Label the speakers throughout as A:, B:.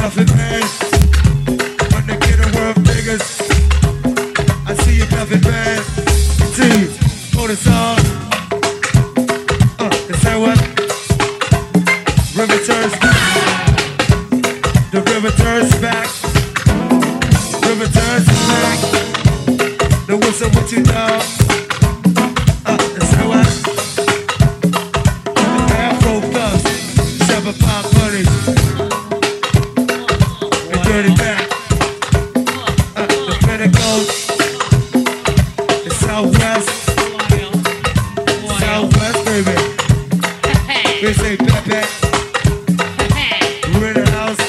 A: bluffing, man. When they get the world figures, I see you bluffing, man. See, hold us on. Is that what? River turns back. The river turns back. River turns back. The whistle, what you know? Is that what? The Afro Plus, 7-pound bunnies. The dirty back. The Pentacles. The Southwest. Southwest, baby. We say Pepe. We're in the house.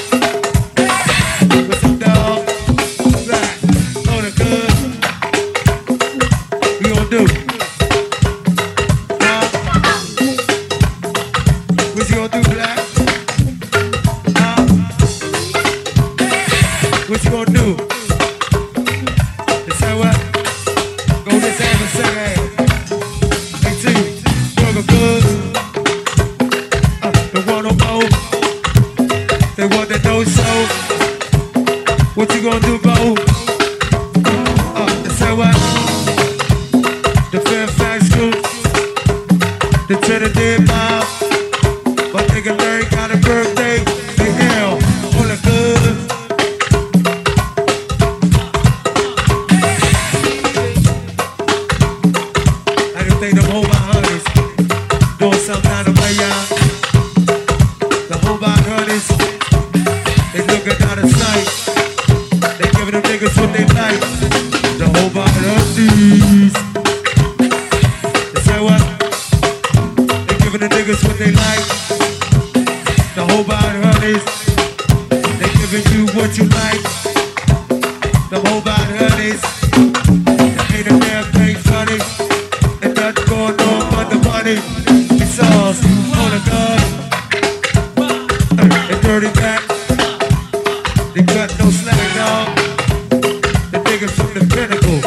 A: With some dog. Black. On the good. We gon' do? Huh? What you gonna do, Black? Huh? What you gonna do? Is that what? Go this have a second. Hey, T. Burger good. The one on O. They want that no show. What you gonna do, Bo? Is that what? The Fairfax group. The Trinidad mob. My nigga Larry got a birthday. They hell on the good. I can think them whole my honeys doing some kind of way, y'all. The whole my honeys, they looking out of sight. They giving them niggas what they like. The whole my honeys. Is that what? They giving the niggas what they like. The whole my honeys. They giving you what you like. The whole my honeys. That ain't a damn thing funny. And nothing going on but the money. It's all on the gun. And dirty back. They cut no slack, dog. The niggas from the Pinnacle.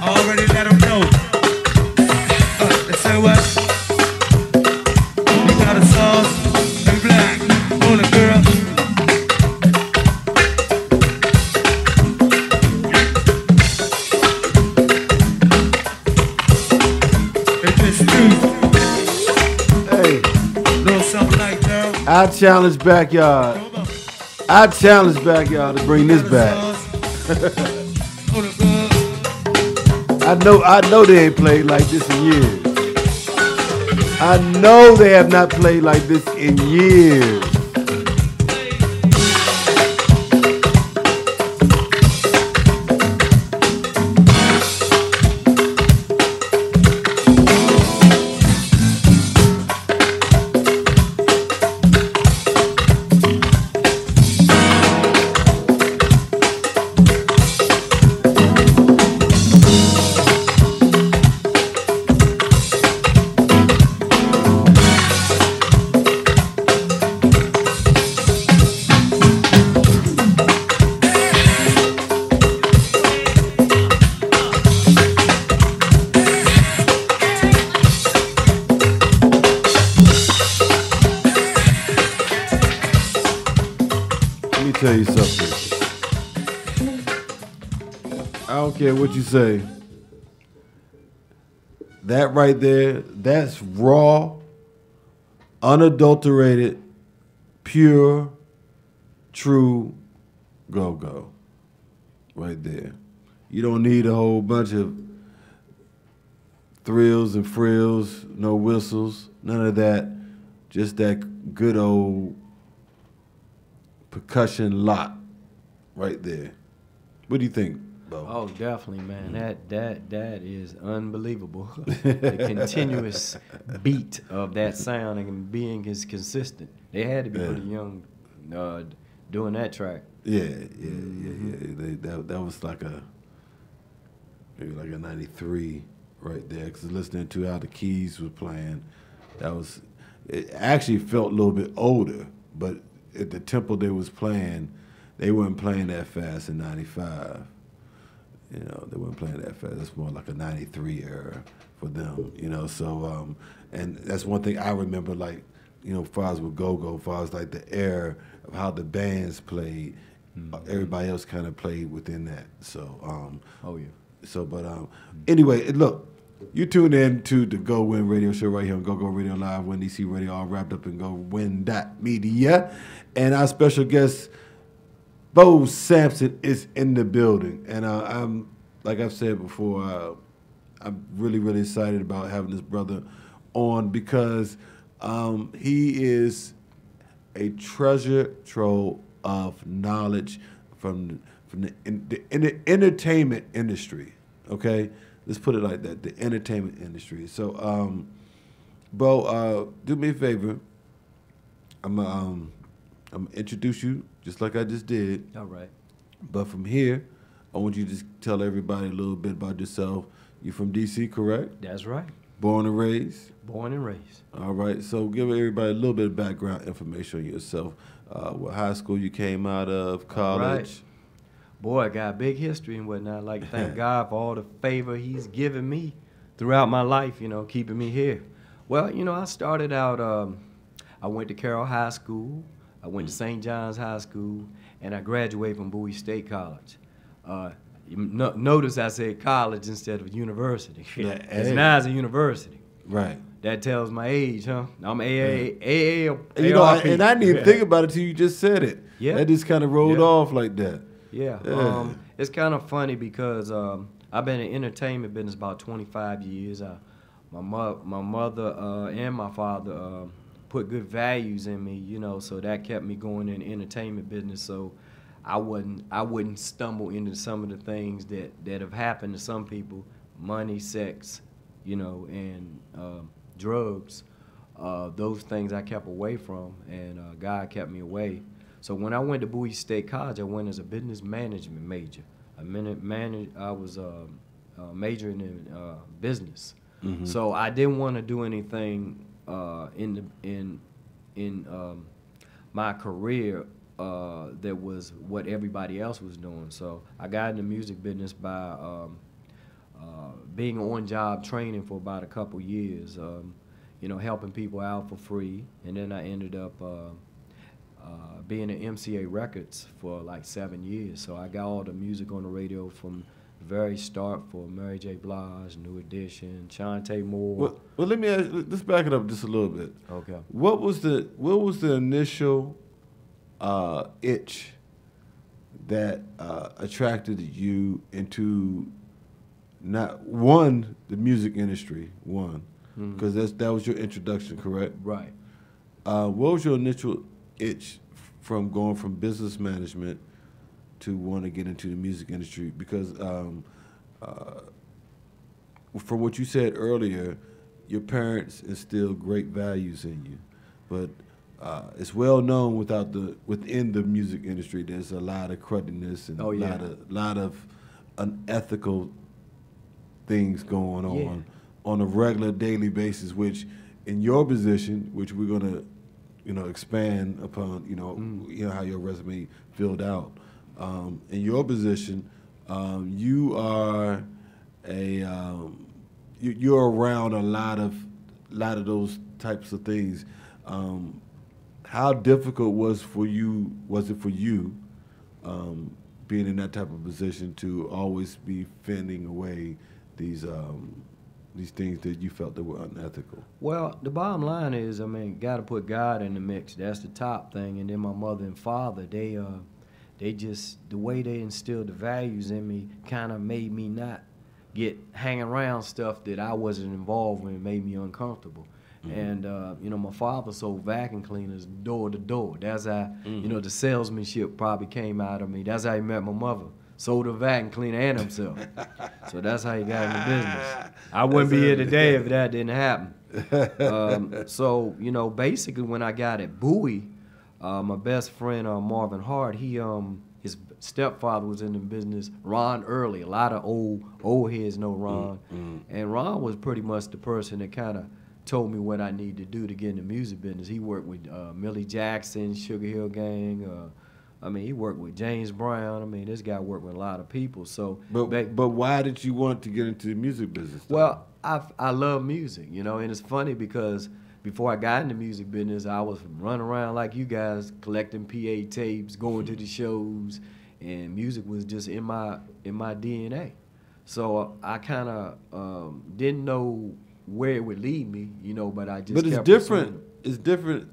A: Already let them know. They say what? You got a sauce and black on the girl. It's just you.
B: Hey,
A: Little something like that.
B: I challenge Backyard. I challenge Backyard to bring this back. I know they ain't played like this in years. I know they have not played like this in years. Tell you something. I don't care what you say. That right there, that's raw, unadulterated, pure, true go-go. Right there. You don't need a whole bunch of thrills and frills, no whistles, none of that. Just that good old percussion lot right there. What do you think, Bo?
C: Oh, definitely, man. That is unbelievable. The continuous beat of that sound and being is consistent. They had to be pretty young doing that track.
B: Yeah. That was like maybe like a 93 right there. Because listening to how the keys were playing, it actually felt a little bit older, but at the tempo they was playing, they weren't playing that fast in 95. You know, they weren't playing that fast. It's more like a 93 era for them, you know. So, and that's one thing I remember, like, you know, as far as with go-go, as far as like the era of how the bands played, everybody else kind of played within that. So,
C: Oh, yeah.
B: so, but anyway, look, you tuned in to the GoWIN radio show right here on GoGo Radio Live, Win DC Radio, all wrapped up in GoWin.media. And our special guest, Bo Sampson, is in the building. And I'm, like I've said before, I'm really, really excited about having this brother on because he is a treasure trove of knowledge from the entertainment industry. Okay, let's put it like that, the entertainment industry. So, Bo, do me a favor. I'm gonna introduce you just like I just did.
C: All right.
B: But from here, I want you to just tell everybody a little bit about yourself. You're from DC, correct?
C: That's right.
B: Born and raised?
C: Born and raised.
B: All right. So give everybody a little bit of background information on yourself. What high school you came out of, college?
C: All right. Boy, I got a big history and whatnot. I'd like to thank God for all the favor he's given me throughout my life, you know, keeping me here. Well, you know, I started out, I went to Carroll High School. I went to St. John's High School, and I graduated from Bowie State College. Notice I said college instead of university. It's now it's a university.
B: Right.
C: That tells my age, huh? I'm AA.
B: You know, and I didn't even think about it till you just said it.
C: Yeah.
B: That just kind of rolled off like that.
C: Yeah. It's kind of funny because I've been in entertainment business about 25 years. My mother and my father put good values in me, you know, so that kept me going in the entertainment business. So I wouldn't stumble into some of the things that have happened to some people, money, sex, you know, and drugs. Those things I kept away from, and God kept me away. So when I went to Bowie State College, I went as a business management major. I was majoring in business. Mm-hmm. So I didn't want to do anything in my career that was what everybody else was doing. So I got in the music business by being on-job training for about a couple years, you know, helping people out for free. And then I ended up being at MCA Records for like 7 years. So I got all the music on the radio from the very start for Mary J. Blige, New Edition, Shantae Moore.
B: Well, let me ask, let's back it up just a little bit.
C: Okay.
B: What was the initial itch that attracted you into not one the music industry, because that was your introduction, correct?
C: Right.
B: What was your initial itch from going from business management to want to get into the music industry? Because from what you said earlier, your parents instilled great values in you, but it's well known within the music industry, there's a lot of crudiness and a lot of unethical things going on a regular daily basis, which in your position, which we're gonna, you know, expand upon, you know how your resume filled out. In your position, you are you're around a lot of those types of things. How difficult was it for you being in that type of position to always be fending away these things that you felt that were unethical?
C: Well, the bottom line is, I mean, got to put God in the mix. That's the top thing. And then my mother and father, they just, the way they instilled the values in me kind of made me not hang around stuff that I wasn't involved in. It made me uncomfortable. Mm-hmm. And, you know, my father sold vacuum cleaners door to door. That's how, you know, the salesmanship probably came out of me. That's how he met my mother. Sold a vacuum cleaner and himself. So that's how he got in the business. I wouldn't be here today if that didn't happen. So, you know, basically when I got at Bowie, my best friend, Marvin Hart, his stepfather was in the business, Ron Early. A lot of old heads know Ron. And Ron was pretty much the person that kind of told me what I needed to do to get in the music business. He worked with Millie Jackson, Sugar Hill Gang. I mean, he worked with James Brown. I mean, this guy worked with a lot of people. So,
B: but why did you want to get into the music business, though?
C: Well, I love music, you know, and it's funny because before I got in the music business, I was running around like you guys, collecting PA tapes, going to the shows, and music was just in my DNA. So I kind of didn't know where it would lead me, you know, but I just
B: But it's
C: kept
B: different.
C: pursuing.
B: It's different.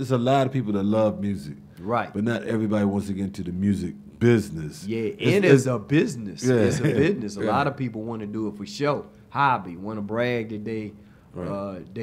B: It's a lot of people that love music.
C: Right.
B: But not everybody wants to get into the music business.
C: Yeah, it's a business.
B: Yeah.
C: It's a business. A
B: Yeah.
C: lot of people want to do it for show, hobby, want to brag that they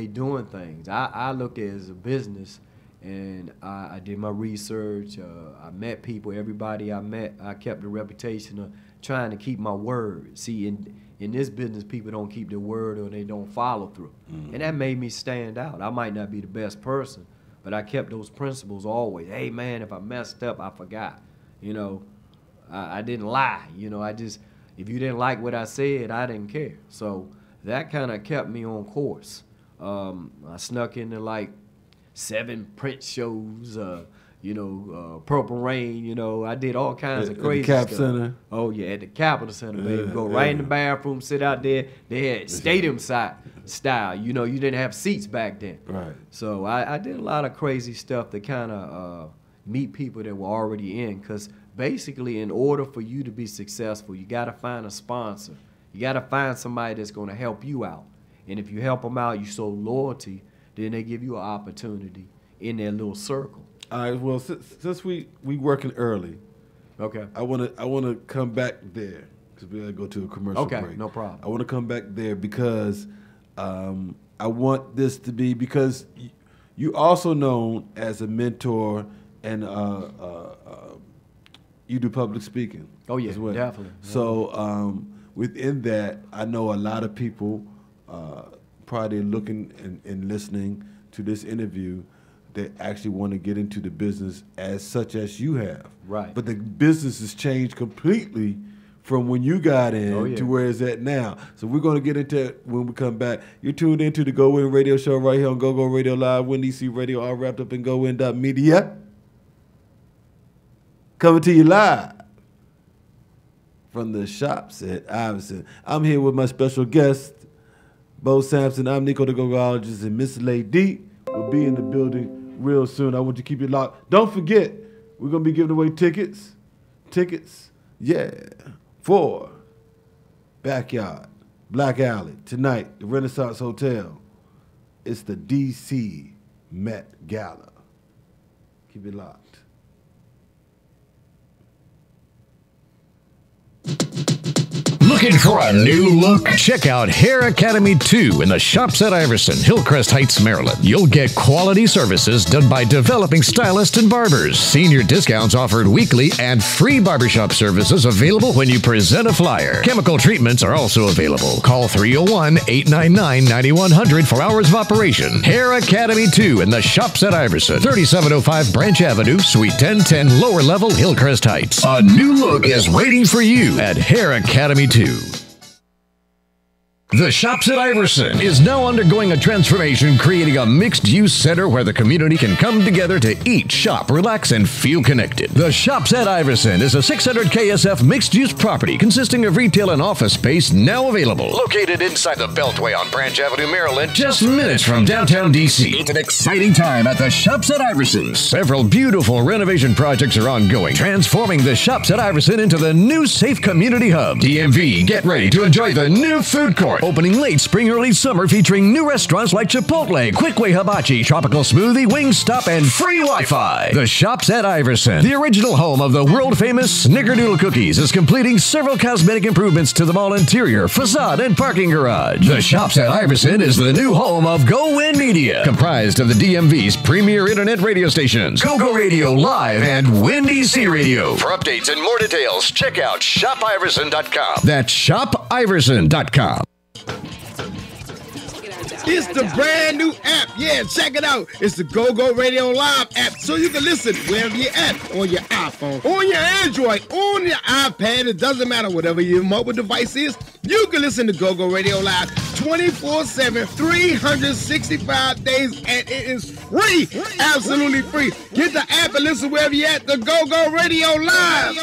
C: doing things. I look at it as a business, and I did my research. I met people. Everybody I met, I kept the reputation of trying to keep my word. See, in this business, people don't keep their word or they don't follow through. And that made me stand out. I might not be the best person, but I kept those principles always. Hey, man, if I messed up, I forgot. You know, I didn't lie. You know, if you didn't like what I said, I didn't care. So that kind of kept me on course. I snuck into like 7 Prince shows, Purple Rain, you know. I did all kinds of crazy
B: Cap
C: stuff.
B: Center.
C: Oh, yeah, at the Capitol Center, baby. Go right in the bathroom, sit out there. They had stadium style. You know, you didn't have seats back then.
B: Right.
C: So I did a lot of crazy stuff to kind of meet people that were already in, because basically in order for you to be successful, you got to find a sponsor. You got to find somebody that's going to help you out. And if you help them out, you show loyalty, then they give you an opportunity in their little circle.
B: All right. Well, since we working early,
C: Okay.
B: I wanna come back there because we gotta go to a commercial break.
C: Okay, no problem.
B: I want to come back there because I want this to be, because you also known as a mentor, and you do public speaking.
C: Oh, yeah,
B: as well.
C: definitely.
B: So within that, I know a lot of people probably looking and listening to this interview that actually want to get into the business as such as you have.
C: Right.
B: But the business has changed completely from when you got in to where it's at now. So we're going to get into it when we come back. You're tuned into the GoWIN radio show right here on GoGo Radio Live, WinDC Radio, all wrapped up in GoWin.media. Coming to you live from the shops at Iverson. I'm here with my special guest, Bo Sampson. I'm Nico the Gogologist, and Miss Lady will be in the building real soon. I want you to keep it locked. Don't forget, we're going to be giving away tickets. Yeah, for Backyard, Black Alley, tonight, the Renaissance Hotel. It's the DC Met Gala. Keep it locked.
D: Looking for a new look? Check out Hair Academy 2 in the shops at Iverson, Hillcrest Heights, Maryland. You'll get quality services done by developing stylists and barbers. Senior discounts offered weekly and free barbershop services available when you present a flyer. Chemical treatments are also available. Call 301-899-9100 for hours of operation. Hair Academy 2 in the shops at Iverson, 3705 Branch Avenue, Suite 1010, lower level, Hillcrest Heights. A new look is waiting for you at Hair Academy 2. The Shops at Iverson is now undergoing a transformation, creating a mixed-use center where the community can come together to eat, shop, relax, and feel connected. The Shops at Iverson is a 600 KSF mixed-use property consisting of retail and office space now available. Located inside the Beltway on Branch Avenue, Maryland, just minutes from downtown D.C. It's an exciting time at the Shops at Iverson. Several beautiful renovation projects are ongoing, transforming the Shops at Iverson into the new safe community hub. DMV, get ready to enjoy the new food court. Opening late spring, early summer, featuring new restaurants like Chipotle, Quickway Hibachi, Tropical Smoothie, Wingstop, and free Wi-Fi. The Shops at Iverson, the original home of the world-famous Snickerdoodle cookies, is completing several cosmetic improvements to the mall interior, facade, and parking garage. The Shops at Iverson is the new home of GoWIN Media, comprised of the DMV's premier internet radio stations, GoGo Radio Live and WinDC Radio. For updates and more details, check out shopiverson.com. That's shopiverson.com.
E: It's the brand new app. Yeah, check it out. It's the GoGo Radio Live app, so you can listen wherever you're at, on your iPhone, on your Android, on your iPad. It doesn't matter, whatever your mobile device is. You can listen to GoGo Radio Live 24/7, 365 days, and it is free. Absolutely free. Get the app and listen wherever you're at. The GoGo Radio Live.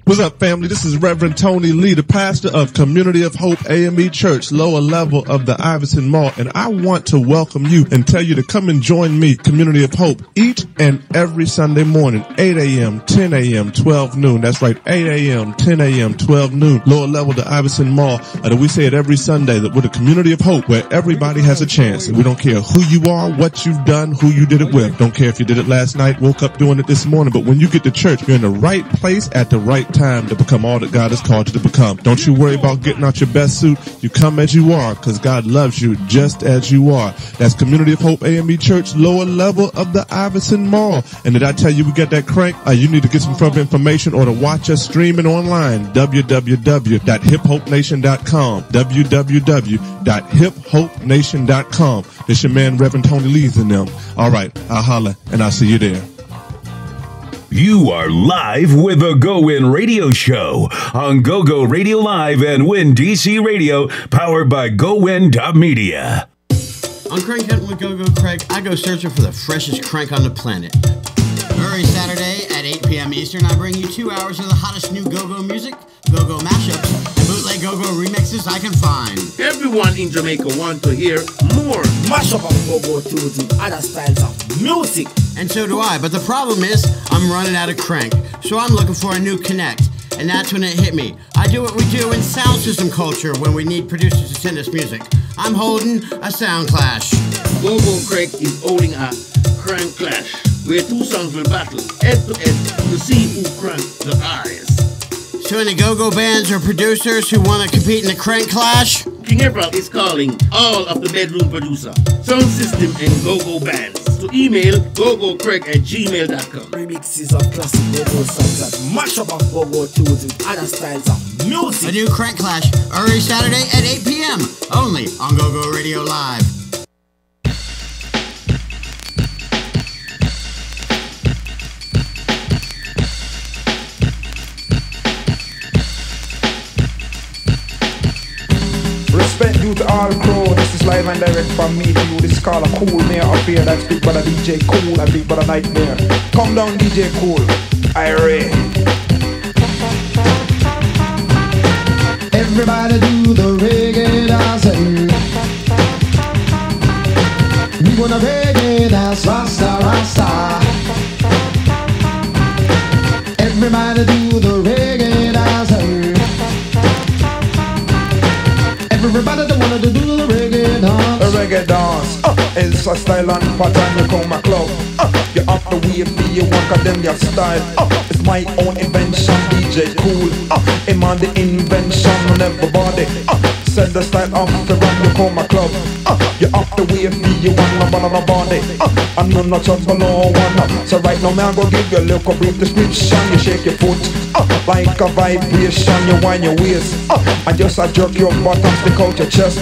F: What's up, family? This is Reverend Tony Lee, the pastor of Community of Hope AME Church, lower level of the Iverson Mall, and I want to welcome you and tell you to come and join me, Community of Hope, each and every Sunday morning, 8 a.m., 10 a.m., 12 noon. That's right, 8 a.m., 10 a.m., 12 noon, lower level of the Iverson Mall. And we say it every Sunday that we're the Community of Hope, where everybody has a chance. And we don't care who you are, what you've done, who you did it with. Don't care if you did it last night, woke up doing it this morning, but when you get to church, you're in the right place at the right time to become all that God has called you to become. Don't you worry about getting out your best suit. You come as you are, because God loves you just as you are. That's Community of Hope AME Church, lower level of the Iverson Mall. And did I tell you we got that crank? You need to get some further information or to watch us streaming online. www.hiphopenation.com. www.hiphopenation.com. This your man Reverend Tony Lee's in them. All right, I'll holler and I'll see you there.
D: You are live with the GoWIN Radio Show on GoGo Radio Live and Win DC Radio, powered by GoWin.media.
G: On Crank Hunting with GoGo Craig, I go searching for the freshest crank on the planet. Every Saturday at 8 p.m. Eastern, I bring you 2 hours of the hottest new go-go music, go-go mashups, and bootleg go-go remixes I can find.
H: Everyone in Jamaica want to hear more mashup of go-go tunes and other styles of music.
G: And so do I, but the problem is I'm running out of crank, so I'm looking for a new connect. And that's when it hit me. I do what we do in sound system culture when we need producers to send us music. I'm holding a sound clash.
H: GoGo Craig is holding a crank clash, where two songs will battle head to head to see who cranks the highest.
G: So any go-go bands or producers who want to compete in the crank clash?
H: King April is calling all of the bedroom producer, sound system and go-go bands to email gogocraig@gmail.com.
I: Remixes of classic go-go songs that mash up of go-go tunes with other styles of music.
G: A new crank clash every Saturday at 8 p.m. only on GoGo Radio Live.
J: Respect due to all crew. This is live and direct from me to you. This is called a cool mayor up here. That's Big Brother DJ Cool and Big Brother Nightmare. Come down DJ Cool. Irene.
K: Everybody do the reggae dancing. We gonna reggae dance, Rasta, Rasta. Everybody do the reggae dancing. Everybody that wanted to do the reggae dance.
J: The reggae dance it's a style and pattern. You come a club. You have to wave for you one of them your style. It's my own invention, DJ Cool. I'm on the invention on everybody. Send the style off the run. You come a club. You have to wave for you one of nobody. I'm not trouble no one. So right now man go give you a little brief description. You shake your foot like a vibration. You wind your waist and just a jerk your butt and stick out your chest.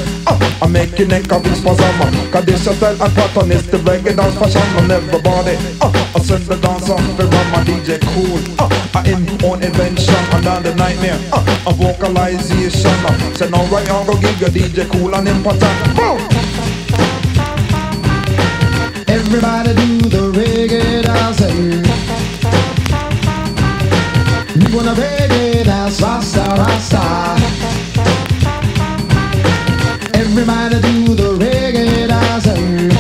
J: I make your neck a big spasm. Cause this your style and pattern is the reggae dance fashion on everybody. I send the dance off the run my DJ Cool. I am own invention and on the nightmare. A vocalization. So now right now go give your DJ Cool and him pattern. Boom!
K: Everybody do the reggae dancing. We gonna reggae dance, Rasta, Rasta. Everybody do the reggae dancing.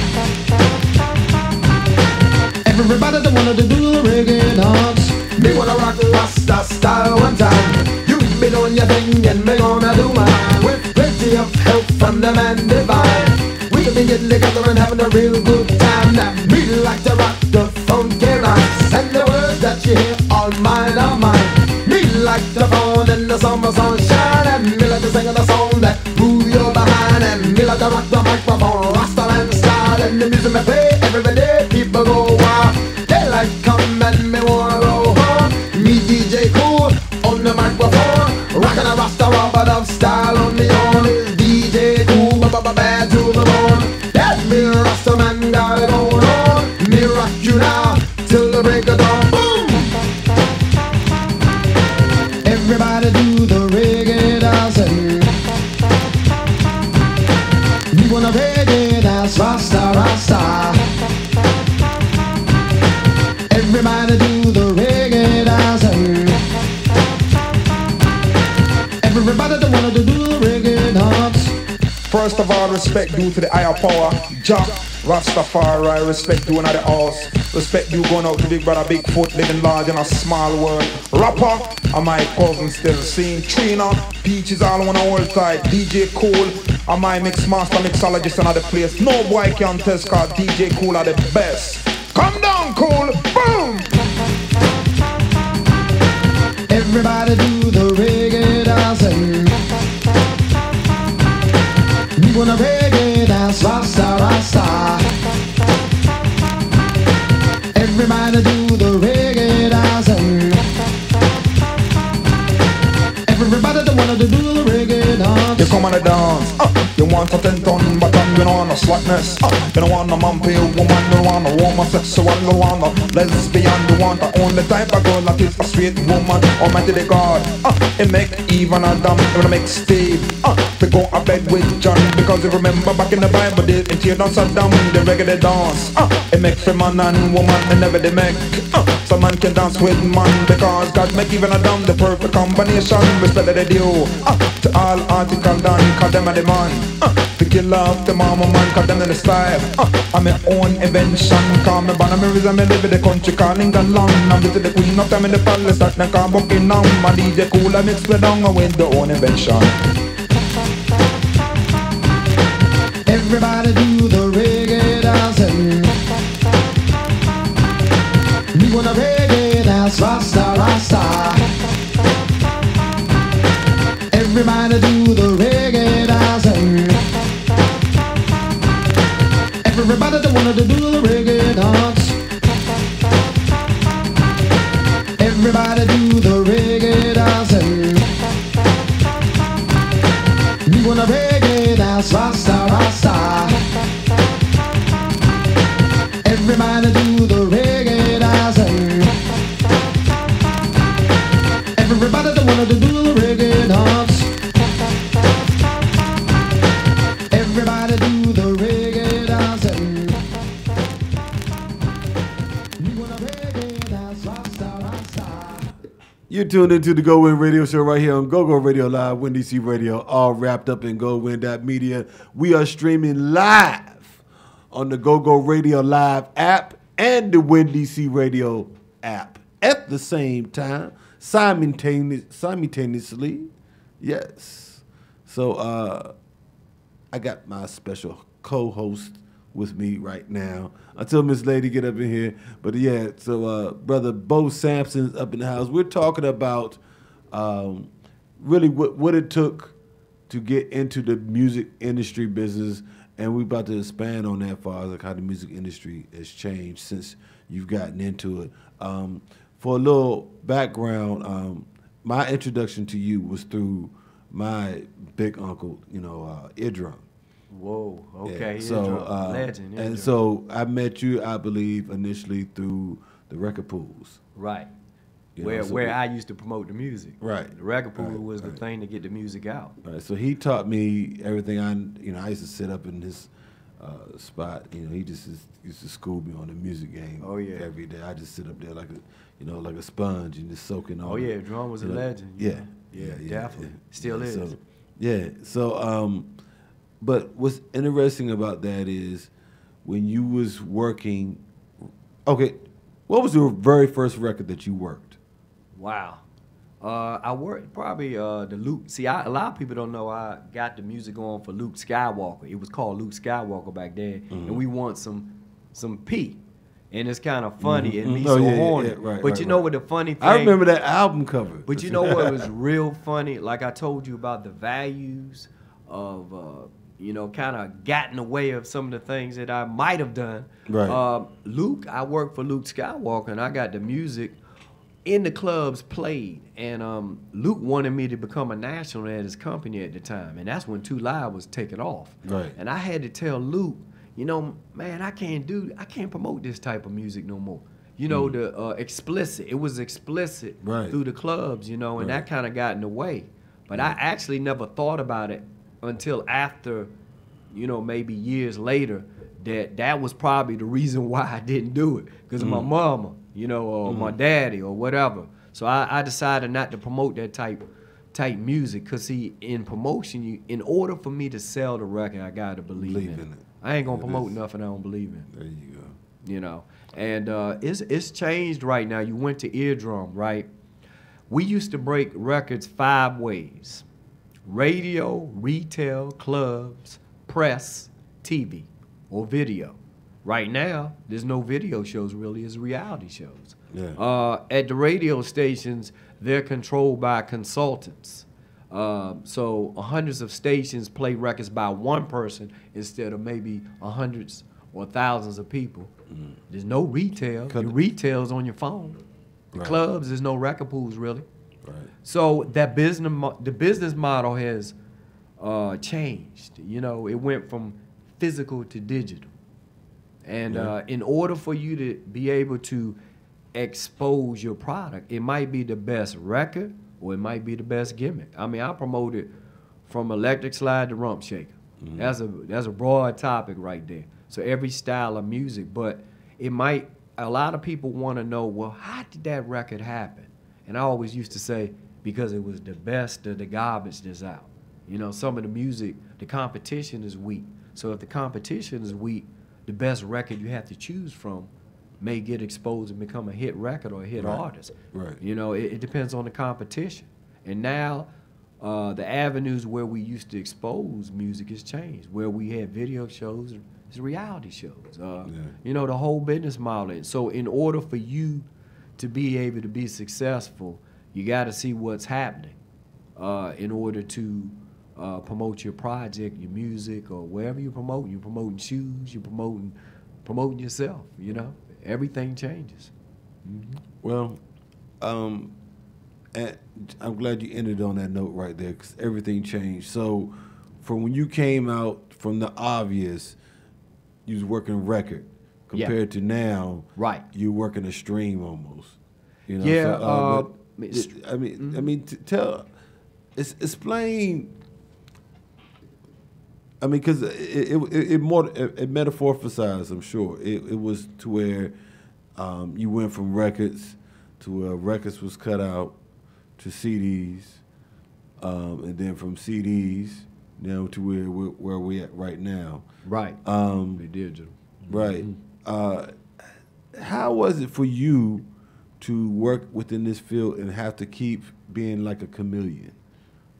K: Everybody that wanted to do the reggae dance. Me wanna rock the Rasta style one time. You been on your thing and me gonna do mine. With plenty of help from the man divine. We've been getting together and having a real good time now. Me like to rock the funky rhymes. And the words that you hear all mine are mine. Me like the phone in the summer sunshine. And me like to sing a song that move your behind. And me like to rock the microphone, Rasta and style. And the music me play every day, people go wild. They like come and me wanna go home. Me DJ Cool on the microphone, rockin' a Rasta rubber dub style on the own. Is DJ Cool, bad to the bone. That me Rasta man got it going on. Me rock you now till the break of dawn. Boom! Everybody do the reggae dancing. We wanna reggae dance, Rasta, Rasta. Everybody do the reggae dancing.
J: First of all, respect due to the higher power. Jah, Rastafari, respect due to the house. Respect you going out to Big Brother Bigfoot, living large in a small world. Rapper, and my cousin still seen. Trina, Peaches all on all tight. DJ Cool, and my mix master mixologist in the place. No boy can test cause DJ Cool are the best. Come down, Cool, boom!
K: Everybody do the reggae dancing. We wanna reggae dance, Rasta, Rasta. Everybody do the reggae dancing. Everybody that wanna do the reggae dance.
J: You come on the dance, you want a 10-ton button, you don't want no slackness. You don't want no man pay woman, you don't want no homosexual, you don't want no lesbian. You want the only type of girl that is a straight woman. Almighty the God, it make even Adam, it make Steve to go a bed with John. Because you remember back in the Bible days, in tear dance Adam, the reggae dance. It make for man and woman, and never they make. Some man can dance with man, because God make even Adam the perfect combination. Respect that they do to all article done, cause them are the man. To kill off the mama man, cause them in the style. I'm my own invention, call me Banner Mirrors and me live in the country calling the long. I'm visit the queen of time in the palace that I can't book in now. My DJ Cool and mix me down with the own invention.
K: Everybody do the reggae dancing. We wanna reggae dance, Rasta, Rasta. Everybody do the reggae dancing. Everybody that wanna do the reggae dance. Everybody do the reggae dancing. We wanna reggae dance, Rasta, Rasta. Everybody do the reggae dancing. Everybody that wanna do the reggae dance. Everybody do the reggae dancing. We wanna reggae dance, Rasta, Rasta.
B: You tuned into the GoWIN radio show right here on GoGo Radio Live, WinDC Radio, all wrapped up in GoWIN.media. We are streaming live on the GoGo Radio Live app and the WinDC Radio app at the same time, simultaneously. Yes. So I got my special co-host with me right now until Miss Lady get up in here. But yeah, so Brother Bo Sampson's up in the house. We're talking about really what it took to get into the music industry business, and we're about to expand on that far as like how the music industry has changed since you've gotten into it. For a little background, my introduction to you was through my big uncle, Idrum.
C: Whoa, okay.
B: Yeah, so,
C: legend.
B: And so I met you, I believe, initially through the record pools.
C: Right.
B: You
C: Where
B: know, so
C: where I used to promote the music.
B: Right.
C: The record pool was the thing to get the music out.
B: Right. So he taught me everything. I used to sit up in his spot. He just used to school me on the music game.
C: Oh, yeah.
B: Every day. I just sit up there like a sponge and just soaking on.
C: Oh yeah, Drum was a legend.
B: Yeah.
C: Definitely. Still is.
B: So, yeah. So but what's interesting about that is when you was working. Okay, what was your very first record that you worked?
C: Wow. I worked probably the Luke. See, a lot of people don't know I got the music on for Luke Skywalker. It was called Luke Skywalker back then, and we want some P. And it's kind of funny and me so horny.
B: Yeah, right,
C: but you know what the funny thing?
B: I remember that album cover.
C: But you know what was real funny? Like I told you about the values of, kind of got in the way of some of the things that I might have done.
B: Right.
C: Luke, I worked for Luke Skywalker, and I got the music in the clubs played. And Luke wanted me to become a national at his company at the time. And that's when 2 Live was taking off.
B: Right.
C: And I had to tell Luke, man, I can't promote this type of music no more. The explicit. It was explicit through the clubs, and that kind of got in the way. But I actually never thought about it until after, maybe years later, that was probably the reason why I didn't do it. Because of my mama, or my daddy or whatever. So I decided not to promote that type type music. Cause see, in promotion, in order for me to sell the record, I gotta believe in it. I ain't gonna promote nothing I don't believe in.
B: There you go.
C: You know, and it's changed right now. You went to Eardrum, right? We used to break records 5 ways: radio, retail, clubs, press, TV, or video. Right now, there's no video shows really, it's reality shows.
B: Yeah.
C: At the radio stations, they're controlled by consultants. So hundreds of stations play records by one person instead of maybe hundreds or thousands of people. There's no retail. The retail's on your phone. The clubs, there's no record pools really.
B: Right.
C: So that the business model has changed. You know, it went from physical to digital. And in order for you to be able to expose your product, it might be the best record or it might be the best gimmick. I mean, I promoted from electric slide to rump shaker. That's a broad topic right there. So every style of music, but a lot of people want to know, well, how did that record happen? And I always used to say, because it was the best of the garbage that's out. You know, some of the music, the competition is weak. So if the competition is weak, the best record you have to choose from may get exposed and become a hit record or a hit artist.
B: Right.
C: You know, it depends on the competition. And now the avenues where we used to expose music has changed. Where we had video shows, it's reality shows. You know, the whole business model. So in order for you to be able to be successful, you got to see what's happening in order to promote your project, your music, or wherever you promote. You're promoting shoes, you're promoting yourself, you know. Everything changes.
B: Well, and I'm glad you ended on that note right there, because everything changed. So from when you came out from the obvious, you was working record, compared to now, you're working a stream almost. You know.
C: Yeah.
B: So, I mean, explain. I mean, because it metaphoricized, I'm sure. It was to where you went from records to where records was cut out to CDs, and then from CDs now to where we at right now.
C: Right. The digital.
B: Right. How was it for you to work within this field and have to keep being like a chameleon?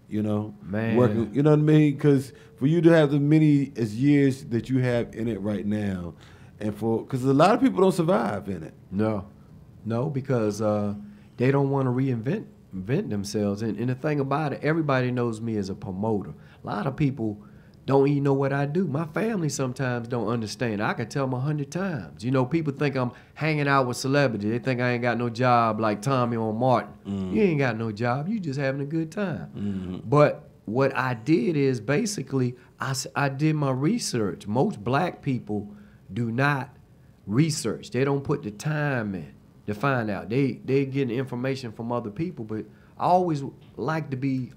B: You know,
C: man,
B: working. You know what I mean? Because for you to have the many as years that you have in it right now, and because a lot of people don't survive in it.
C: No, because they don't want to reinvent themselves. And the thing about it, everybody knows me as a promoter. A lot of people don't even know what I do. My family sometimes don't understand. I can tell them 100 times. You know, people think I'm hanging out with celebrities. They think I ain't got no job like Tommy or Martin. You ain't got no job. You just having a good time. But what I did is basically I did my research. Most black people do not research. They don't put the time in to find out. They getting information from other people, but I always like to be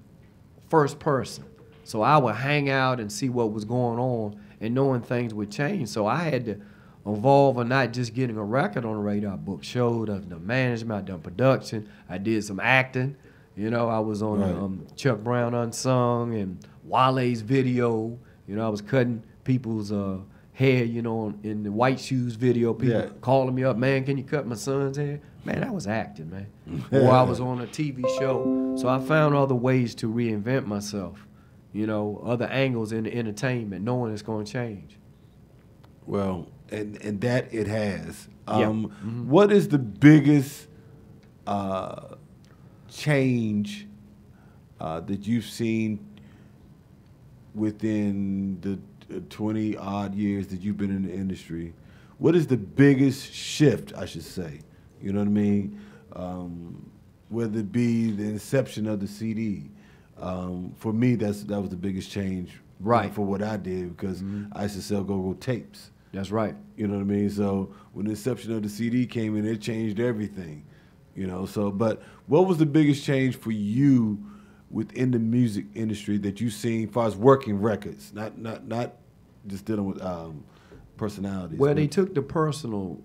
C: first person. So I would hang out and see what was going on and knowing things would change. So I had to evolve on not just getting a record on the radio. I booked shows, I've done management, I've done production, I did some acting. You know, I was on Chuck Brown Unsung and Wale's video. You know, I was cutting people's hair, you know, in the White Shoes video. People calling me up, man, can you cut my son's hair? Man, I was acting, man. Or I was on a TV show. So I found other ways to reinvent myself. You know, other angles in the entertainment, knowing it's going to change.
B: Well, and that it has. What is the biggest change that you've seen within the 20-odd years that you've been in the industry? What is the biggest shift, I should say? You know what I mean? Whether it be the inception of the CD. For me, that was the biggest change, for what I did, because I used to sell go-go tapes.
C: That's right.
B: You know what I mean? So when the inception of the CD came in, it changed everything. You know. So, but what was the biggest change for you within the music industry that you've seen, as far as working records, not just dealing with personalities?
C: Well, they took the personal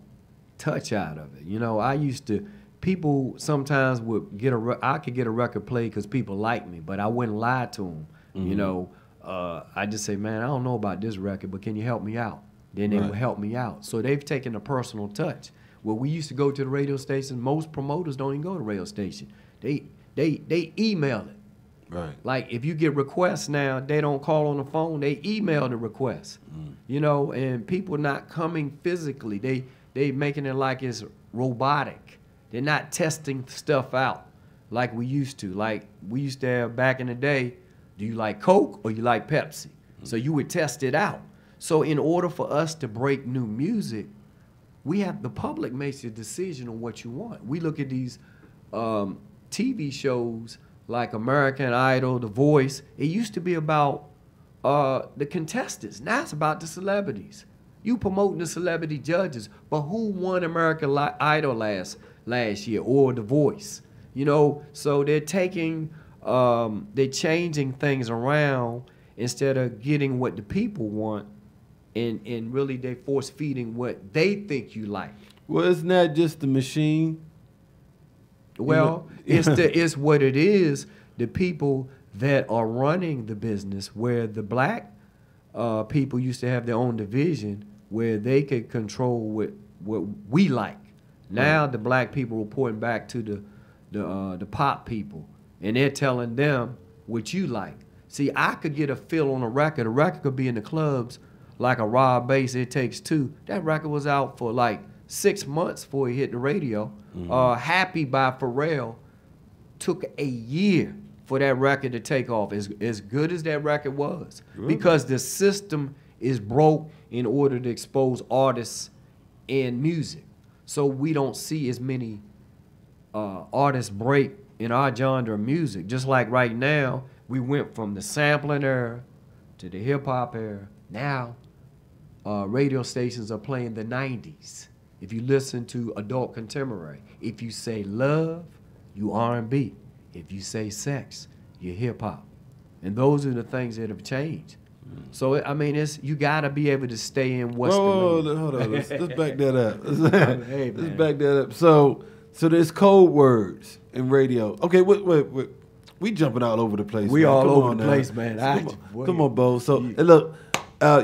C: touch out of it. You know, I used to people sometimes would get I could get a record played because people like me, but I wouldn't lie to them. You know, I just say, man, I don't know about this record, but can you help me out? Then they would help me out. So they've taken a personal touch. Well, we used to go to the radio station. Most promoters don't even go to the radio station. They email it.
B: Right.
C: Like if you get requests now, they don't call on the phone. They email the requests. You know, and people not coming physically. They making it like it's robotic. They're not testing stuff out like we used to. Like we used to have back in the day, do you like Coke or you like Pepsi? So you would test it out. So in order for us to break new music, the public makes the decision on what you want. We look at these TV shows like American Idol, The Voice. It used to be about the contestants. Now it's about the celebrities. You promoting the celebrity judges, but who won American Idol last year or The Voice? You know, so they're changing things around instead of getting what the people want, and really they force feeding what they think you like.
B: Well, isn't that just the machine?
C: Well, it's what it is. The people that are running the business, where the black people used to have their own division where they could control what we like. Now the black people reporting back to the pop people, and they're telling them what you like. See, I could get a feel on a record. A record could be in the clubs like a raw bass, It Takes Two. That record was out for like 6 months before it hit the radio. Happy by Pharrell took a year for that record to take off, as good as that record was. Really? Because the system is broke in order to expose artists and music. So we don't see as many artists break in our genre of music. Just like right now, we went from the sampling era to the hip-hop era. Now, radio stations are playing the 90s. If you listen to adult contemporary, if you say love, you R&B. If you say sex, you're hip-hop. And those are the things that have changed. So, I mean, you got to be able to stay in what's
B: hold on. Let's back that up. Let's back that up. So there's code words in radio. Okay, wait. We jumping all over the place.
C: We
B: man.
C: all
B: Come
C: over
B: on
C: the
B: now.
C: place, man.
B: Come on, Bo. So, hey, look,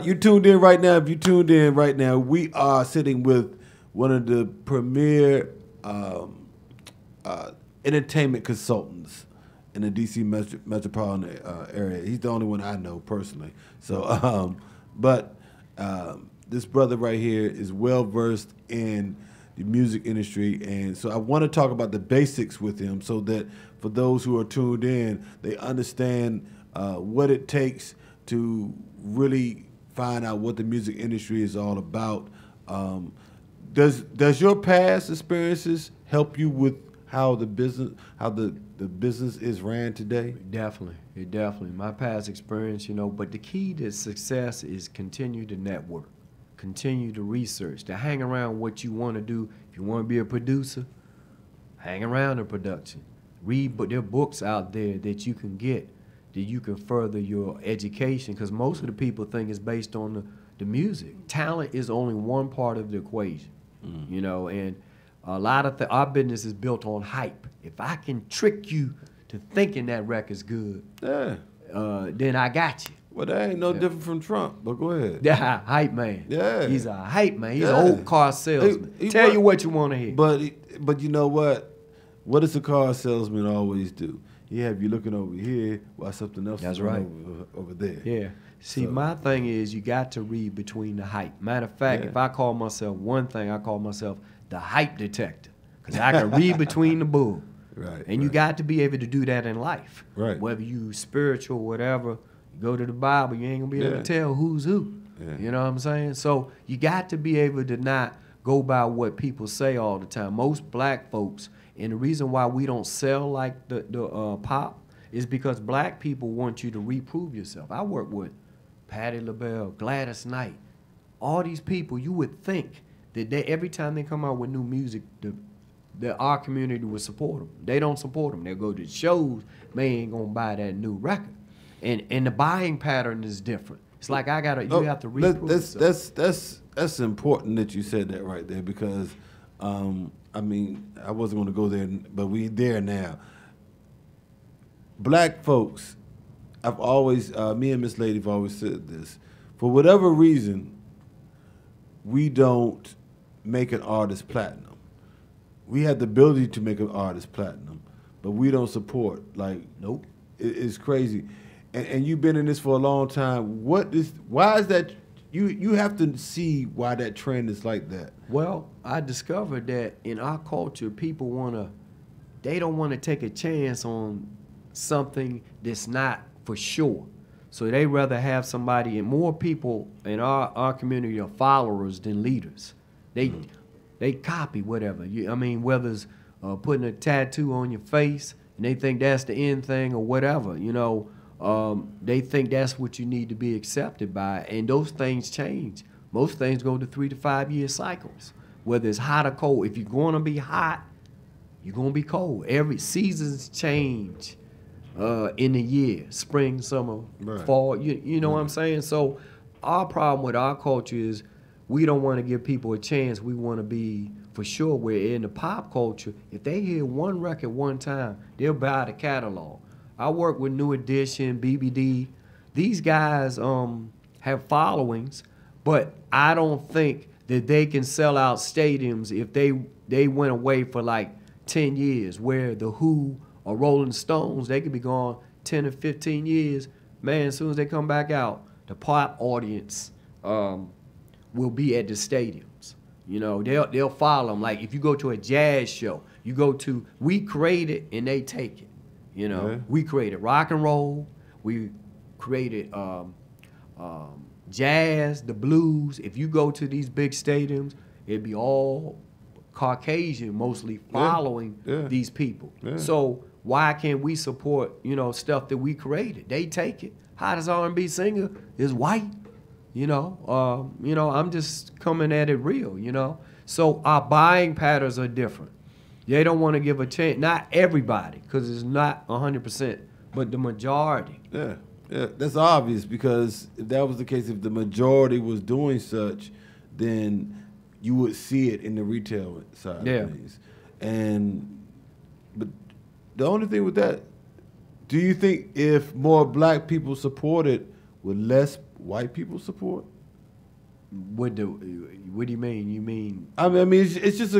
B: you tuned in right now. If you tuned in right now, we are sitting with one of the premier entertainment consultants in the D.C. metropolitan area. He's the only one I know personally. So, this brother right here is well versed in the music industry, and so I want to talk about the basics with him, so that for those who are tuned in, they understand what it takes to really find out what the music industry is all about. Does your past experiences help you with how the business is ran today?
C: Definitely. My past experience, but the key to success is continue to network, continue to research, to hang around what you want to do. If you want to be a producer, hang around in production. Read, but there are books out there that you can get, that you can further your education, because most of the people think it's based on the music. Talent is only one part of the equation, and a lot of our business is built on hype. If I can trick you to thinking that record's good, then I got you.
B: Well, that ain't no different from Trump, but go ahead.
C: Yeah, hype man.
B: Yeah.
C: He's a hype man. He's an old car salesman. Tell you what you want to hear.
B: But you know what? What does a car salesman always do? He have you looking over here while something else is
C: right.
B: over there.
C: Yeah. See, my thing is you got to read between the hype. Matter of fact, if I call myself one thing, I call myself the hype detector, because I can read between the bull.
B: Right.
C: And you got to be able to do that in life.
B: Right.
C: Whether you spiritual, whatever, you go to the Bible, you ain't going to be able to tell who's who.
B: Yeah.
C: You know what I'm saying? So you got to be able to not go by what people say all the time. Most black folks, and the reason why we don't sell like the pop is because black people want you to reprove yourself. I work with Patti LaBelle, Gladys Knight, all these people. You would think that every time they come out with new music, our community would support them. They don't support them. They'll go to shows, they ain't gonna buy that new record. And the buying pattern is different. It's like you have to reprove yourself.
B: That's important that you said that right there, because I I mean, I wasn't going to go there, but we there now. Black folks, I've always, me and Miss Lady have always said this. For whatever reason, we don't make an artist platinum. We have the ability to make an artist platinum, but we don't support. Like,
C: nope.
B: It's crazy. And you've been in this for a long time. Why is that? You have to see why that trend is like that.
C: Well, I discovered that in our culture, people they don't want to take a chance on something that's not for sure. So they rather have somebody, and more people in our community are followers than leaders. They copy whatever. Whether it's putting a tattoo on your face and they think that's the end thing or whatever, they think that's what you need to be accepted by, and those things change. Most things go to 3 to 5 year cycles, whether it's hot or cold. If you're going to be hot, you're going to be cold. Every seasons change in the year, spring, summer, fall, you know what I'm saying? So our problem with our culture is we don't want to give people a chance. We want to be for sure. Where in the pop culture, if they hear one record one time, they'll buy the catalog. I work with New Edition, BBD. These guys have followings, but I don't think that they can sell out stadiums if they went away for like 10 years, where the Who or Rolling Stones, they could be gone 10 or 15 years. Man, as soon as they come back out, the pop audience will be at the stadiums. They'll follow them. Like if you go to a jazz show, we create it and they take it. We created rock and roll. We created jazz, the blues. If you go to these big stadiums, it'd be all Caucasian, mostly following these people. Yeah. So why can't we support, stuff that we created? They take it. Hottest R&B singer is white. I'm just coming at it real. So our buying patterns are different. They don't want to give a chance. Not everybody, because it's not 100%, but the majority.
B: Yeah, that's obvious, because if that was the case, if the majority was doing such, then you would see it in the retail side of things. But the only thing with that, do you think if more black people support it, would less white people support?
C: What do you mean? You mean?
B: It's just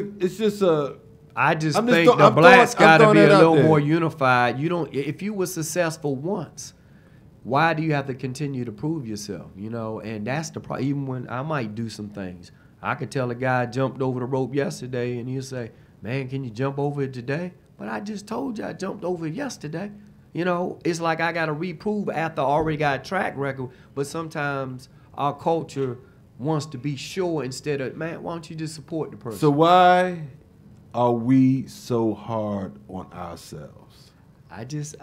B: a.
C: I just think the blacks got to be a little more unified. If you were successful once, why do you have to continue to prove yourself? And that's the problem. Even when I might do some things, I could tell a guy jumped over the rope yesterday, and he'll say, "Man, can you jump over it today?" But I just told you I jumped over it yesterday. It's like I got to reprove after I already got a track record. But sometimes our culture wants to be sure instead of, man, why don't you just support the person?
B: So why are we so hard on ourselves?
C: I just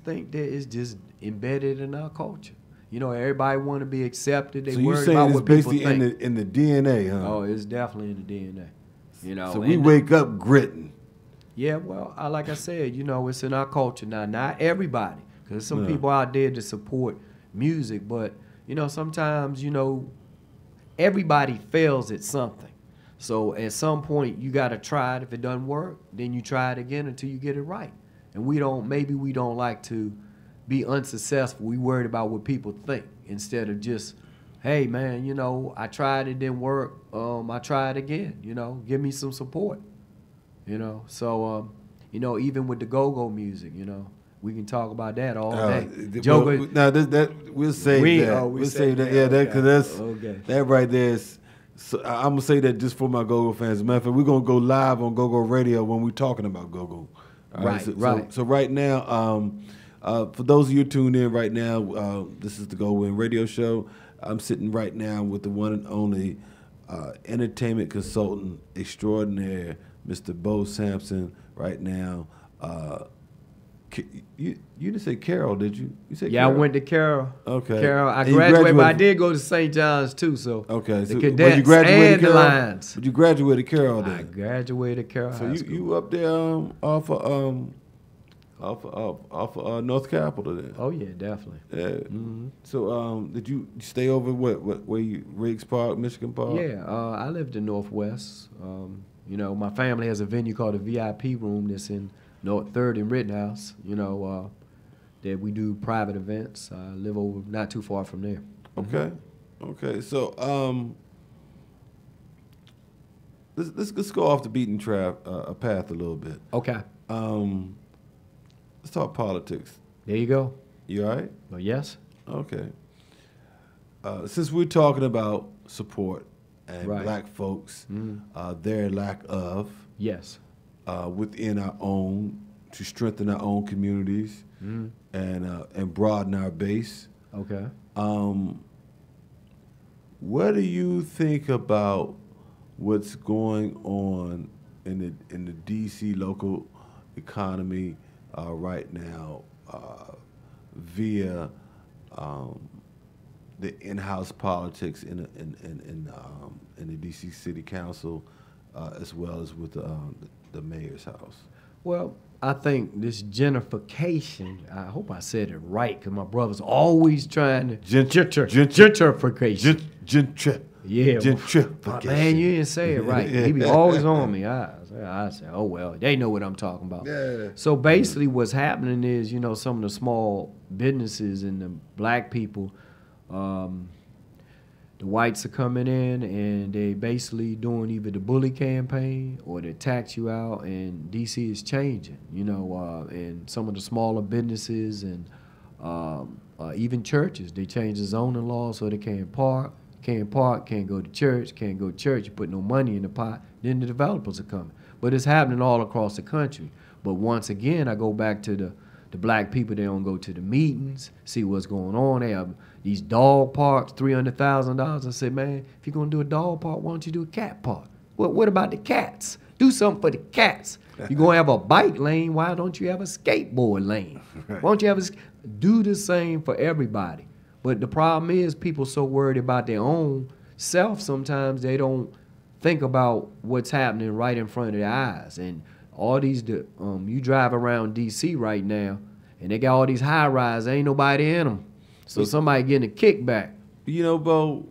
C: think that it's just embedded in our culture. Everybody want to be accepted. They worried about what people think.
B: So you're saying it's basically in the DNA, huh?
C: Oh, it's definitely in the DNA.
B: So we wake up gritting.
C: Yeah, well, like I said, it's in our culture now. Not everybody, because some people out there that support music, but sometimes everybody fails at something. So at some point, you got to try it. If it doesn't work, then you try it again until you get it right. And we don't like to be unsuccessful. We worried about what people think instead of just, hey, man, I tried, it didn't work. I try it again, give me some support, So, even with the go-go music, we can talk about that all day.
B: We'll save that. We'll save that. Yeah, because that right there is. So I'm gonna say that just for my go-go fans. As a matter of fact, we're gonna go live on go-go radio when we're talking about go-go. Right. So right now, for those of you tuned in right now, this is the GoWIN radio show. I'm sitting right now with the one and only entertainment consultant extraordinaire, Mr. Bo Sampson. Right now, you didn't say Carroll, did you? You said
C: Carroll? I went to Carroll. Okay. Carroll. I graduated, but I did go to St. John's too. So
B: okay.
C: The cadets you graduated and the Lions.
B: But you graduated Carroll then.
C: I graduated Carroll.
B: So you up there off of North Capitol then?
C: Oh yeah, definitely.
B: Yeah. Mm-hmm. So did you stay over where you Riggs Park, Michigan Park?
C: Yeah. I lived in Northwest. You know, my family has a venue called the VIP Room that's in North 3rd and Rittenhouse, you know, that we do private events. I live over not too far from there.
B: Okay. Okay. So let's go off the beaten path a little bit.
C: Okay.
B: Let's talk politics.
C: There you go.
B: You all right?
C: Well, yes.
B: Okay. Since we're talking about support and black folks, their lack of within our own, to strengthen our own communities and broaden our base.
C: Okay.
B: What do you think about what's going on in the D.C. local economy right now via the in-house politics in the D.C. City Council, as well as with the mayor's house?
C: Well, I think this gentrification, I hope I said it right, because my brother's always trying to... Gentrification. Yeah.
B: Gentrification.
C: Man, you didn't say it right. He be always on me. I say, oh, well, they know what I'm talking about.
B: Yeah.
C: So basically what's happening is, you know, some of the small businesses and the black people, the whites are coming in and they basically doing either the bully campaign or they tax you out, and D.C. is changing, you know, and some of the smaller businesses and even churches, they change the zoning law so they can't park, can't go to church, you put no money in the pot, then the developers are coming. But it's happening all across the country. But once again, I go back to the black people. They don't go to the meetings, see what's going on. They have these dog parks, $300,000. I said, man, if you're going to do a dog park, why don't you do a cat park? Well, what about the cats? Do something for the cats. You're going to have a bike lane, why don't you have a skateboard lane? Why don't you have do the same for everybody? But the problem is people so worried about their own self, sometimes they don't think about what's happening right in front of their eyes. And all these, you drive around D.C. right now, and they got all these high-rise, ain't nobody in them. So somebody getting a kickback.
B: You know, Bo,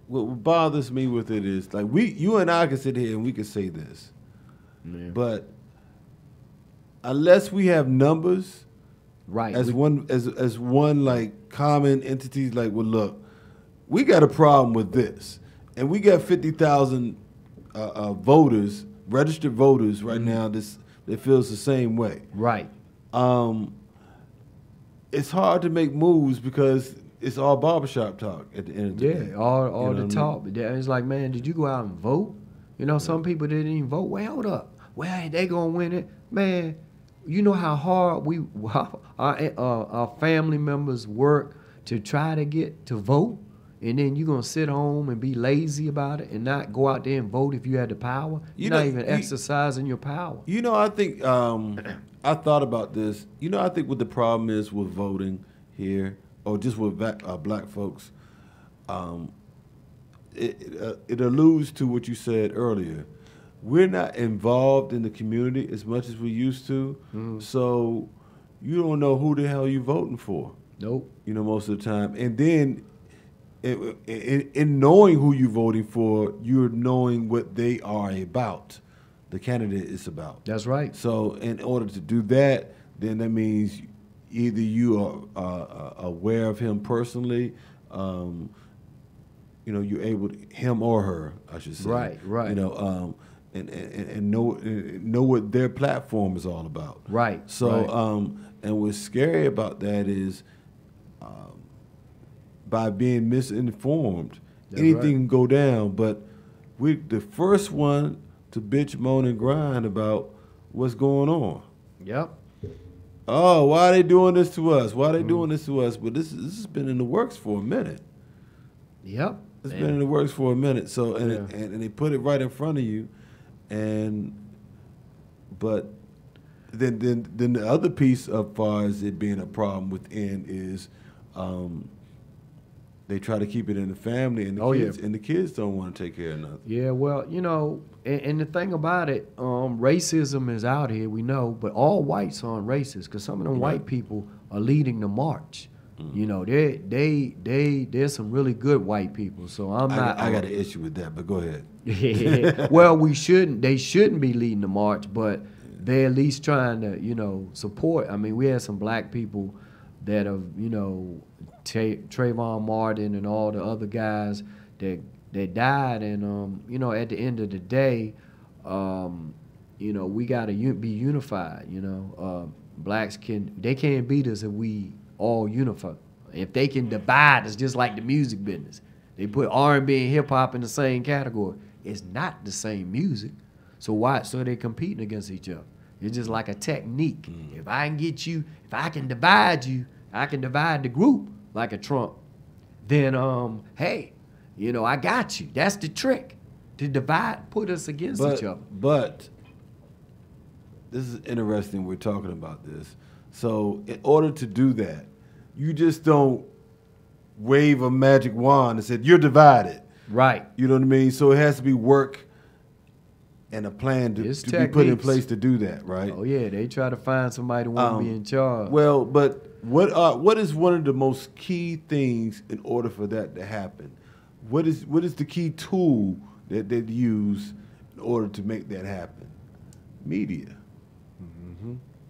B: what bothers me with it is, like, you and I can sit here and we can say this, but unless we have numbers,
C: right,
B: as one like common entities, like, well, look, we got a problem with this, and we got 50,000 voters, registered voters right now that feels the same way.
C: Right.
B: It's hard to make moves because it's all barbershop talk at the end of the day.
C: Yeah, all
B: You know
C: the talk. But it's like, man, did you go out and vote? You know, some people didn't even vote. Well, hold up. Well, they gonna win it, man. You know how hard our family members work to try to get to vote, and then you're gonna sit home and be lazy about it and not go out there and vote if you had the power. You're not even exercising your power.
B: You know, I think I thought about this. You know, I think what the problem is with voting here, or just with black folks, it alludes to what you said earlier. We're not involved in the community as much as we used to, so you don't know who the hell you're voting for.
C: Nope.
B: You know, most of the time. And then in knowing who you're voting for, you're knowing what they are about, the candidate is about.
C: That's right.
B: So in order to do that, then that means either you are aware of him personally, you know, you're able to, him or her, I should say.
C: Right.
B: You know, and know what their platform is all about.
C: Right.
B: So, and what's scary about that is, by being misinformed, anything can go down. But we're the first one to bitch, moan, and grind about what's going on.
C: Yep.
B: Oh, why are they doing this to us? Why are they doing this to us? But this has been in the works for a minute.
C: Yep.
B: It's been in the works for a minute. So and they put it right in front of you, but then the other piece, as far as it being a problem within, is they try to keep it in the family, and the kids don't want to take care of nothing.
C: Yeah, well, you know, and the thing about it, racism is out here, we know, but all whites aren't racist, because some of them white people are leading the march. You know, there's some really good white people. So I'm not.
B: I got an issue with that, but go ahead.
C: Well, they shouldn't be leading the march, but they're at least trying to, you know, support. I mean, we had some black people that have, you know, Trayvon Martin and all the other guys that died, and you know, at the end of the day, you know, we got to be unified. You know, blacks can't beat us if we all unify. If they can divide us, just like the music business, they put R&B and hip hop in the same category. It's not the same music, so why? So they're competing against each other. It's just like a technique. If I can get you, if I can divide you, I can divide the group like a Trump. Then hey, you know, I got you. That's the trick, to divide, put us against each other.
B: But this is interesting. We're talking about this. So in order to do that, you just don't wave a magic wand and say, you're divided.
C: Right.
B: You know what I mean? So it has to be work and a plan to be put in place to do that, right?
C: Oh, yeah. They try to find somebody who want to be in charge.
B: Well, but what is one of the most key things in order for that to happen? What is the key tool that they use in order to make that happen? Media.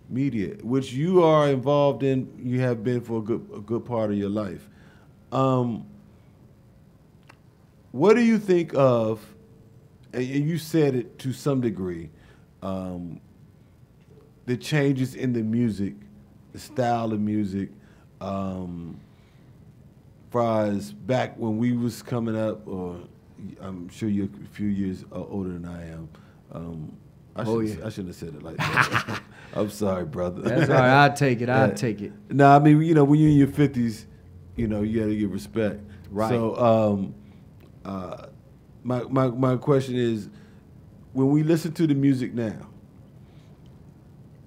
B: Media, which you are involved in, you have been for a good part of your life. What do you think of, and you said it to some degree, the changes in the music, the style of music, far as back when we was coming up, or I'm sure you're a few years older than I am. I shouldn't have said it like that. I'm sorry, brother.
C: That's all right. I'll take it. I'll take it.
B: No, I mean, you know, when you're in your 50s, you know, you got to get respect.
C: Right.
B: So, my question is, when we listen to the music now,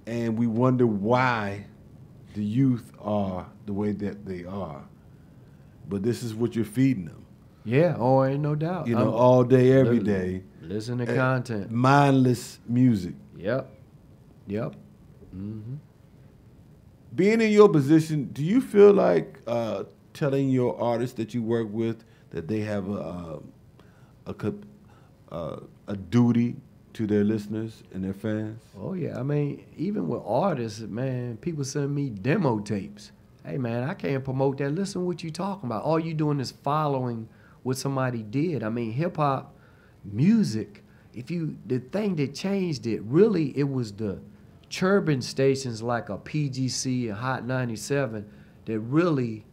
B: and we wonder why the youth are the way that they are, but this is what you're feeding them.
C: Yeah. Oh, ain't no doubt.
B: You know, all day, every day.
C: Listen to content.
B: Mindless music.
C: Yep. Mm-hmm.
B: Being in your position, do you feel like telling your artists that you work with that they have a duty to their listeners and their fans?
C: Oh yeah, I mean, even with artists, man, people send me demo tapes. Hey man, I can't promote that. Listen to what you talking about. All you doing is following what somebody did. I mean, hip hop music. The thing that changed it, really, it was the churban stations like a PGC and Hot 97 that really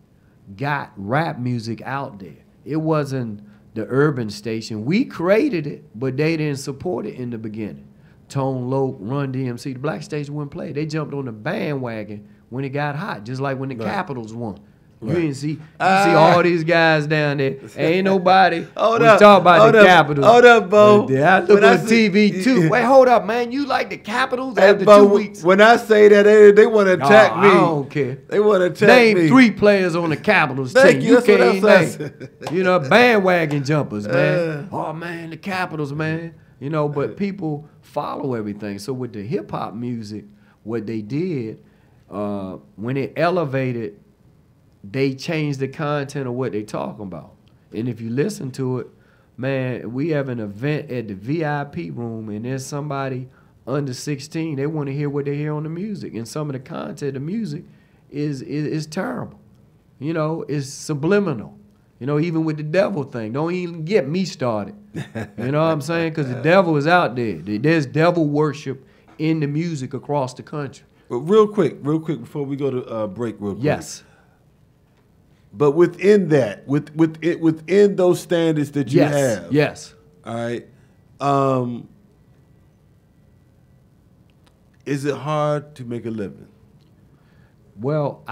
C: got rap music out there. It wasn't the urban station. We created it, but they didn't support it in the beginning. Tone Loc, Run DMC, the black station wouldn't play. They jumped on the bandwagon when it got hot, just like when the Capitals won. You didn't see, see all these guys down there. Ain't nobody talk about the Capitals.
B: Hold up, Bo.
C: I look on TV too. Wait, hold up, man. You like the Capitals after
B: Bo,
C: 2 weeks?
B: When I say that, they want to attack me.
C: I don't care.
B: They want to attack me.
C: Name 3 players on the Capitals
B: Thank
C: team.
B: you. That's
C: can't
B: what I
C: name.
B: said.
C: You know, bandwagon jumpers, man. Oh, man, the Capitals, man. You know, but people follow everything. So with the hip-hop music, what they did, when it elevated, they changed the content of what they talking about. And if you listen to it, man, we have an event at the VIP room, and there's somebody under 16. They want to hear what they hear on the music. And some of the content of the music is terrible. You know, it's subliminal. You know, even with the devil thing. Don't even get me started. You know what I'm saying? Because the devil is out there. There's devil worship in the music across the country.
B: Well, real quick, before we go to break real quick.
C: Yes.
B: But within that, within those standards that you have.
C: Yes.
B: All right. Is it hard to make a living?
C: Well,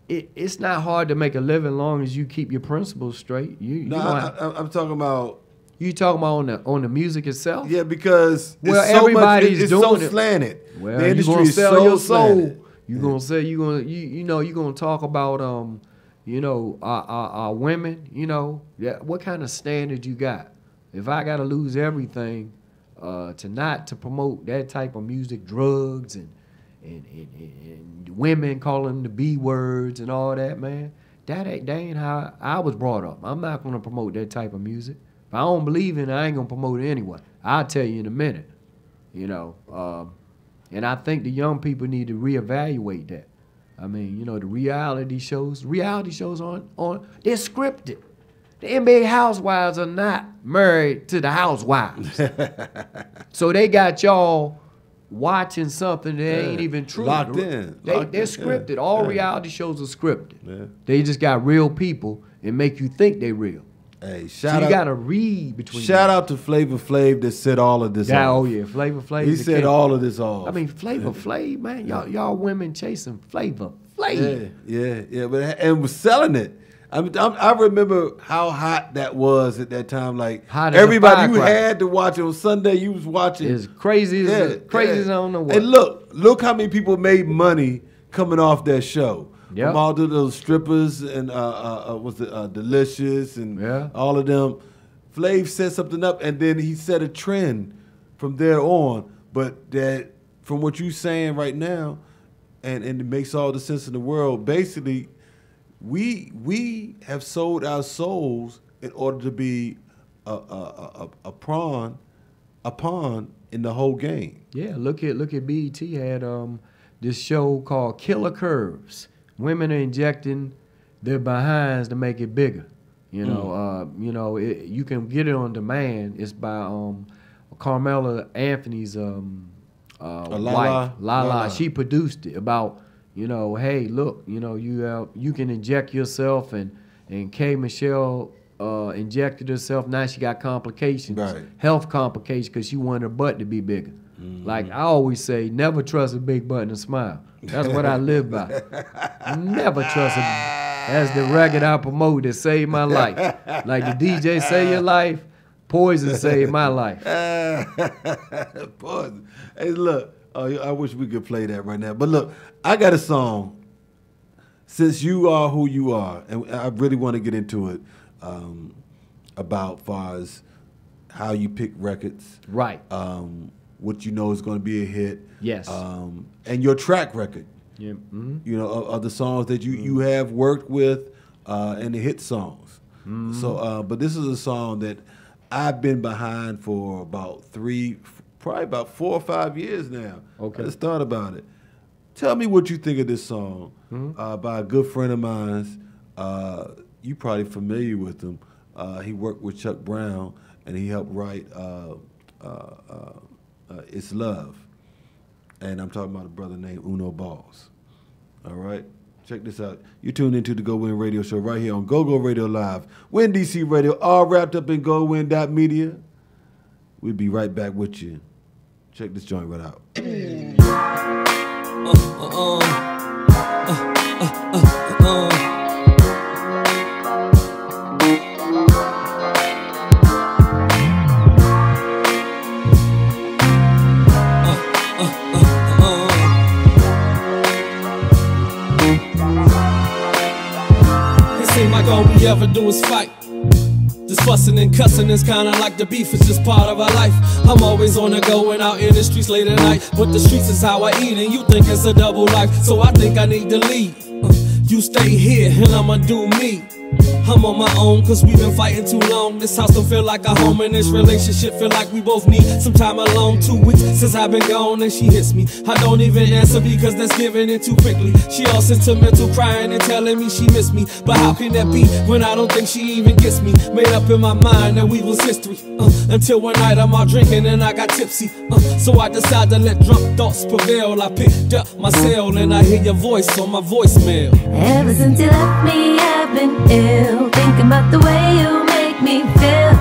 C: it's not hard to make a living as long as you keep your principles straight.
B: I'm talking about.
C: You talking about on the music itself?
B: Yeah, because
C: everybody's
B: it's
C: doing
B: so
C: it.
B: slanted.
C: Well,
B: the industry
C: gonna
B: is
C: sell
B: so
C: your soul.
B: slanted.
C: You're gonna say you're gonna talk about you know, our women. You know, what kind of standard you got? If I gotta lose everything to promote that type of music, drugs and women calling the B words and all that, man. that ain't how I was brought up. I'm not gonna promote that type of music. If I don't believe in it, I ain't gonna promote it anyway. I'll tell you in a minute, you know. And I think the young people need to reevaluate that. I mean, you know, the reality shows on they're scripted. The NBA housewives are not married to the housewives. So they got y'all watching something that ain't even true.
B: Locked in.
C: They're scripted. All reality shows are scripted. Yeah. They just got real people and make you think they real.
B: Hey,
C: so you gotta read between.
B: Shout out to Flavor Flav that said all of this.
C: Oh yeah, Flavor Flav.
B: He said all of this off.
C: I mean, Flavor Flav, man, y'all women chasing Flavor Flav.
B: Yeah, but and was selling it. I remember how hot that was at that time. Like everybody, you had to watch it on Sunday. You was watching.
C: It's crazy. Crazy as I don't know what.
B: And look how many people made money coming off that show. Yep. From all those strippers and was it Delicious and all of them. Flav set something up, and then he set a trend from there on. But that, from what you're saying right now, and it makes all the sense in the world. Basically, we have sold our souls in order to be a pawn in the whole game.
C: Yeah, look at BET had this show called Killer Curves. Women are injecting their behinds to make it bigger. You know, you can get it on demand. It's by Carmela Anthony's wife, Lala. She produced it about, you know, hey, look, you know, you can inject yourself, and K. Michelle injected herself. Now she got complications, health complications, because she wanted her butt to be bigger. Like I always say, never trust a big butt and a smile. That's what I live by. Never trust it. That's the record I promote that saved my life. Like the DJ Save Your Life, Poison saved my life.
B: Poison. Hey, look, I wish we could play that right now. But look, I got a song. Since you are who you are, and I really want to get into it about far as how you pick records.
C: Right.
B: What you know is going to be a hit.
C: Yes.
B: And your track record.
C: Yeah. Mm-hmm.
B: You know, of the songs that you have worked with and the hit songs. Mm-hmm. So, but this is a song that I've been behind for about probably about 4 or 5 years now. Okay. I just thought about it. Tell me what you think of this song by a good friend of mine. You probably familiar with him. He worked with Chuck Brown, and he helped write It's Love. And I'm talking about a brother named Uno Balls. All right? Check this out. You're tuned into the GoWIN Radio Show right here on GoGo Radio Live. Win DC Radio, all wrapped up in GoWIN.media. We'll be right back with you. Check this joint right out.
L: Like all we ever do is fight. This fussing and cussing is kinda like the beef, it's just part of our life. I'm always on the go and out in the streets late at night, but the streets is how I eat, and you think it's a double life, so I think I need to leave. You stay here and I'ma do me. I'm on my own cause we've been fighting too long. This house don't feel like a home, and this relationship feel like we both need some time alone. 2 weeks since I've been gone and she hits me. I don't even answer because that's giving it too quickly. She all sentimental, crying and telling me she miss me. But how can that be when I don't think she even gets me? Made up in my mind that we was history, until one night I'm out drinking and I got tipsy, so I decided to let drunk thoughts prevail. I picked up my cell and I hear your voice on my voicemail.
M: Ever since you left me, I've been ill, thinking about the way you make me feel.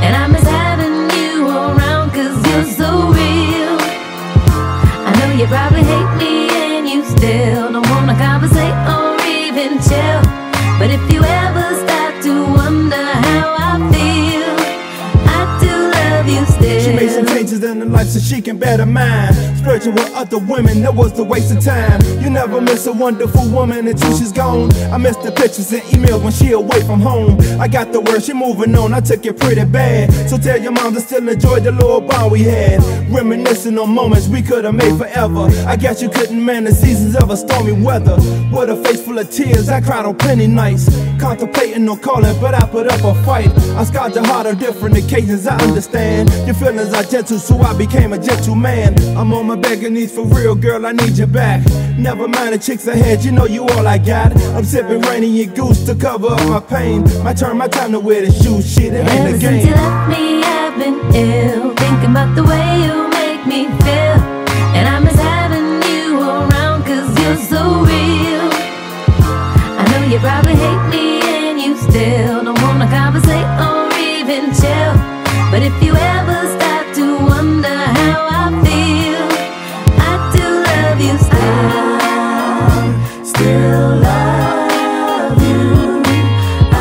M: And I miss having you around cause you're so real. I know you probably hate me and you still don't wanna conversate or even chill. But if you ever start to wonder how I feel, I do love you still.
L: She made some changes in
K: bettering life so she can better mine. Splurging with other women, that was the waste of time. You never miss a wonderful woman until she's gone. I miss the pictures and emails when she away from home. I got the word, she moving on, I took it pretty bad. So tell your mom to still enjoy the little bond we had. Reminiscing on moments we could have made forever. I guess you couldn't man the seasons of a stormy weather. With a face full of tears, I cried on plenty nights. Contemplating on calling, but I put up a fight. I scarred your heart on different occasions, I understand. Your feelings are gentle, so I became a gentleman. I'm on my begging knees for real, girl, I need you back. Never mind the chicks ahead, you know you all I got. I'm sipping rain in your goose to cover up my pain. My time to wear the shoes, shit, it ain't a game.
M: Ever since you left me, I've been ill, thinking about the way you make me feel. And I miss having you around, cause you're so real. I know you probably hate me and you still don't wanna conversate or even chill. But if you ever stop to wonder how I feel, I do love you still. I still love you. I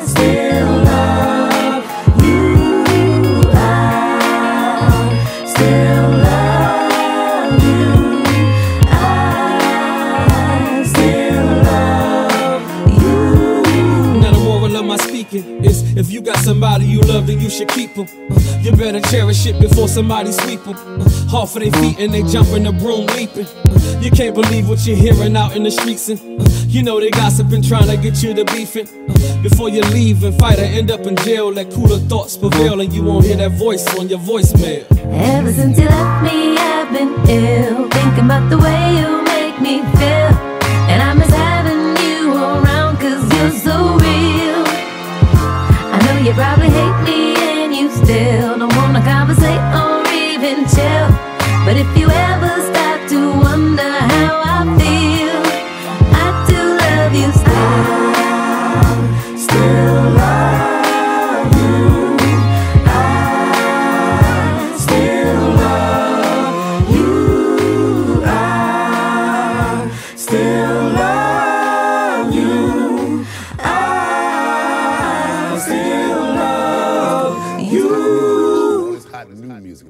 M: still love you. I still love you. I still love you.
L: Now the moral of my speaking is, if you got somebody you love, then you should keep them. You better cherish it before somebody sweep them. Off of their feet and they jump in the broom leaping. You can't believe what you're hearing out in the streets, and you know they gossiping, trying to get you to beefing. Before you leave and fight or end up in jail, let cooler thoughts prevail and you won't hear that voice on your voicemail.
M: Ever since you left me, I've been ill, thinking about the way you make me feel. And I miss having you around, cause you're so real. I know you probably hate me and you still don't wanna conversate or even chill. But if you ever stop to wonder how I feel, I do love you still. I still love you. I still love you. I still love you. I still love you.
E: It's hot new music.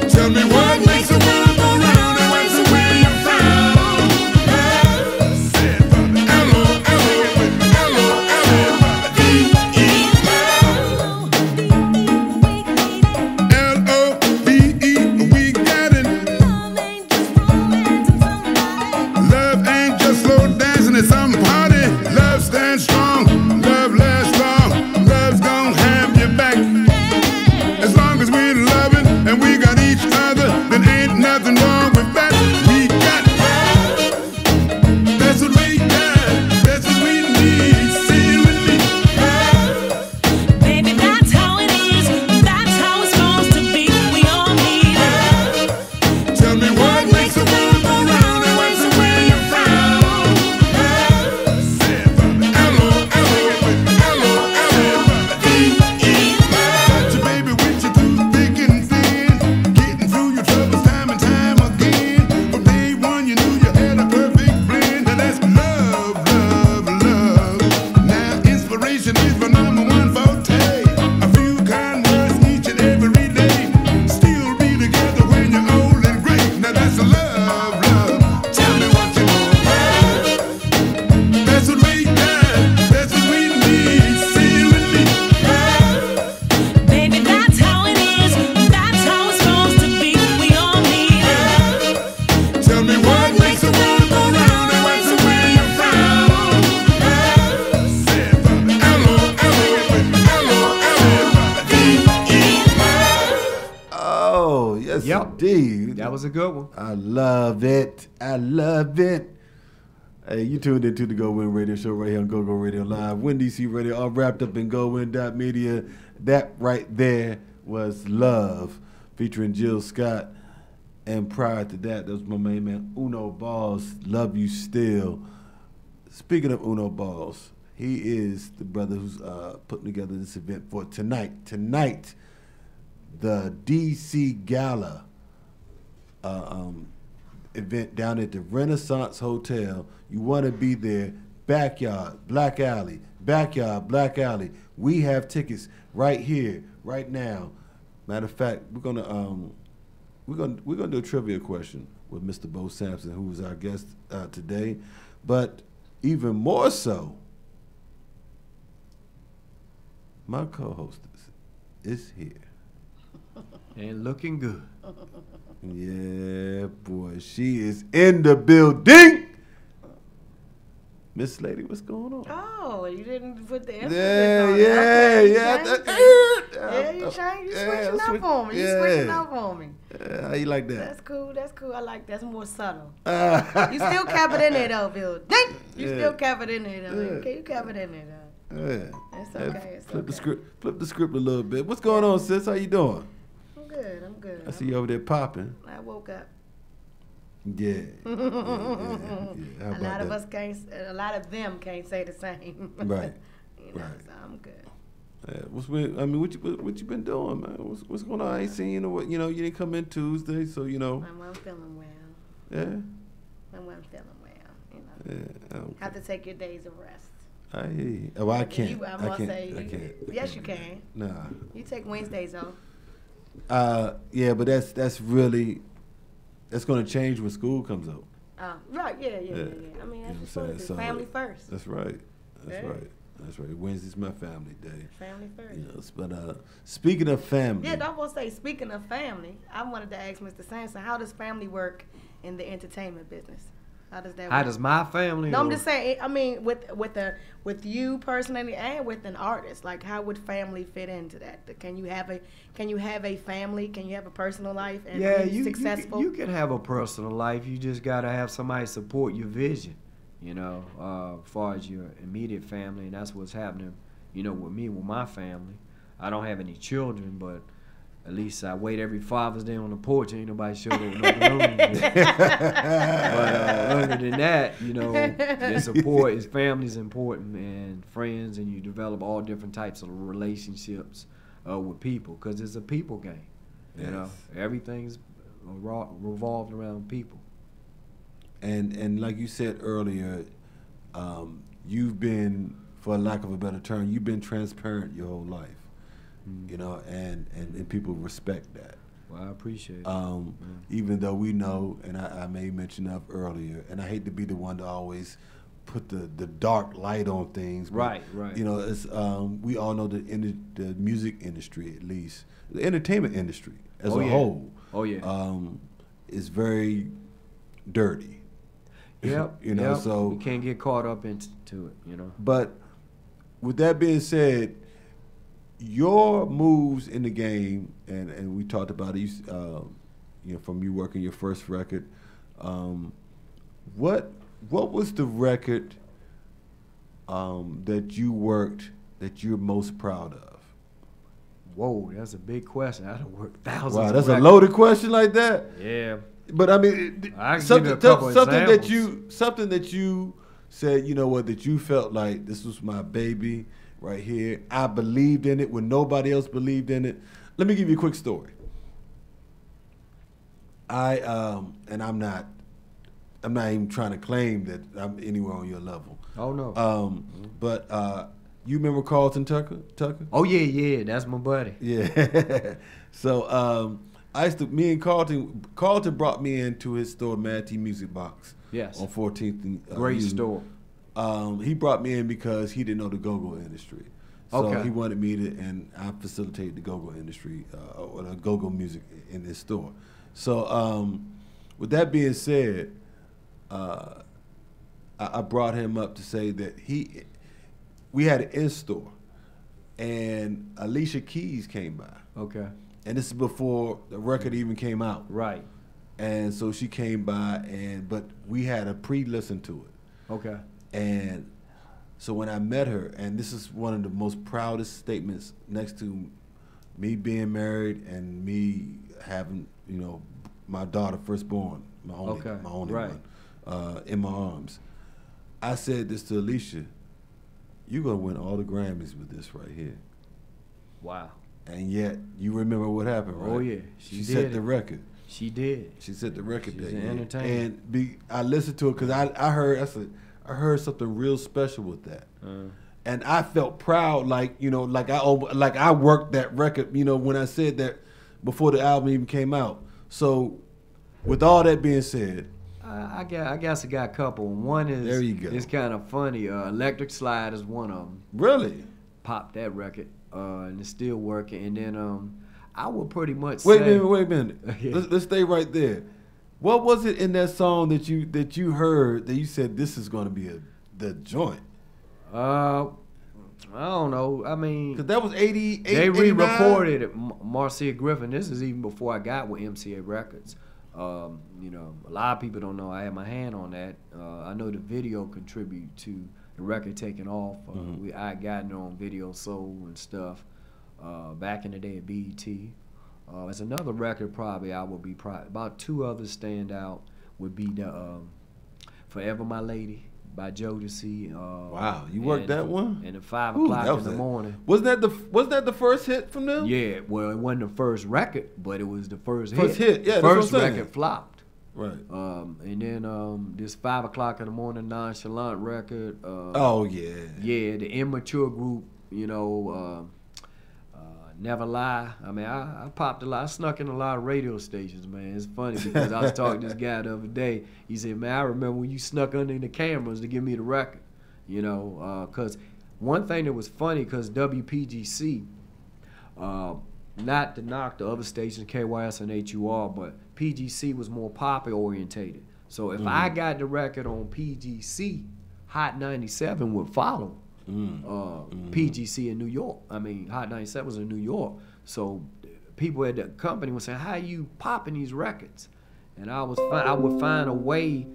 N: Tell me what makes the world go round and what's the way
A: love, love. Tell me what you want. That's what we got. That's what we need. Say it with me.
N: Baby, that's how it is. That's how it's supposed to be. We all need it.
A: Tell me what makes the world go round and what's the way you found. Say it for me.
B: Oh, yes, indeed.
C: That was a good one.
B: I love it. I love it. Hey, you tuned into the GoWIN Radio Show right here on GoGo Radio Live. Win DC Radio, all wrapped up in GoWin.media. That right there was Love, featuring Jill Scott. And prior to that, that was my main man, Uno Balls, Love You Still. Speaking of Uno Balls, he is the brother who's putting together this event for tonight. Tonight, the DC Gala event down at the Renaissance Hotel. You want to be there. Backyard, Black Alley. Backyard, Black Alley. We have tickets right here, right now. Matter of fact, we're gonna do a trivia question with Mr. Bo Sampson, who is our guest today. But even more so, my co-host is here.
C: And looking good.
B: Yeah, boy. She is in the building. Miss Lady, what's going on?
O: Oh, you didn't put the emphasis
B: Yeah,
O: on
B: yeah,
O: it.
B: yeah.
O: You switching up on me. You switching up on me.
B: How you like that?
O: That's cool. That's cool. I like that's more subtle. You still cap it in there though, Bill. Ding! You still cap it in there though. Okay, you cap it in there though.
B: Yeah.
O: It's okay. It's
B: Flip
O: okay.
B: the script a little bit. What's going on, sis? How you doing?
O: I'm good. I'm good.
B: I see you over there popping.
O: I woke up.
B: Yeah.
O: A lot of us can't. A lot of them can't say the same.
B: Right.
O: You know, so I'm good.
B: What you been doing, man? What's going on? I ain't seen you. You didn't come in Tuesday, so
O: I'm feeling well.
B: Yeah.
O: I'm feeling well.
B: Yeah. Okay.
O: Have to take your days of rest.
B: I hear you. Oh, I can't.
O: I can't. Yes, you can.
B: Nah.
O: You take Wednesdays off.
B: Yeah, but that's really going to change when school comes out.
O: Right. Yeah. I mean, that's supposed to be family first.
B: That's right. That's right. Wednesday's my family day.
O: Family first.
B: But speaking of family.
O: Yeah, I want to say, speaking of family, I wanted to ask Mr. Sampson, how does family work in the entertainment business? How does that work?
C: How does my family?
O: No, I'm just saying. I mean, with you personally and with an artist, like how would family fit into that? Can you have a family? Can you have a personal life and be successful?
C: You can have a personal life. You just gotta have somebody support your vision. As far as your immediate family, and that's what's happening. With me, with my family, I don't have any children, but at least I wait every Father's Day on the porch. Ain't nobody showed up with no balloons. But other than that, the support is family's important and friends, and you develop all different types of relationships with people because it's a people game. Everything's revolved around people.
B: And like you said earlier, you've been, for lack of a better term, you've been transparent your whole life. And people respect that.
C: Well, I appreciate it.
B: Even though we know, and I made mention of earlier, and I hate to be the one to always put the dark light on things. But,
C: right.
B: It's we all know the music industry, at least the entertainment industry as a whole.
C: Oh yeah.
B: Is very dirty.
C: Yep.
B: So
C: you can't get caught up into it.
B: But with that being said, your moves in the game, and we talked about it, from you working your first record. What was the record that you worked that you're most proud of?
C: Whoa, that's a big question. I done worked thousands.
B: Wow,
C: of
B: that's
C: records.
B: a loaded question like that.
C: Yeah.
B: But I mean, something that you said, that you felt like this was my baby right here. I believed in it when nobody else believed in it. Let me give you a quick story. And I'm not even trying to claim that I'm anywhere on your level.
C: Oh no.
B: But you remember Carlton Tucker?
C: Oh yeah, that's my buddy.
B: Yeah. So Me and Carlton brought me into his store, Manatee Music Box.
C: Yes.
B: On 14th. And,
C: Great store.
B: He brought me in because he didn't know the go-go industry. So
C: Okay.
B: he wanted me to, and I facilitated the go-go industry, or the go-go music in his store. So with that being said, I brought him up to say that we had an in-store, and Alicia Keys came by.
C: Okay.
B: And this is before the record even came out.
C: Right.
B: And so she came by, but we had a pre-listen to it.
C: Okay.
B: And so when I met her, and this is one of the most proudest statements next to me being married and me having, my daughter firstborn, my only
C: right.
B: one, in my arms. I said this to Alicia, you're going to win all the Grammys with this right here.
C: Wow.
B: And yet, you remember what happened, right?
C: Oh, yeah.
B: She set the record.
C: She did.
B: She set the record.
C: She's
B: that
C: an
B: year.
C: entertainer.
B: And I listened to it because I heard something real special with that. And I felt proud, like I worked that record, when I said that before the album even came out. So, with all that being said,
C: I guess I got a couple. One is,
B: there you go.
C: It's kind of funny. Electric Slide is one of them.
B: Really?
C: Popped that record, and it's still working. And then I would pretty much
B: wait
C: say,
B: a minute.
C: Yeah.
B: Let's stay right there. What was it in that song that you heard that you said this is going to be the joint?
C: I don't know. I mean,
B: because that was 88.
C: They re-recorded it. Marcia Griffin. This is even before I got with MCA Records. A lot of people don't know I had my hand on that. I know the video contributed to the record taking off. I got it on Video Soul and stuff back in the day at BET. As another record, probably I would be proud. About two others stand out would be the "Forever My Lady" by Jodeci.
B: Wow, you worked that one?
C: And at 5 o'clock in the morning.
B: Wasn't that the first hit from them?
C: Yeah, well, it wasn't the first record, but it was the first hit.
B: First hit, yeah.
C: First
B: that's what I'm
C: record flopped.
B: Right.
C: And then this 5 o'clock in the morning Nonchalant record.
B: Oh yeah.
C: Yeah, the Immature Group. Never Lie. I mean, I popped a lot. I snuck in a lot of radio stations, man. It's funny because I was talking to this guy the other day. He said, man, I remember when you snuck under the cameras to give me the record. Because one thing that was funny, because WPGC, not to knock the other stations, KYS and HUR, but PGC was more pop orientated. So if I got the record on PGC, Hot 97 would follow. PGC in New York. I mean, Hot 97 was in New York. So people at the company would say, how you popping these records? And I would find a way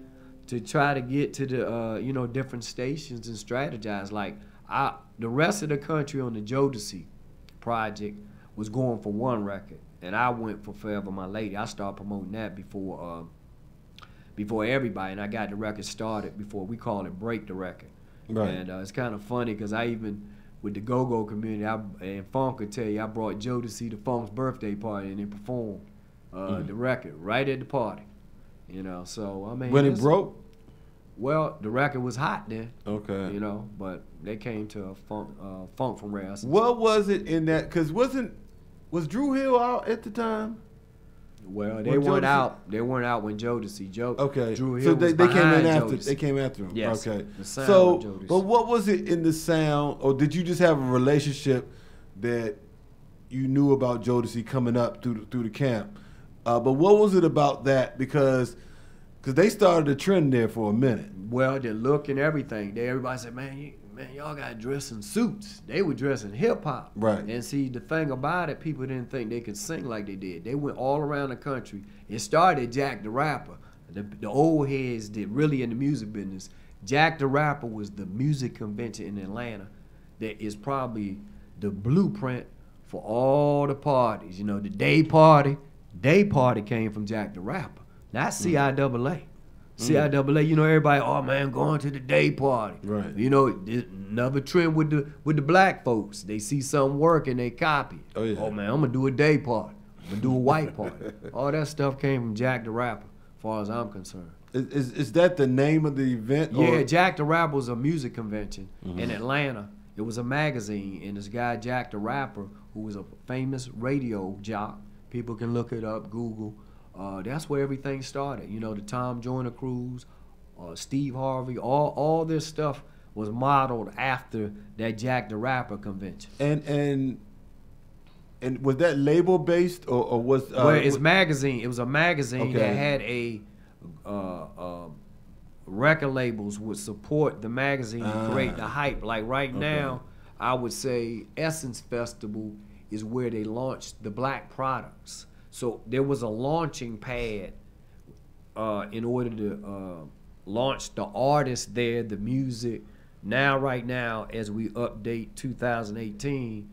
C: to try to get to the different stations and strategize. Like the rest of the country on the Jodeci project was going for one record, and I went for Forever My Lady. I started promoting that before everybody, and I got the record started before we called it Break the Record.
B: Right.
C: And it's kind of funny because I even, with the go-go community, and Funk could tell you, I brought Joe to see the Funk's birthday party and they performed the record right at the party. So I mean.
B: When it broke?
C: Well, the record was hot then.
B: Okay.
C: But they came to a Funk from Rare.
B: What was it in that? Because was Drew Hill out at the time?
C: Well, they weren't out. They weren't out when Jodeci.
B: Okay.
C: Drew Hill
B: so they
C: was
B: came in after.
C: Jodeci.
B: They came after him.
C: Yes.
B: Okay.
C: The sound
B: so,
C: of Jodeci.
B: but what was it in the sound, or did you just have a relationship that you knew about Jodeci coming up through the camp? But what was it about that? Because they started a trend there for a minute.
C: Well, the look and everything. Everybody said, man, y'all got to dress in suits. They were dressing hip-hop.
B: Right.
C: And see, the thing about it, people didn't think they could sing like they did. They went all around the country. It started Jack the Rapper. The old heads did really in the music business. Jack the Rapper was the music convention in Atlanta that is probably the blueprint for all the parties. The day party. Day party came from Jack the Rapper, not CIAA. CIAA, everybody, oh man, going to the day party.
B: Right.
C: Another trend with the black folks. They see something work and they copy.
B: Oh yeah.
C: Oh man, I'm gonna do a day party. I'm gonna do a white party. All that stuff came from Jack the Rapper, as far as I'm concerned.
B: Is that the name of the event?
C: Yeah, Jack the Rapper was a music convention in Atlanta. It was a magazine, and this guy Jack the Rapper, who was a famous radio jock, People can look it up, Google. That's where everything started. You know, the Tom Joyner Cruise, Steve Harvey, all this stuff was modeled after that Jack the Rapper convention.
B: And was that label based or was?
C: Well, it's magazine. It was a magazine
B: Okay.
C: that had a record labels would support the magazine to create the hype. Like right now, I would say Essence Festival is where they launched the black products. So there was a launching pad in order to launch the artists there, the music. Now, right now, as we update 2018,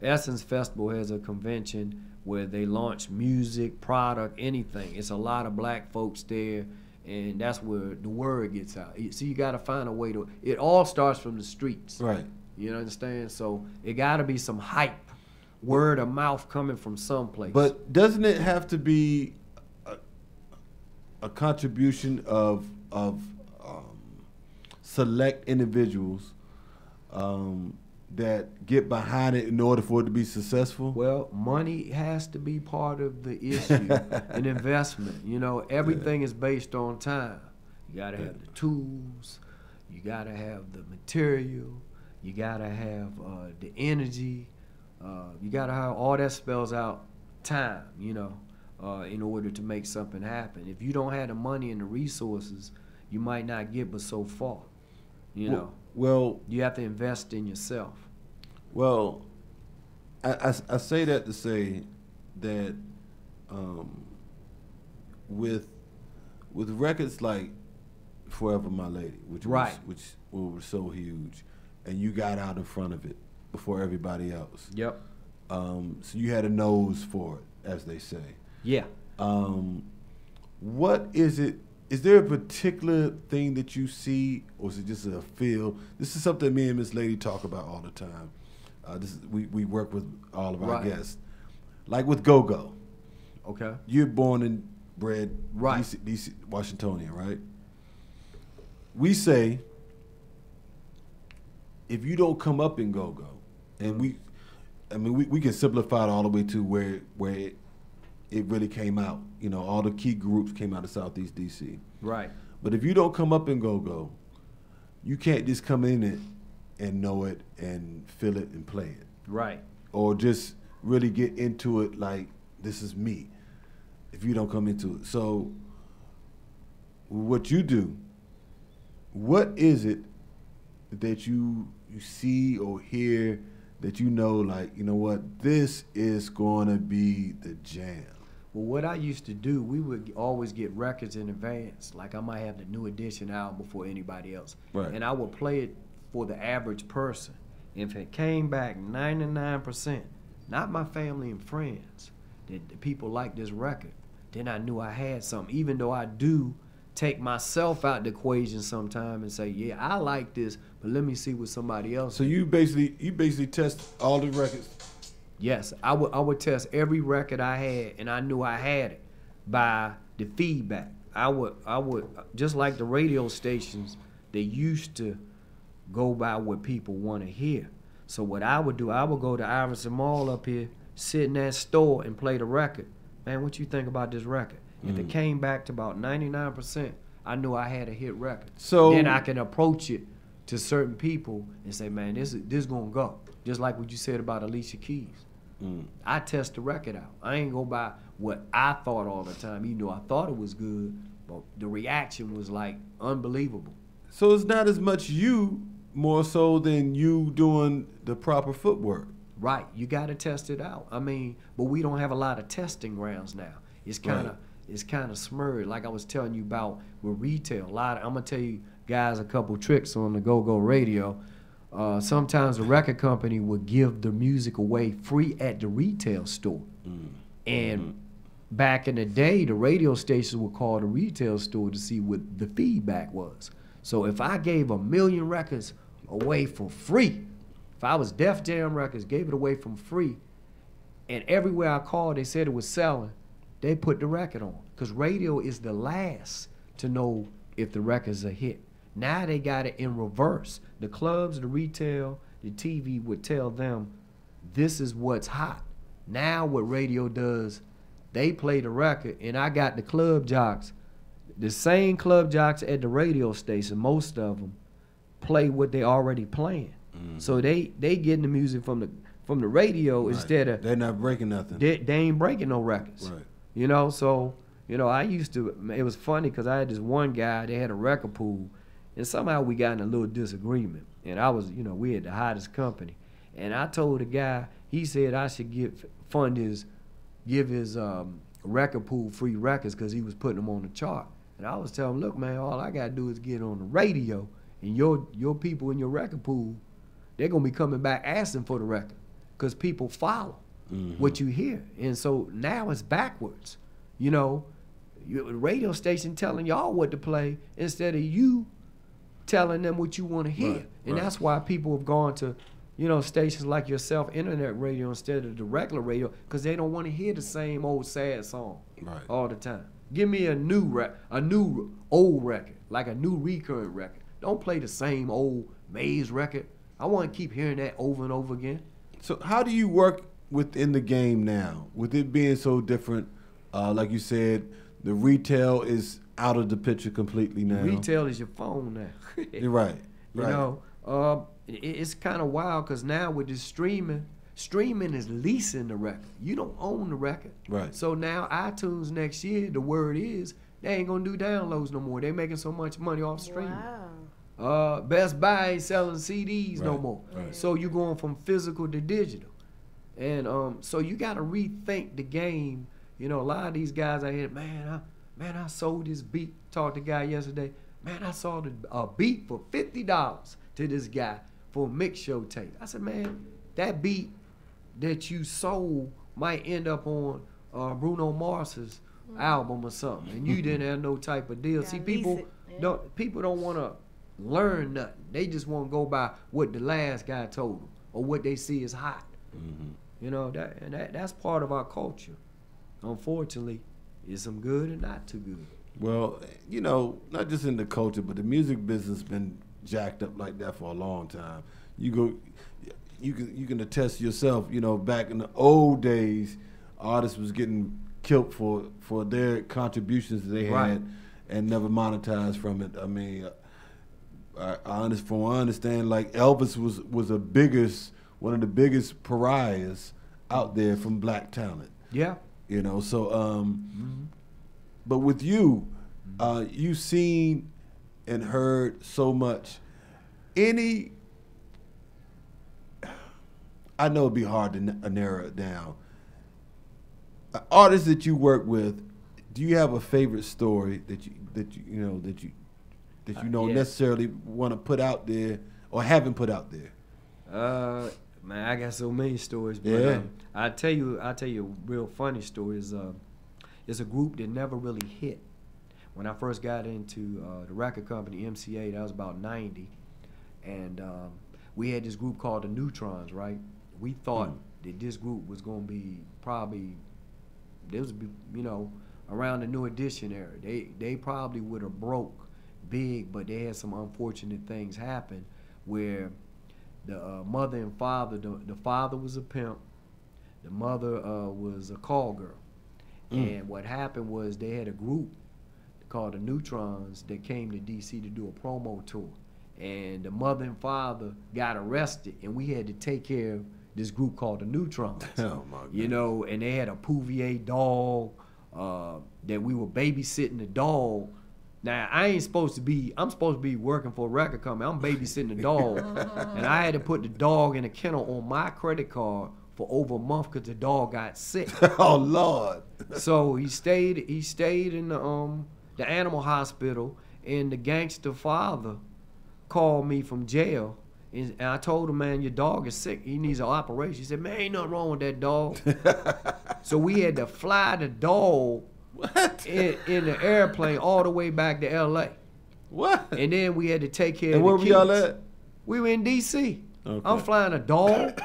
C: Essence Festival has a convention where they launch music, product, anything. It's a lot of black folks there, and that's where the word gets out. So you got to find a way to. It all starts from the streets.
B: Right.
C: You understand? So it got to be some hype, word of mouth coming from someplace.
B: But doesn't it have to be a contribution of select individuals that get behind it in order for it to be successful?
C: Well, money has to be part of the issue, an investment. You know, everything is based on time. You got to have the tools, you got to have the material, you got to have the energy, you got to have all that spells out time, you know, in order to make something happen. If you don't have the money and the resources, you might not get but so far, you know.
B: Well,
C: you have to invest in yourself.
B: Well, I say that to say that with records like Forever My Lady, which was so huge, and you got out in front of it before everybody else.
C: Yep.
B: So you had a nose for it, as they say.
C: Yeah.
B: What is it? Is there a particular thing that you see, or is it just a feel? This is something me and Miss Lady talk about all the time. We work with all of our guests. Like with Go-Go.
C: Okay.
B: You're born and bred DC, Washingtonian, right? We say, if you don't come up in Go-Go, and we can simplify it all the way to where it really came out. You know, all the key groups came out of Southeast DC.
C: Right.
B: But if you don't come up in Go-Go, you can't just come in it and know it and feel it and play it.
C: Right.
B: Or just really get into it like, this is me, if you don't come into it. So what you do, what is it that you see or hear that you know, like, you know what, this is going to be the jam?
C: Well, what I used to do, we would always get records in advance. Like I might have the new edition out before anybody else.
B: Right.
C: And I would play it for the average person. If it came back 99%, not my family and friends, that the people like this record, then I knew I had something. Even though I do take myself out the equation sometime and say, yeah, I like this, but let me see what somebody else.
B: So you basically test all the records.
C: Yes, I would test every record I had, and I knew I had it by the feedback. I would just like the radio stations, they used to go by what people want to hear. So what I would do, I would go to Iverson Mall up here, sit in that store and play the record. Man, what you think about this record? If it came back to about 99%, I knew I had a hit record.
B: So
C: then I can approach it to certain people and say, man, this gonna go. Just like what you said about Alicia Keys. I test the record out. I ain't go by what I thought all the time. Even though I thought it was good, but the reaction was like unbelievable.
B: So it's not as much you, more so than you doing the proper footwork.
C: Right. You got to test it out. I mean, but we don't have a lot of testing grounds now. It's kind of it's kind of smurred. Like I was telling you about with retail. I'm gonna tell you guys a couple tricks on the Go-Go radio. Sometimes the record company would give the music away free at the retail store. And back in the day, the radio stations would call the retail store to see what the feedback was. So if I gave 1 million records away for free, if I was Def Jam Records, gave it away for free, and everywhere I called, they said it was selling, they put the record on. Because radio is the last to know if the record's a hit. Now they got it in reverse. The clubs, the retail, the TV would tell them, this is what's hot. Now what radio does, they play the record, and I got the club jocks, the same club jocks at the radio station. Most of them play what they already playing, so they getting the music from the radio instead of
B: they're not breaking nothing.
C: They ain't breaking no records,
B: Right.
C: You know. So I used to. It was funny because I had this one guy. They had a record pool, and somehow we got in a little disagreement. And I was, we had the hottest company, and I told the guy. He said I should give his record pool free records because he was putting them on the chart. And I was telling him, look, man, all I gotta do is get on the radio, and your people in your record pool, they're gonna be coming back asking for the record because people follow what you hear. And so now it's backwards, the radio station telling y'all what to play instead of you telling them what you want to hear. And that's why people have gone to stations like yourself, internet radio, instead of the regular radio, because they don't want to hear the same old sad song all the time. Give me a new old record, like a new recurrent record. Don't play the same old Maze record. I want to keep hearing that over and over again.
B: So how do you work within the game now, with it being so different? Like you said, the retail is out of the picture completely now.
C: Retail is your phone now.
B: You're right.
C: It's kind of wild because now with this streaming is leasing the record. You don't own the record.
B: Right.
C: So now iTunes next year, the word is they ain't gonna do downloads no more. They making so much money off streaming. Wow. Best Buy ain't selling CDs no more. Right. So you're going from physical to digital, and so you got to rethink the game. A lot of these guys I hear, man, I sold this beat. Talked to a guy yesterday. Man, I sold a beat for $50 to this guy for a mix show tape. I said, man, that beat that you sold might end up on Bruno Mars's album or something, and you didn't have no type of deal. See, people don't want to learn nothing. They just want to go by what the last guy told them or what they see is hot. That's part of our culture. Unfortunately, it's some good and not too good.
B: Well, not just in the culture, but the music business been jacked up like that for a long time. You can attest yourself. Back in the old days, artists was getting killed for their contributions that they had and never monetized from it. I mean, I understand, like Elvis was one of the biggest pariahs out there from black talent.
C: Yeah.
B: But with you, you've seen and heard so much. I know it'd be hard to narrow it down. Artists that you work with, do you have a favorite story that you necessarily want to put out there or haven't put out there?
C: Man, I got so many stories. But I tell you a real funny story. It's a group that never really hit. When I first got into the record company, MCA, that was about 90. And we had this group called the Neutrons, right? We thought that this group was going to be around the New Edition era. They probably would have broke big, but they had some unfortunate things happen where the mother and father, the father was a pimp, the mother was a call girl. And what happened was they had a group called the Neutrons that came to D.C. to do a promo tour. And the mother and father got arrested, and we had to take care of this group called the Neutrons.
B: Oh my God.
C: And they had a Pouvier dog that we were babysitting the dog. Now, I'm supposed to be working for a record company. I'm babysitting the dog. And I had to put the dog in a kennel on my credit card for over a month because the dog got sick.
B: Oh, Lord.
C: So he stayed in the animal hospital, and the gangster father called me from jail. And I told him, man, your dog is sick. He needs an operation. He said, man, ain't nothing wrong with that dog. So we had to fly the dog in the airplane all the way back to L.A.
B: What?
C: And then we had to take care of the
B: And where
C: kids.
B: were y'all at?
C: We were in D.C.
B: Okay.
C: I'm flying a dog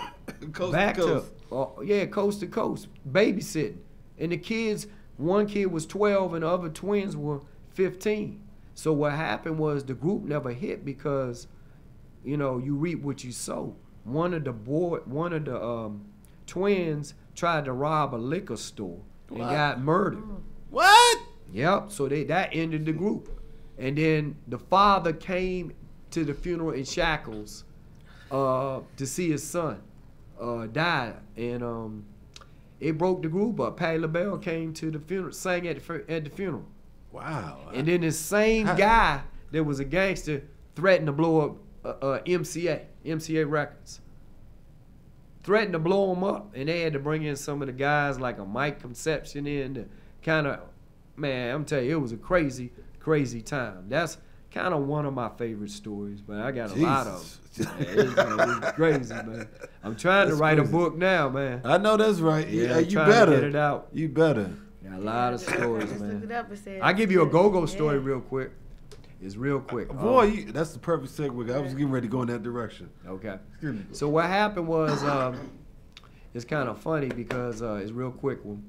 B: coast
C: back
B: to coast.
C: coast to coast, babysitting. And the kids, one kid was 12 and the other twins were 15. So what happened was the group never hit because, you reap what you sow. One of the twins tried to rob a liquor store and got murdered.
B: What?
C: Yep. So that ended the group, and then the father came to the funeral in shackles to see his son die, and it broke the group up. Patti LaBelle came to the funeral, sang at the funeral.
B: Wow.
C: And then this same guy that was a gangster threatened to blow up MCA Records. Threatened to blow them up, and they had to bring in some of the guys like a Mike Conception in to kind of, man, I'm telling you, it was a crazy, crazy time. That's kind of one of my favorite stories, but I got a lot of them. It's crazy, man. I'm trying to write a book now, man.
B: I know that's right.
C: Yeah,
B: you
C: trying
B: better
C: to get it out.
B: You better.
C: Got a lot of stories,
O: Look
C: man.
O: it up and said,
C: I'll give you a go-go story real quick. It's real quick.
B: Boy, that's the perfect segue. I was getting ready to go in that direction.
C: Okay. So what happened was, it's kind of funny because it's a real quick one.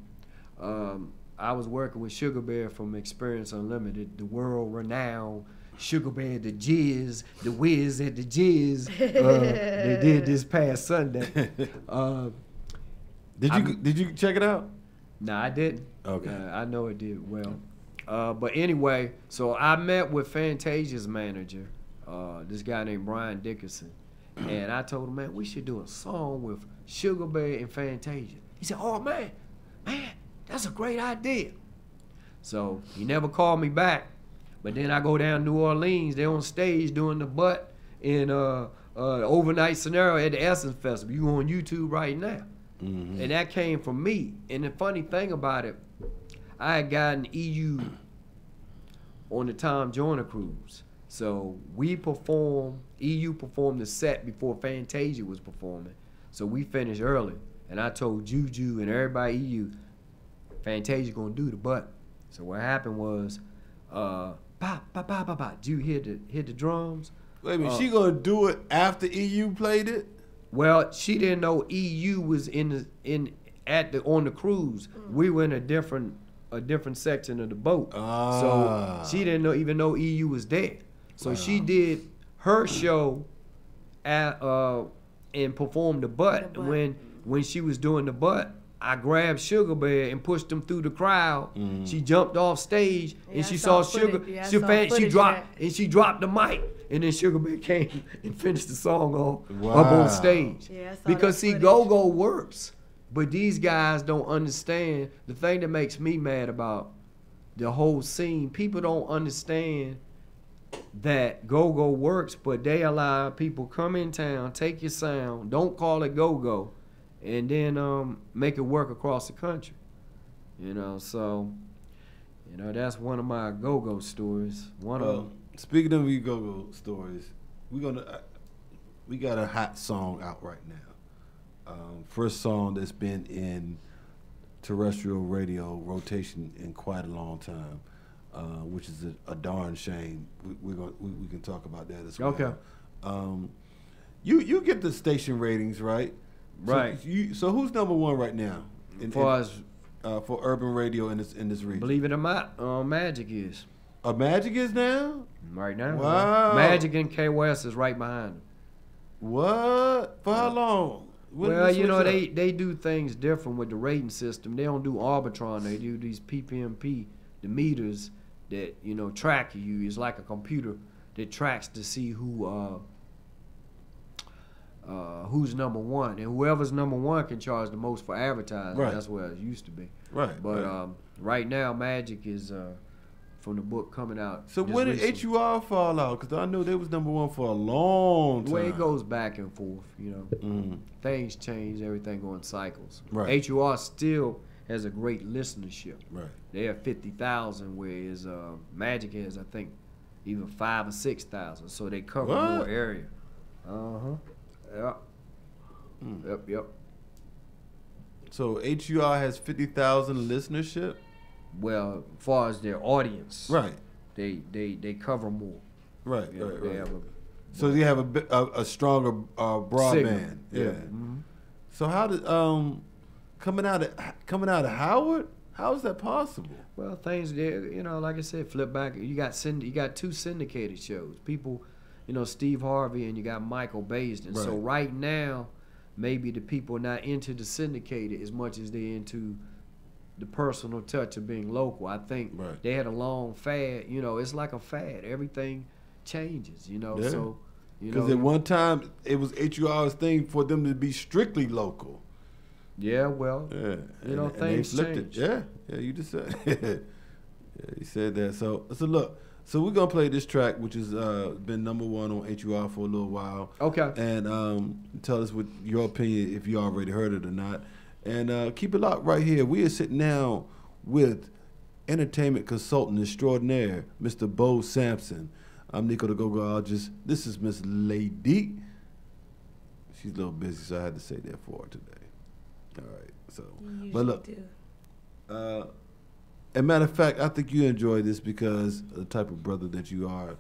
C: I was working with Sugar Bear from Experience Unlimited, the world-renowned Sugar Bear, the Jizz, the Wiz at the Jizz. They did this past Sunday.
B: Did you check it out?
C: No, I didn't.
B: Okay.
C: I know it did well. But anyway, so I met with Fantasia's manager, this guy named Brian Dickerson, and I told him, man, we should do a song with Sugar Bear and Fantasia. He said, oh, man, that's a great idea. So he never called me back. But then I go down to New Orleans. They're on stage doing the butt in overnight scenario at the Essence Festival. You on YouTube right now. Mm-hmm. And that came from me. And the funny thing about it, I had gotten EU on the Tom Joyner cruise. So EU performed the set before Fantasia was performing. So we finished early. And I told Juju and everybody EU, Fantasia gonna do the butt. So what happened was, pop, pop, pop, pop, pop. Did you hear the drums?
B: Wait a minute, she gonna do it after EU played it?
C: Well, she didn't know EU was on the cruise. We were in a different section of the boat. So she didn't even know EU was there. So she did her show and performed the butt. When she was doing the butt, I grabbed Sugar Bear and pushed him through the crowd. Mm-hmm. She jumped off stage and she saw Sugar. She dropped the mic, and then Sugar Bear came and finished the song up on stage. Yeah, because see, go-go works, but these guys don't understand. The thing that makes me mad about the whole scene, people don't understand that go-go works, but they allow people come in town, take your sound, don't call it go-go, and then make it work across the country. So that's one of my go-go stories.
B: Speaking of your go-go stories, we got a hot song out right now. First song that's been in terrestrial radio rotation in quite a long time, which is a darn shame. We can talk about that as well.
C: Okay.
B: You get the station ratings, right?
C: Right.
B: So who's number one right now? For urban radio in this region?
C: Believe it or not, Magic is.
B: Magic is now?
C: Right now.
B: Wow.
C: Magic and K West is right behind them.
B: What? For how long?
C: Well, they do things different with the rating system. They don't do Arbitron. They do these PPMP, the meters that track you. It's like a computer that tracks to see who's number one, and whoever's number one can charge the most for advertising.
B: Right.
C: That's where it used to be.
B: Right.
C: But right now, Magic is from the book coming out.
B: So when did HUR fall out? Because I know they was number one for a long time.
C: Well, it goes back and forth. Things change. Everything go in cycles.
B: Right.
C: HUR still has a great listenership.
B: Right.
C: They have 50,000, whereas Magic has, I think, even 5,000 or 6,000. So they cover more area. Yep. Yep.
B: So HUR has 50,000 listenership?
C: Well, as far as their audience.
B: Right.
C: They cover more.
B: Right.
C: They have
B: so they have a stronger broadband.
C: Signal.
B: Yeah.
C: Mm-hmm.
B: So how did coming out of Howard, how is that possible?
C: Well, things there, like I said, flip back. You got two syndicated shows. People, Steve Harvey and you got Michael Baisden.
B: Right.
C: So right now, maybe the people are not into the syndicated as much as they're into the personal touch of being local. I think they had a long fad. You know, it's like a fad. Everything changes. You know, so you know.
B: Because at one time it was HUR's thing for them to be strictly local.
C: Yeah, well, you know, things change.
B: Yeah, you just said. You said that. So look. So we're gonna play this track, which has been #1 on HUR for a little while.
C: Okay.
B: And tell us what your opinion, if you already heard it or not. And keep it locked right here. We are sitting now with entertainment consultant extraordinaire, Mr. Bo Sampson. I'm Nico the Go-Gologist. This is Miss Lady. She's a little busy, so I had to say that for her today. All right. So, but look. As a matter of fact, I think you enjoy this because of the type of brother that you are.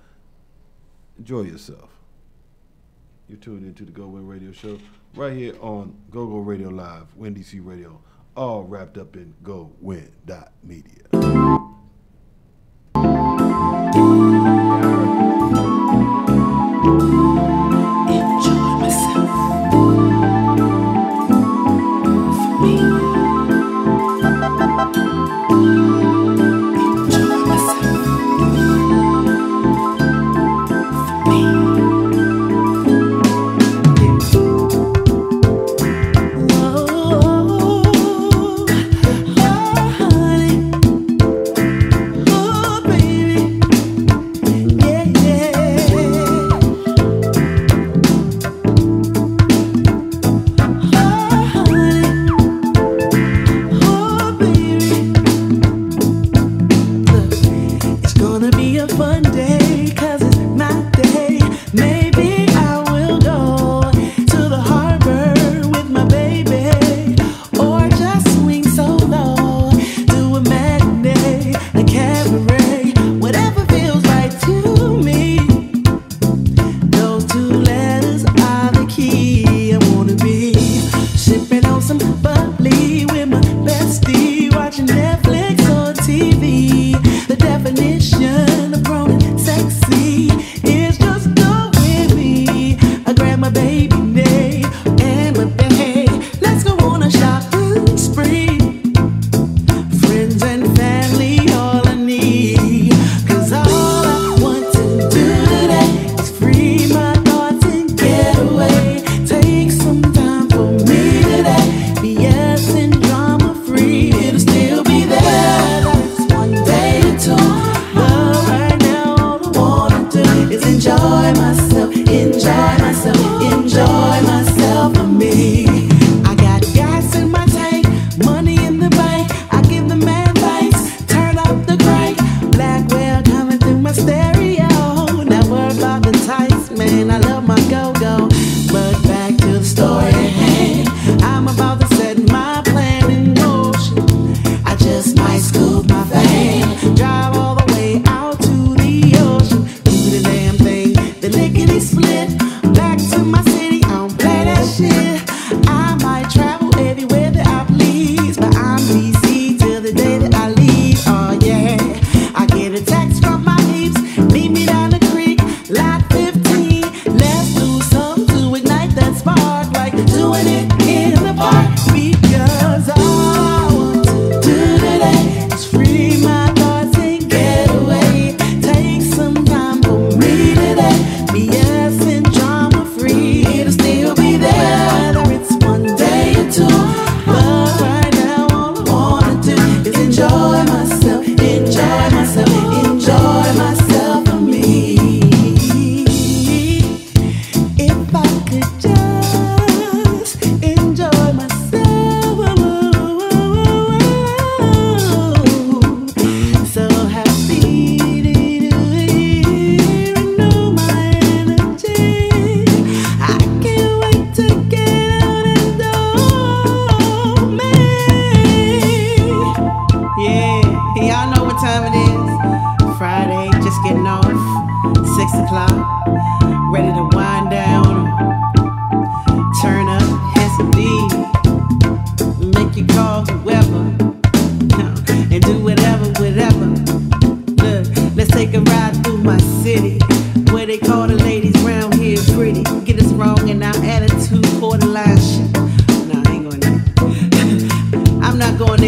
B: Enjoy yourself. You're tuned into the GoWIN Radio Show right here on GoGo Radio Live, WinDC Radio, all wrapped up in GoWin.media.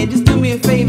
P: Just do me a favor.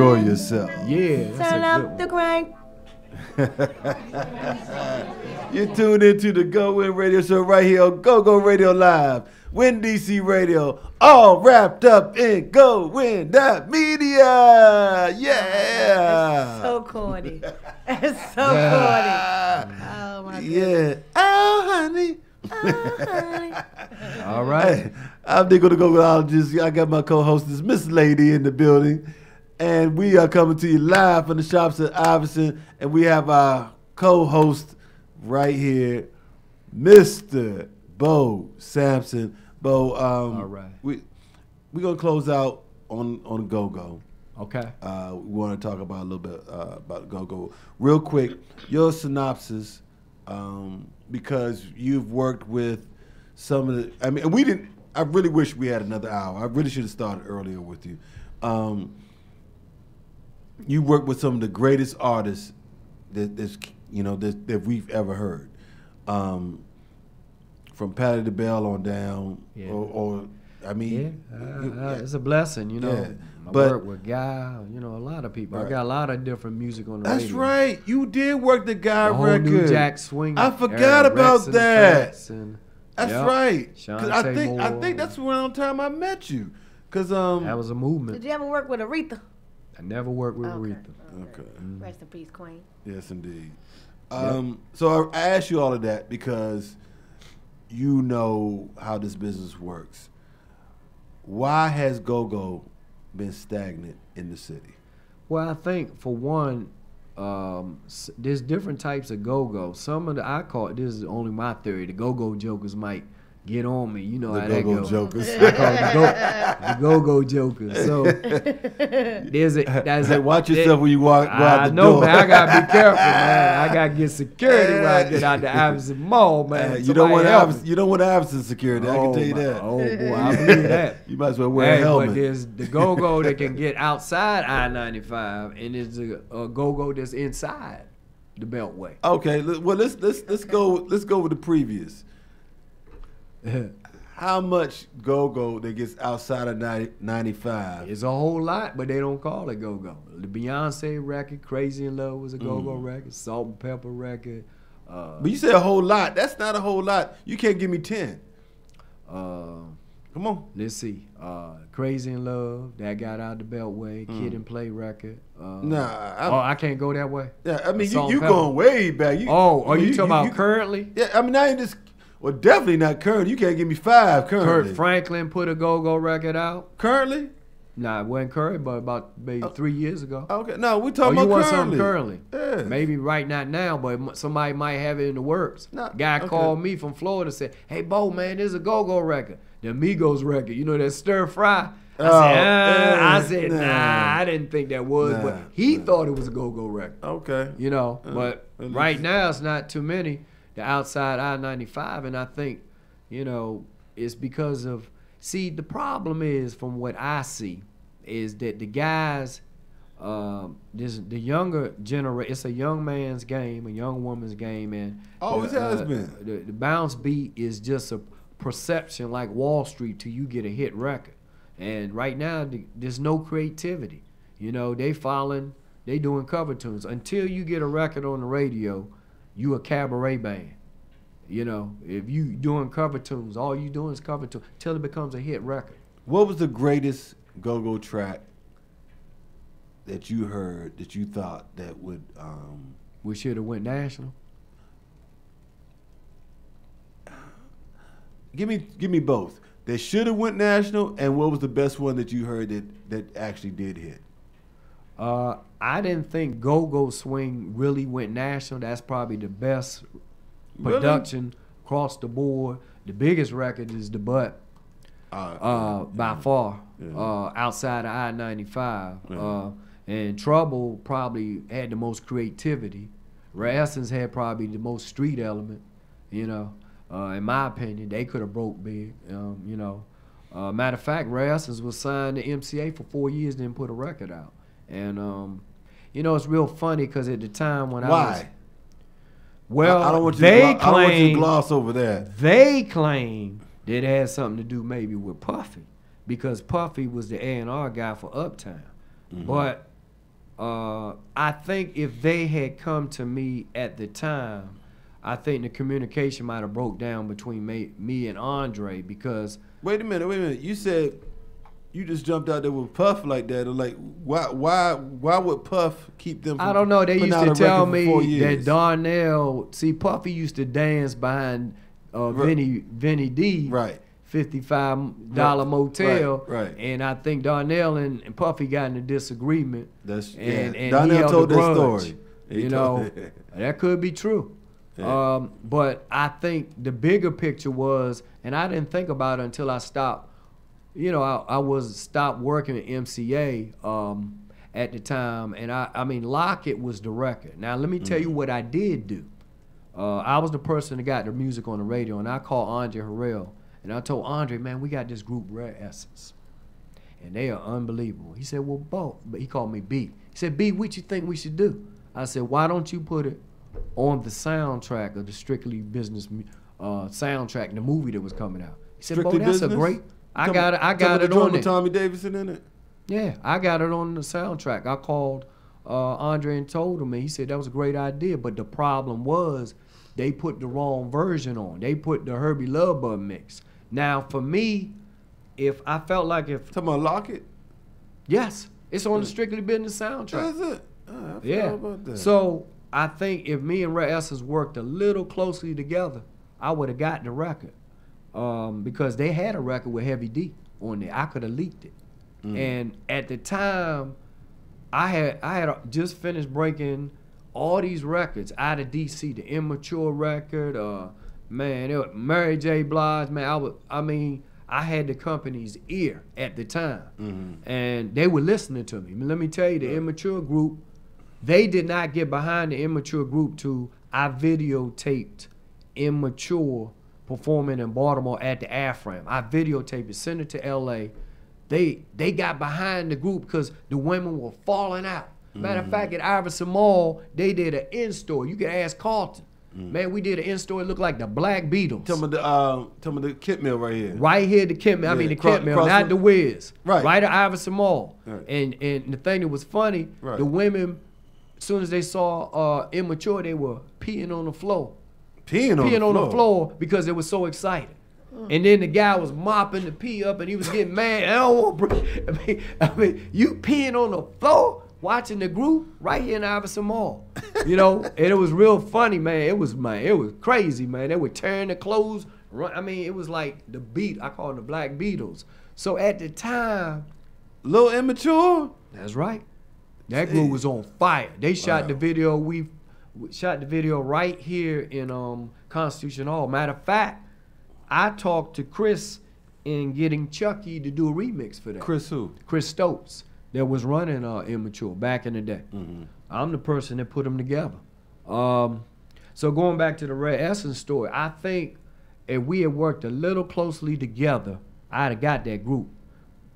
B: enjoy yourself.
C: Yeah,
O: Turn up the crank.
B: You're tuned into the GoWIN Radio Show right here on GoGo Radio Live. Win DC Radio, all wrapped up in GoWin.media. Yeah.
O: So corny. It's so corny. Oh my goodness.
B: Yeah. Oh, honey.
O: Oh, honey.
C: All right.
B: Hey, I'm the Googleologist. I got my co-hostess, Miss Lady, in the building. And we are coming to you live from the shops at Iverson. And we have our co-host right here, Mr. Bo Sampson. Bo,
C: all right.
B: We're going to close out on GoGo.
C: Okay.
B: We want to talk about a little bit about GoGo. Real quick, your synopsis, because you've worked with some of the, I really wish we had another hour. I really should have started earlier with you. You worked with some of the greatest artists that we've ever heard. From Patti LaBelle on down,
C: it's a blessing,
B: Yeah.
C: I work with Guy, a lot of people.
B: Right.
C: I got a lot of different music on the radio.
B: That's right. You did work the Guy
C: The whole
B: record.
C: New Jack Swing.
B: I forgot about that. That's
C: Yep.
B: right. 'Cause I
C: Shantae
B: think that's around the time I met you. Cause
C: that was a movement.
O: Did you ever work with Aretha?
C: I never worked with
O: Okay.
C: Aretha.
B: Okay.
O: Rest in peace, Queen.
B: Yes, indeed. So I asked you all of that because you know how this business works. Why has GoGo been stagnant in the city?
C: Well, I think for one, there's different types of go-go. Some of this is only my theory, the go-go jokers might get on me. You know
B: The
C: how that
B: go-go
C: goes.
B: jokers.
C: I call them the go-go jokers. So
B: Watch yourself when you go out the door.
C: Man. I gotta be careful, man. I gotta get security when I get out the Iverson Mall, man.
B: You don't want Iverson security. I can tell you that.
C: Oh boy, I believe that.
B: You might as well wear a helmet.
C: But there's the go-go that can get outside I-95, and there's a go-go that's inside the Beltway.
B: Okay, well let's go with the previous. How much go-go that gets outside of 95?
C: It's a whole lot, but they don't call it go-go. The Beyonce record, Crazy in Love, was a go-go record. Salt and Pepper record.
B: But you say a whole lot. That's not a whole lot. You can't give me 10. Come on.
C: Let's see. Crazy in Love, that got out the Beltway. Kid and Play record. I can't go that way.
B: Yeah, I mean you going way back.
C: You talking about currently?
B: Yeah, I mean I ain't just. Well, definitely not currently. You can't give me 5 currently.
C: Kurt Franklin put a go-go record out.
B: Currently?
C: Nah, it wasn't currently, but about maybe 3 years ago.
B: Okay, no, we're talking about
C: you want
B: currently.
C: something currently?
B: Yeah.
C: Maybe right not now, but somebody might have it in the works. Guy called me from Florida and said, "Hey, Bo, man, there's a go-go record, the Migos record. You know that stir fry." I said, nah, I didn't think that was, but he thought it was a go-go record.
B: Okay.
C: But right now it's not too many. The outside I-95, and I think, it's because of, the problem is, from what I see, is that the guys, the younger generation, it's a young man's game, a young woman's game, and
B: always has been.
C: The bounce beat is just a perception like Wall Street till you get a hit record. And right now, there's no creativity. They doing cover tunes. Until you get a record on the radio, you a cabaret band. If you doing cover tunes, all you doing is cover tunes till it becomes a hit record.
B: What was the greatest go-go track that you heard that you thought that would
C: we should have went national?
B: Give me both. They should have went national, and what was the best one that you heard that actually did hit?
C: I didn't think Go-Go Swing really went national. That's probably the best production across the board. The biggest record is The Butt, by far, outside of I-95. And Trouble probably had the most creativity. Ray Essence had probably the most street element, in my opinion. They could have broke big, matter of fact, Ray Essence was signed to MCA for 4 years, didn't put a record out. And, it's real funny because at the time when I was... Well,
B: I don't want you to gloss over that.
C: They claim that it had something to do maybe with Puffy, because Puffy was the A&R guy for Uptown. Mm-hmm. But I think if they had come to me at the time, I think the communication might have broke down between me and Andre because.
B: Wait a minute. You said you just jumped out there with Puff like that. Like, why would Puff keep them?
C: I don't know. They used to tell me
B: that
C: Darnell. See, Puffy used to dance behind Vinny D.
B: Right.
C: $55 motel.
B: Right.
C: And I think Darnell and Puffy got in a disagreement. And
B: Darnell told that story.
C: That could be true. Yeah. But I think the bigger picture was, and I didn't think about it until I stopped. I stopped working at MCA at the time, and I mean Lockett was the record. Now let me tell you what I did do. I was the person that got the music on the radio, and I called Andre Harrell, and I told Andre, man, we got this group Rare Essence, and they are unbelievable. He said, well, Bo, but he called me B. He said, B, what you think we should do? I said, why don't you put it on the soundtrack of the Strictly Business soundtrack, the movie that was coming out? He said, Bo, that's a great. I got it on it.
B: Tommy Davidson in it.
C: Yeah, I got it on the soundtrack. I called Andre and told him, and he said that was a great idea. But the problem was they put the wrong version on. They put the Herbie Love Bug mix. Now, for me, if I felt like
B: talking about Lockett.
C: Yes, it's on the Strictly Business soundtrack.
B: That's it. I forgot about that.
C: So I think if me and Rare Essence worked a little closely together, I would have got the record. Because they had a record with Heavy D on there. I could have leaked it. And at the time, I had just finished breaking all these records out of DC. The Immature record, Mary J. Blige, man. I had the company's ear at the time, and they were listening to me. Let me tell you, the Immature group, they did not get behind the Immature group till I videotaped Immature performing in Baltimore at the AFRAM. I videotaped it, sent it to L.A. They got behind the group because the women were falling out. Matter of fact, at Iverson Mall, they did an in-store. You can ask Carlton. Man, we did an in-store. It looked like the Black Beatles.
B: Tell me the Kit Mill right here.
C: Right here, the Kit Mill. I mean, the Kit Mill, not the Wiz. Right at Iverson Mall. Right. And the thing that was funny, the women, as soon as they saw Immature, they were peeing on the floor.
B: Peeing on the floor
C: because they were so excited. And then the guy was mopping the pee up and he was getting mad. I mean, you peeing on the floor watching the group right here in Iverson Mall. And it was real funny, man. It was crazy, man. They were tearing the clothes. It was like the beat. I call it the Black Beatles. So at the time,
B: Little Immature.
C: That's right. That group was on fire. They shot the video. We shot the video right here in Constitution Hall. Matter of fact, I talked to Chris in getting Chucky to do a remix for that.
B: Chris who?
C: Chris Stokes, that was running Immature back in the day. I'm the person that put them together. So going back to the Rare Essence story, I think if we had worked a little closely together, I'd have got that group.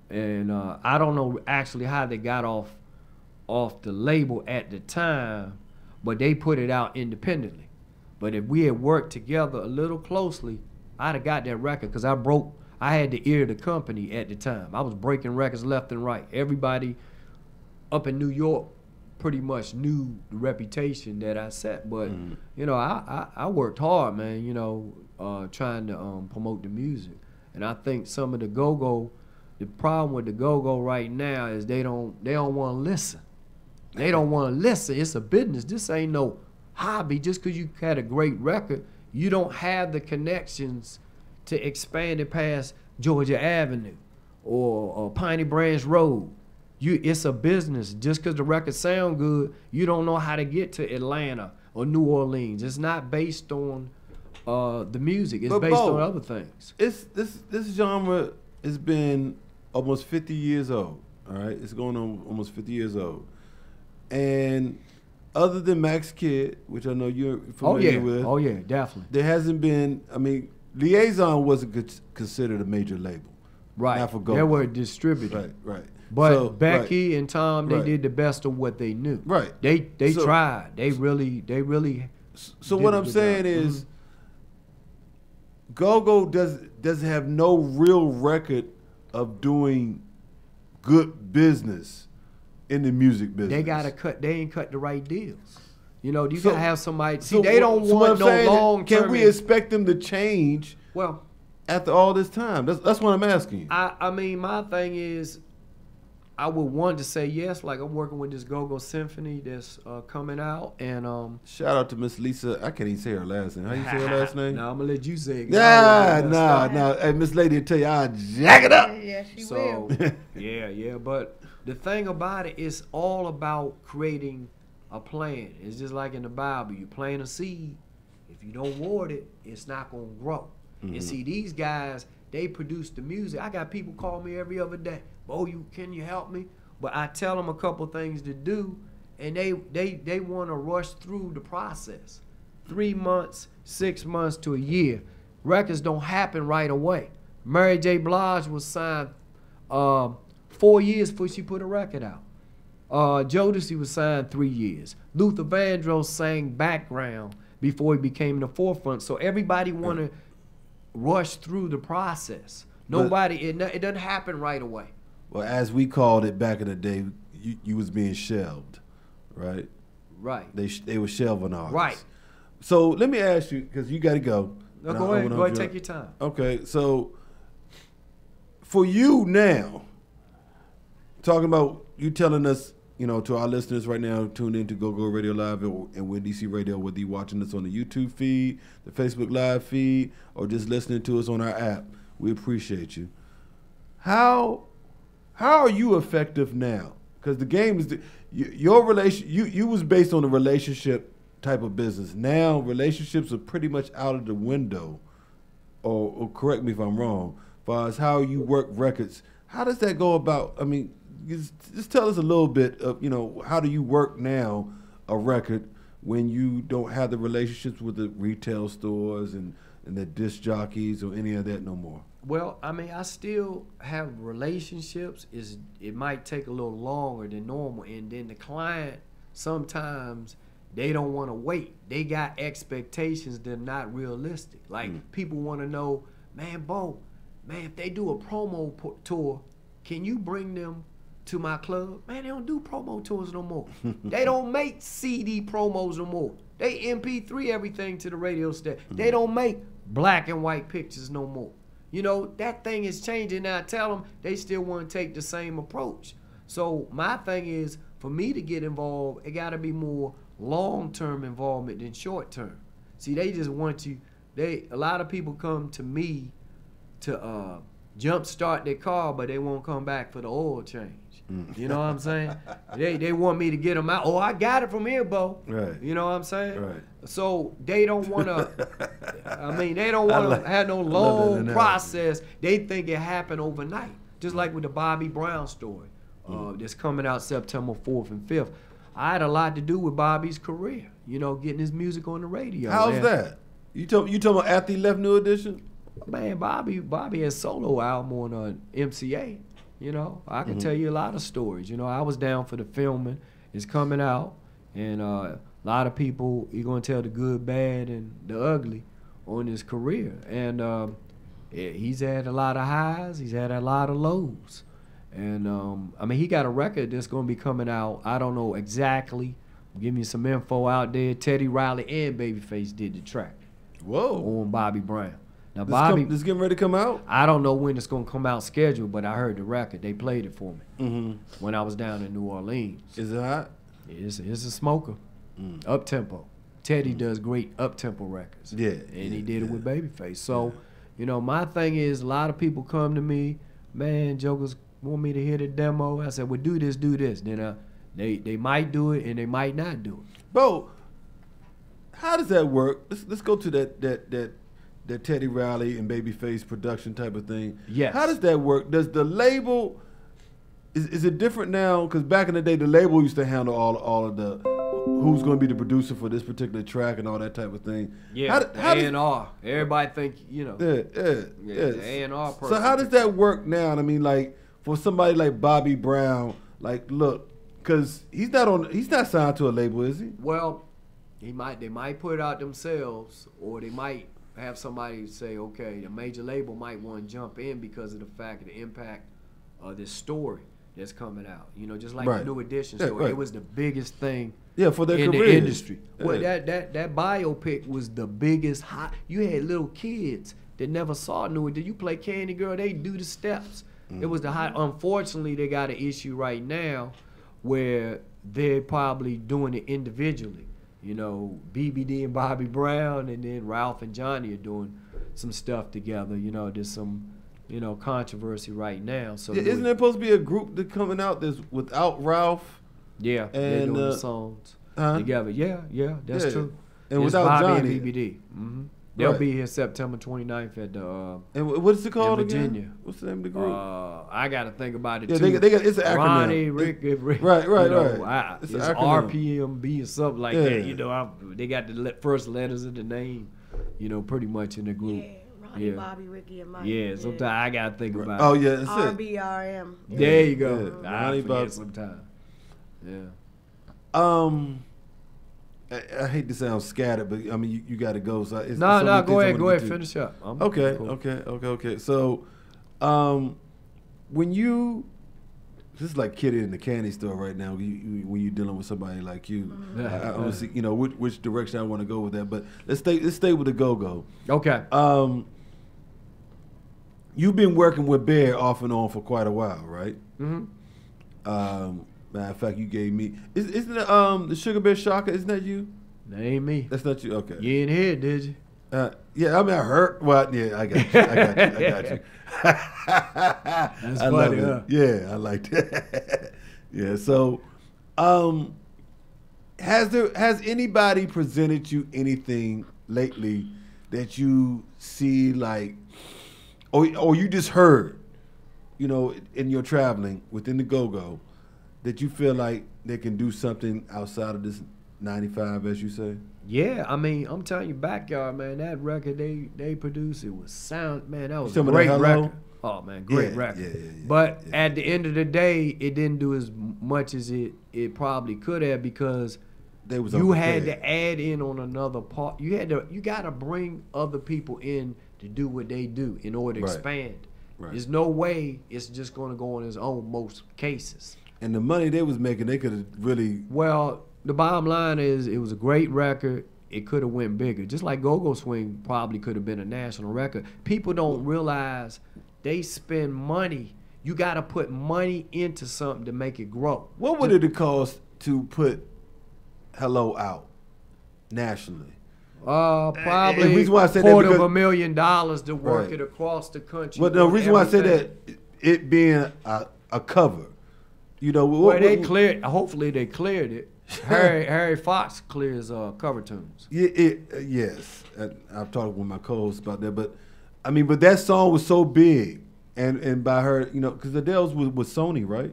C: And I don't know actually how they got off the label at the time, but they put it out independently. But if we had worked together a little closely, I'd have got that record because I had the ear of the company at the time. I was breaking records left and right. Everybody up in New York pretty much knew the reputation that I set. But, I worked hard, man, trying to promote the music. And I think some of the go-go, the problem with the go-go right now is they don't want to listen. They don't want to listen. It's a business. This ain't no hobby. Just because you had a great record, you don't have the connections to expand it past Georgia Avenue or Piney Branch Road. It's a business. Just because the records sound good, you don't know how to get to Atlanta or New Orleans. It's not based on the music. It's based on other things.
B: This genre has been almost 50 years old. All right, it's going on almost 50 years old, and other than Max Kidd, which I know you're familiar with.
C: Oh, yeah, definitely.
B: There hasn't been, Liaison wasn't considered a major label.
C: Right.
B: Not for go.
C: They were distributed.
B: Right.
C: But Becky and Tom, they did the best of what they knew.
B: Right.
C: They tried. They really.
B: So what I'm saying is, Go-Go doesn't have no real record of doing good business in the music business.
C: They gotta cut. They ain't cut the right deals. You know, you
B: So-
C: gotta have somebody. See,
B: So
C: they don't
B: what
C: want
B: I'm
C: no
B: saying is,
C: long term.
B: Can we expect them to change?
C: Well,
B: after all this time, that's what I'm asking you.
C: I mean, my thing is, I would want to say yes. Like I'm working with this Go-Go Symphony that's coming out, and
B: shout out to Miss Lisa. I can't even say her last name. How you say her last name?
C: No, I'm gonna let you say it.
B: Nah. Hey, Miss Lady, will tell you I'll jack it up.
O: Yeah, she
C: So,
O: will.
C: yeah. But the thing about it is all about creating a plan. It's just like in the Bible. You plant a seed. If you don't water it, it's not gonna grow. And see, these guys, they produce the music. I got people call me every other day. Oh, can you help me? But I tell them a couple things to do, and they want to rush through the process. 3 months, 6 months to a year. Records don't happen right away. Mary J. Blige was signed 4 years before she put a record out. Jodeci was signed 3 years. Luther Vandross sang background before he became the forefront. So everybody want to rush through the process. Nobody, it doesn't happen right away.
B: Well, as we called it back in the day, you was being shelved, right?
C: Right.
B: They were shelving artists.
C: Right.
B: So let me ask you, because you got to go.
C: No, go ahead, take your time.
B: Okay, so for you now, talking about you telling us, you know, to our listeners right now, tuned in to GoGo Radio Live and Win DC Radio, whether you're watching us on the YouTube feed, the Facebook Live feed, or just listening to us on our app, we appreciate you. How are you effective now? Because the game is your relation. You was based on a relationship type of business. Now relationships are pretty much out of the window. Or correct me if I'm wrong. As far as how you work records, how does that go about? I mean, just tell us a little bit of, you know, how do you work now a record when you don't have the relationships with the retail stores and the disc jockeys or any of that no more?
C: Well, I mean, I still have relationships. It might take a little longer than normal, and then the client sometimes they don't want to wait. They got expectations that are not realistic. Like people want to know, man, if they do a promo tour, can you bring them to my club? Man, they don't do promo tours no more. They don't make CD promos no more. They MP3 everything to the radio station. They don't make black and white pictures no more. You know, that thing is changing now. I tell them they still want to take the same approach. So my thing is, for me to get involved, it got to be more long-term involvement than short-term. See, they just want you. A lot of people come to me to jump-start their car, but they won't come back for the oil change. You know what I'm saying? They want me to get them out. Oh, I got it from here, Bo.
B: Right.
C: You know what I'm saying?
B: Right.
C: So they don't want to. I mean, they don't want to have no long process. They think it happened overnight. Just like with the Bobby Brown story, that's coming out September 4th and 5th. I had a lot to do with Bobby's career. You know, getting his music on the radio.
B: How's that? You talking about after he left New Edition?
C: Man, Bobby has solo album on MCA. You know, I can tell you a lot of stories. You know, I was down for the filming. It's coming out, and a lot of people, you're going to tell the good, bad, and the ugly on his career. And he's had a lot of highs. He's had a lot of lows. And, I mean, he got a record that's going to be coming out. I don't know exactly. Give me some info out there. Teddy Riley and Babyface did the track.
B: Whoa.
C: On Bobby Brown. Now,
B: This getting ready to come out?
C: I don't know when it's going to come out scheduled, but I heard the record. They played it for me when I was down in New Orleans.
B: Is it hot?
C: It's a smoker. Up-tempo. Teddy does great up-tempo records.
B: Yeah.
C: And he did it with Babyface. So, you know, my thing is a lot of people come to me, man, Jokers want me to hear the demo. I said, well, do this. Then they might do it and they might not do it.
B: Bo, how does that work? Let's go to that Teddy Riley and Babyface production type of thing.
C: Yes.
B: How does that work? Does the label, is it different now? Because back in the day, the label used to handle all of the, who's going to be the producer for this particular track and all that type of thing.
C: Yeah, A&R. Everybody think, you know.
B: Yeah.
C: The A&R person.
B: So how does that work now? I mean, like, for somebody like Bobby Brown, like, look, because he's not signed to a label, is he?
C: Well, they might put it out themselves, or they might have somebody say, okay, the major label might want to jump in because of the fact of the impact of this story. that's coming out. You know, just like
B: Right.
C: the New Edition
B: Yeah,
C: story.
B: right.
C: It was the biggest thing.
B: Yeah, for their
C: in
B: careers.
C: the industry. Well,
B: Yeah.
C: that biopic was the biggest hot. You had little kids that never saw New Edition. You play Candy Girl, they do the steps. It was the hot. Unfortunately, they got an issue right now where they're probably doing it individually. You know, BBD and Bobby Brown, and then Ralph and Johnny are doing some stuff together. You know, there's some, you know, controversy right now. So
B: Yeah, isn't there supposed to be a group that coming out that's without Ralph?
C: Yeah, they're
B: and
C: doing the songs
B: huh?
C: together. Yeah, that's
B: Yeah.
C: true.
B: And
C: It's
B: without
C: Bobby
B: Johnny.
C: and BBD. They'll
B: Right.
C: be here September 29th at the.
B: And what is it called
C: in Virginia.
B: again? What's the name of the group?
C: I got to think about it
B: Yeah,
C: too.
B: they got it's an acronym.
C: Ronnie, Rick,
B: Right,
C: you know,
B: right.
C: It's
B: an acronym.
C: RPMB or something like
B: Yeah.
C: that. You know, they got the first letters of the name. You know, pretty much in the group.
O: Ronnie, Bobby, Ricky, and Mike.
C: Yeah, sometimes I got to think about
B: Oh
C: it.
B: yeah, that's it.
O: RBRM.
C: There you go.
B: Yeah.
C: I
B: Ronnie,
C: forget
B: Bobby.
C: sometimes. Yeah.
B: I hate to sound scattered, but I mean you got to go. So it's,
C: No,
B: so
C: no,
B: many
C: go
B: things I
C: ahead,
B: wanna get to.
C: finish up.
B: Okay,
C: Cool.
B: okay. So, when you, this is like Kitty in the candy store right now. When you're dealing with somebody like you, I want to see, you know, which direction I want to go with that. But let's stay with the go-go.
C: Okay.
B: You've been working with Bear off and on for quite a while, right?
C: Mm-hmm.
B: Matter of fact, you gave me isn't it the Sugar Bear Shaka? Isn't that you?
C: That ain't me.
B: That's not you. Okay.
C: You ain't here, did you?
B: Yeah, I mean I heard. Well, yeah, I got you. I got you.
C: That's
B: I
C: funny,
B: love it.
C: huh?
B: Yeah, I like that. Yeah. So, has anybody presented you anything lately that you see like, or you just heard, you know, in your traveling within the go-go, that you feel like they can do something outside of this 95, as you say?
C: Yeah, I mean, I'm telling you, Backyard, man, that record they produced, it was sound, man, that was
B: You
C: a
B: talking about
C: great
B: Hello?
C: record. Oh, man, great
B: Yeah,
C: record.
B: yeah.
C: But at the end of the day, it didn't do as much as it probably could have, because
B: They was
C: you had
B: unprepared.
C: to add in on another part. You got to bring other people in to do what they do in order to
B: Right.
C: expand.
B: Right.
C: There's no way it's just going to go on its own most cases.
B: And the money they was making, they could have really.
C: Well, the bottom line is it was a great record. It could have went bigger. Just like Go-Go Swing probably could have been a national record. People don't realize they spend money. You got to put money into something to make it grow.
B: What would it cost to put Hello out nationally?
C: Probably
B: And the reason why I say that because-
C: $250,000 to work
B: Right.
C: it across the country.
B: But the
C: on
B: reason why I say
C: everything.
B: that, it being a cover, you know,
C: Well, they cleared. Hopefully, they cleared it. Harry Fox clears cover tunes.
B: Yes, I've talked with my co-host about that, but I mean, but that song was so big, and by her, you know, because Adele's was Sony, right?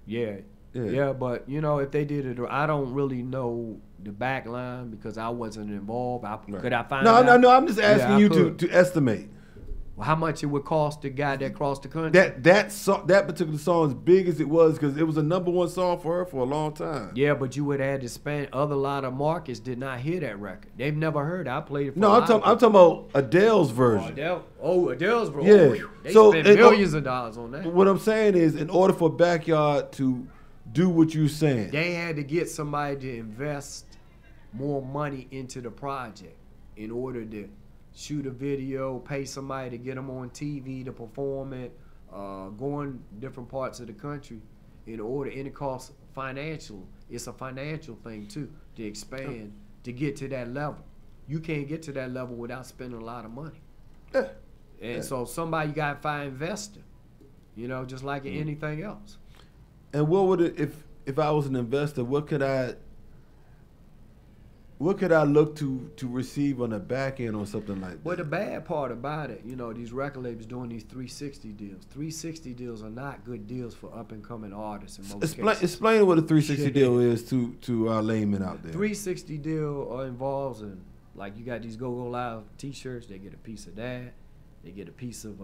C: Yeah, but you know, if they did it, I don't really know the back line because I wasn't involved. Could I find out?
B: No. I'm just asking
C: I
B: you
C: could.
B: to estimate.
C: Well, how much it would cost the guy that crossed the country?
B: That particular song, as big as it was, because it was a #1 song for her for a long time.
C: Yeah, but you would have to spend. Other lot of markets did not hear that record. They've never heard it. I played it for
B: No,
C: a
B: I'm
C: lot
B: talking.
C: of
B: I'm talking about Adele's version.
C: Adele's version.
B: Yeah.
C: They
B: So
C: spent
B: it-
C: millions of dollars on that.
B: What I'm saying is, in order for Backyard to do what you're saying,
C: They had to get somebody to invest more money into the project in order to shoot a video, pay somebody to get them on TV to perform it, go in different parts of the country in order, and it costs financial. It's a financial thing too, to expand, to get to that level. You can't get to that level without spending a lot of money. And so somebody, you got to find investor, you know, just like in anything else.
B: and what would it if I was an investor? What could I look to receive on the back end or something like that?
C: Well, the bad part about it, you know, these record labels doing these 360 deals. 360 deals are not good deals for up and coming artists in most cases.
B: Explain what a 360 deal is to our laymen out there.
C: 360 deal involves like you got these Go-Go Live T-shirts. They get a piece of that. They get a piece of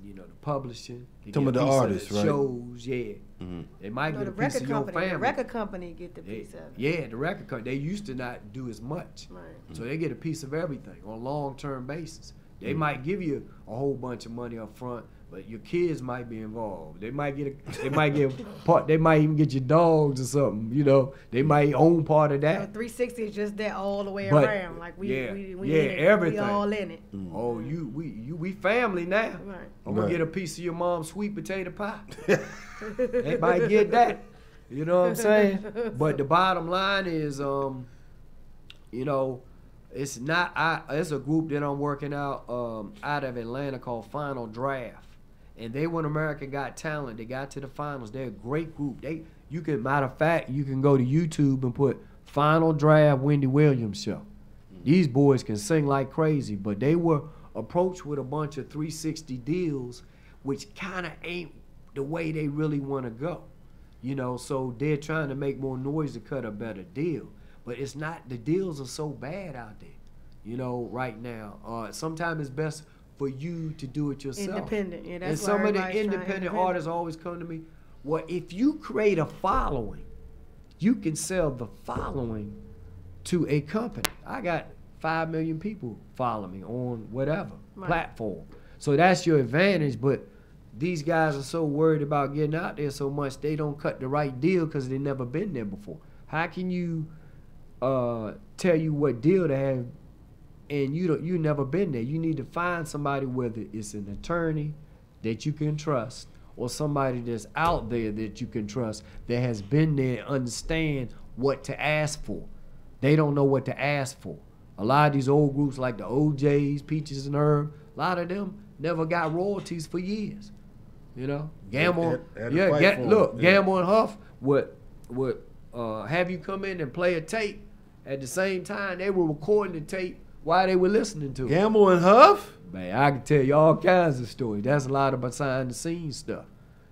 C: you know, the publishing. They
B: Some
C: get
B: of
C: a
B: the
C: piece
B: artists,
C: the
B: right?
C: shows, yeah.
B: Mm-hmm.
C: They might
O: No,
C: get
O: the
C: a piece
O: record
C: of your
O: company.
C: family.
O: The record company get the piece of it.
C: Yeah, the record company. They used to not do as much.
O: Right.
C: So they get a piece of everything on a long-term basis. They
B: Mm-hmm.
C: might give you a whole bunch of money up front, but your kids might be involved. They might they might even get your dogs or something. You know, they might own part of that.
O: 360 is just that all the way around. Like we
C: everything.
O: We all in it.
C: Oh, we family now.
O: Right.
C: I'm gonna get a piece of your mom's sweet potato pie. They might get that. You know what I'm saying? But the bottom line is, you know, it's not. It's a group that I'm working out of Atlanta called Final Draft. And they won America Got Talent. They got to the finals. They're a great group. Matter of fact, you can go to YouTube and put Final Draft Wendy Williams show. These boys can sing like crazy, but they were approached with a bunch of 360 deals, which kind of ain't the way they really want to go. You know, so they're trying to make more noise to cut a better deal. But it's not, the deals are so bad out there, you know, right now. Sometimes it's best for you to do it yourself.
O: Independent, yeah, that's
C: and some of the independent
O: independent
C: artists always come to me, well, if you create a following, you can sell the following to a company. I got 5 million people follow me on whatever platform. So that's your advantage, but these guys are so worried about getting out there so much, they don't cut the right deal because they've never been there before. How can you tell you what deal to have and you never been there? You need to find somebody, whether it's an attorney that you can trust or somebody that's out there that you can trust that has been there and understand what to ask for. They don't know what to ask for. A lot of these old groups like the OJs, Peaches and Herb, a lot of them never got royalties for years. You know, Gamble, Gamble and Huff would have you come in and play a tape. At the same time, they were recording the tape while they were listening to it.
B: Gamble and Huff?
C: Man, I can tell you all kinds of stories. That's a lot of behind the scenes stuff.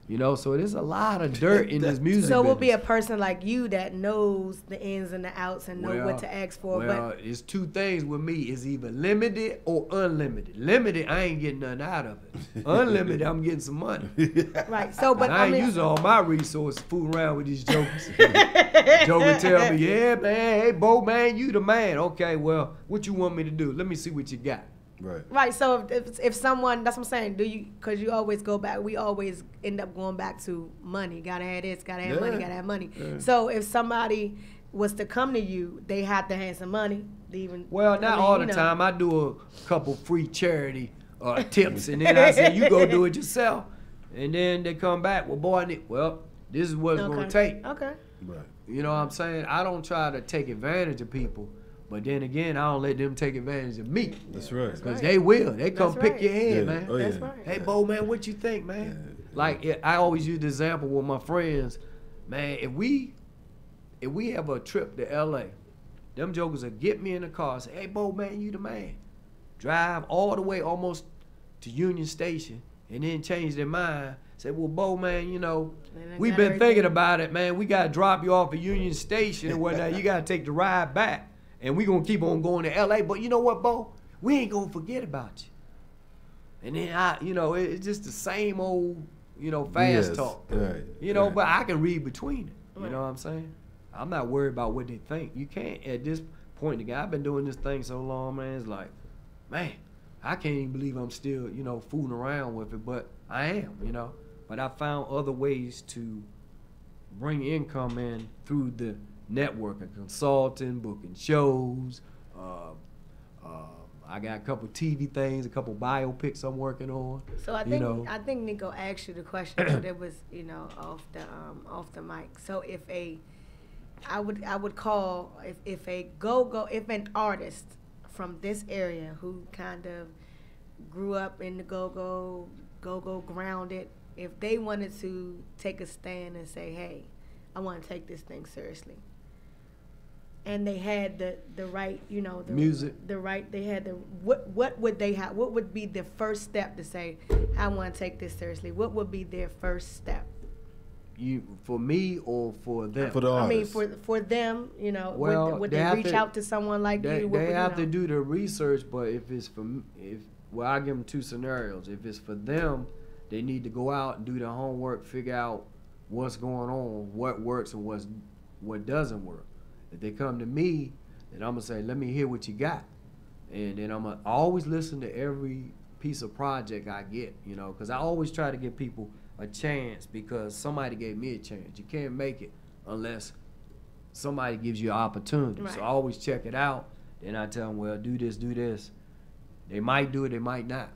C: You know, so there's a lot of dirt in this music
O: So
C: business.
O: will be a person like you that knows the ins and the outs and know what to ask for.
C: Well, it's two things with me. It's either limited or unlimited. Limited, I ain't getting nothing out of it. Unlimited, I'm getting some money.
O: Right. So, but
C: I ain't using all my resources fooling around with these jokers. Joker tell me, yeah, man, hey, Bo, man, you the man. Okay, well, what you want me to do? Let me see what you got.
O: Right. So if someone, that's what I'm saying, because you always go back, we always end up going back to money. Gotta have this, gotta have money, gotta have money. Yeah. So if somebody was to come to you, they have to have some money.
C: Not all the time. I do a couple free charity tips, and then I say, you go do it yourself. And then they come back, well, boy, this is what it's going to take.
O: Okay.
B: Right.
C: You know what I'm saying? I don't try to take advantage of people. But then again, I don't let them take advantage of me.
B: That's right.
C: Because they will. They come pick your head, man.
B: Oh,
O: That's right.
C: Hey, Bo, man, what you think, man? Like, I always use the example with my friends. Man, if we have a trip to L.A., them jokers will get me in the car and say, hey, Bo, man, you the man. Drive all the way almost to Union Station and then change their mind. Say, well, Bo, man, you know, we've been thinking about it, man. We got to drop you off at Union Station and whatnot. You got to take the ride back. And we going to keep on going to L.A. But you know what, Bo? We ain't going to forget about you. And then, it's just the same old, fast talk.
B: Right,
C: but I can read between it. You know what I'm saying? I'm not worried about what they think. You can't, at this point, the guy, I've been doing this thing so long, man, it's like, man, I can't even believe I'm still, fooling around with it. But I am, But I found other ways to bring income in through the networking, consulting, booking shows. I got a couple TV things, a couple biopics I'm working on.
O: So I think Nico asked you the question, but it was off the mic. So I would call if an artist from this area who kind of grew up in the go grounded, if they wanted to take a stand and say, hey, I want to take this thing seriously. And they had the right, the
C: music.
O: The right, they had the what would they have? What would be the first step to say, I want to take this seriously? What would be their first step?
C: For me or for them?
B: For the artist.
O: I mean, for them,
C: well,
O: would they reach out to someone like you?
C: They have to do the research, but I give them two scenarios. If it's for them, they need to go out and do their homework, figure out what's going on, what works and what doesn't work. If they come to me, then I'm going to say, let me hear what you got. And then I always listen to every piece of project I get, you know, because I always try to give people a chance because somebody gave me a chance. You can't make it unless somebody gives you an opportunity.
O: Right.
C: So I always check it out. Then I tell them, well, do this, do this. They might do it, they might not.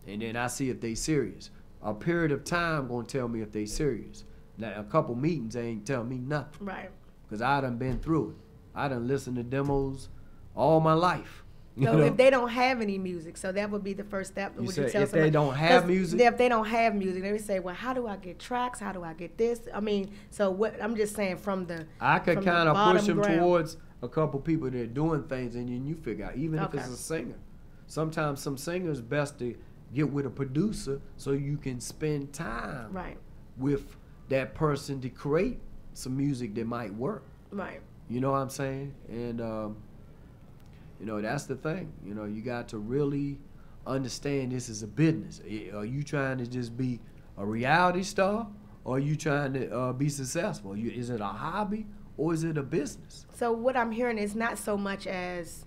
C: And then I see if they serious. A period of time gonna tell me if they serious. Now, a couple meetings ain't tell me nothing.
O: Right.
C: Because I done been through it. I done listened to demos all my life. You
O: So
C: know?
O: if they don't have any music, so that would be the first step.
C: You
O: Would
C: say
O: tell
C: if they
O: somebody-
C: don't have
O: 'cause
C: music?
O: If they don't have music, they would say, well, how do I get tracks? How do I get this? I mean, so what? I'm just saying from the
C: I could
O: from the
C: kind of push
O: bottom
C: them
O: ground.
C: towards a couple people that are doing things, and then you figure out, even if
O: Okay.
C: it's a singer. Sometimes some singers best to get with a producer so you can spend time
O: Right.
C: with that person to create some music that might work.
O: Right.
C: You know what I'm saying? And you know, that's the thing. You know, you got to really understand this is a business. Are you trying to just be a reality star, or are you trying to be successful? Is it a hobby or is it a business?
O: So what I'm hearing is not so much as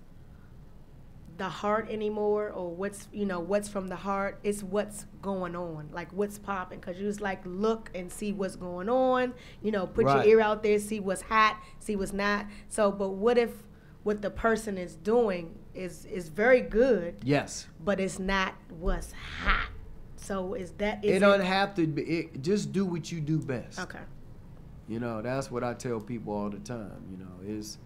O: the heart anymore, or what's from the heart. It's what's going on, like what's popping. Because you just like look and see what's going on. You know, put
C: Right.
O: your ear out there, see what's hot, see what's not. So, but what if what the person is doing is very good,
C: Yes.
O: but it's not what's hot? So is that? Is
C: It don't have to be. Just do what you do best.
O: Okay.
C: You know, that's what I tell people all the time. You know, it's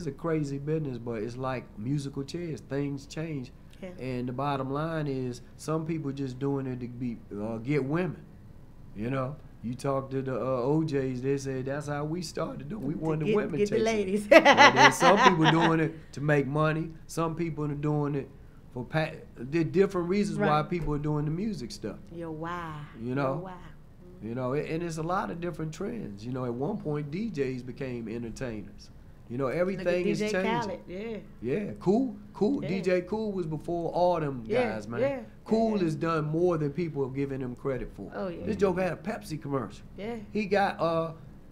C: a crazy business, but it's like musical chairs. Things change,
O: Yeah.
C: and the bottom line is some people just doing it to be get women. You know, you talk to the OJs, they said that's how we started doing. We wanted the women
O: get the
C: chasing.
O: ladies.
C: And then some people doing it to make money. Some people are doing it for there are different reasons why
O: Right.
C: people are doing the music stuff.
O: Your why.
C: You know?
O: Your why.
C: You know, and it's a lot of different trends. You know, at one point DJs became entertainers. You know, everything is
O: DJ
C: changing.
O: Khaled, yeah.
C: Yeah, Cool.
O: Yeah.
C: DJ Cool was before all them
O: Yeah,
C: guys, man.
O: yeah,
C: Cool has done more than people are giving him credit for.
O: Oh, yeah.
C: This joke had a Pepsi commercial.
O: Yeah.
C: He got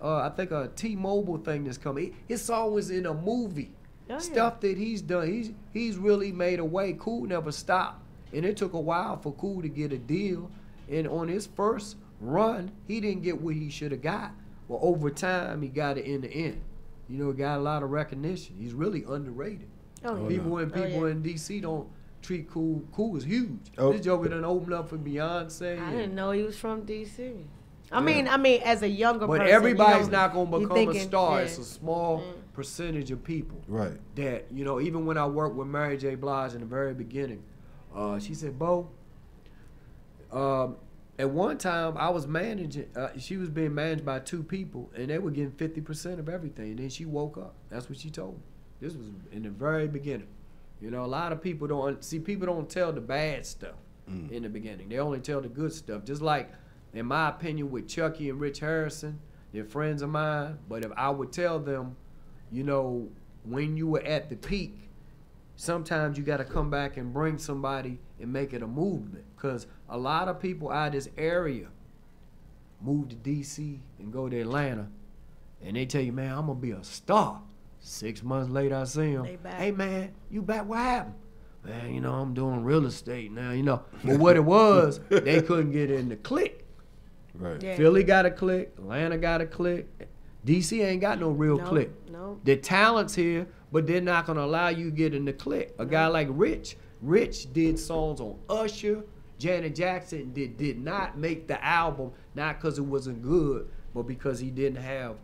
C: I think a T-Mobile thing that's coming. His song was in a movie.
O: Oh, yeah.
C: Stuff that he's done. He's really made a way. Cool never stopped. And it took a while for Cool to get a deal. And on his first run, he didn't get what he should have got. Well, over time, he got it in the end. You know, got a lot of recognition. He's really underrated.
O: Oh, yeah.
C: People
O: yeah.
C: in D.C. don't treat Cool. Cool is huge.
B: Oh.
C: This joker done opened up for Beyonce.
O: I
C: and-
O: didn't know he was from D.C.
C: Yeah.
O: I mean, as a younger
C: But
O: person,
C: everybody's
O: you
C: not going to
O: you
C: become
O: thinking,
C: a star.
O: yeah.
C: It's a small percentage of people.
B: Right.
C: That, you know, even when I worked with Mary J. Blige in the very beginning, she said, Bo, at one time I was managing, she was being managed by two people, and they were getting 50% of everything. And then she woke up. That's what she told me. This was in the very beginning. You know, a lot of people people don't tell the bad stuff in the beginning. They only tell the good stuff. Just like, in my opinion, with Chucky and Rich Harrison, they're friends of mine. But if I would tell them, you know, when you were at the peak, sometimes you got to come back and bring somebody and make it a movement. Because a lot of people out of this area move to D.C. and go to Atlanta, and they tell you, man, I'm going to be a star. 6 months later, I see them. Hey, man, you back? What happened? Man, you know, I'm doing real estate now, you know. But what it was, they couldn't get in the click.
B: Right.
O: Yeah.
C: Philly got a click. Atlanta got a click. D.C. ain't got no real click.
O: No.
C: The talent's here, but they're not going to allow you to get in the click. A guy like Rich did songs on Usher. Janet Jackson did not make the album, not because it wasn't good, but because he didn't have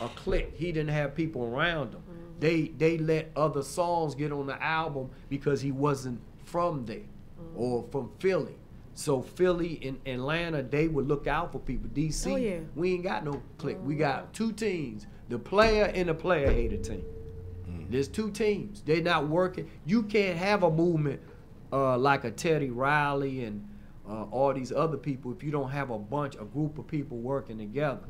C: a click. He didn't have people around him. They let other songs get on the album because he wasn't from there or from Philly. So Philly and Atlanta, they would look out for people. DC,
O: Oh, yeah.
C: we ain't got no click. We got two teams, the player and the player hater team. There's two teams. They're not working. You can't have a movement like a Teddy Riley and all these other people if you don't have a group of people working together.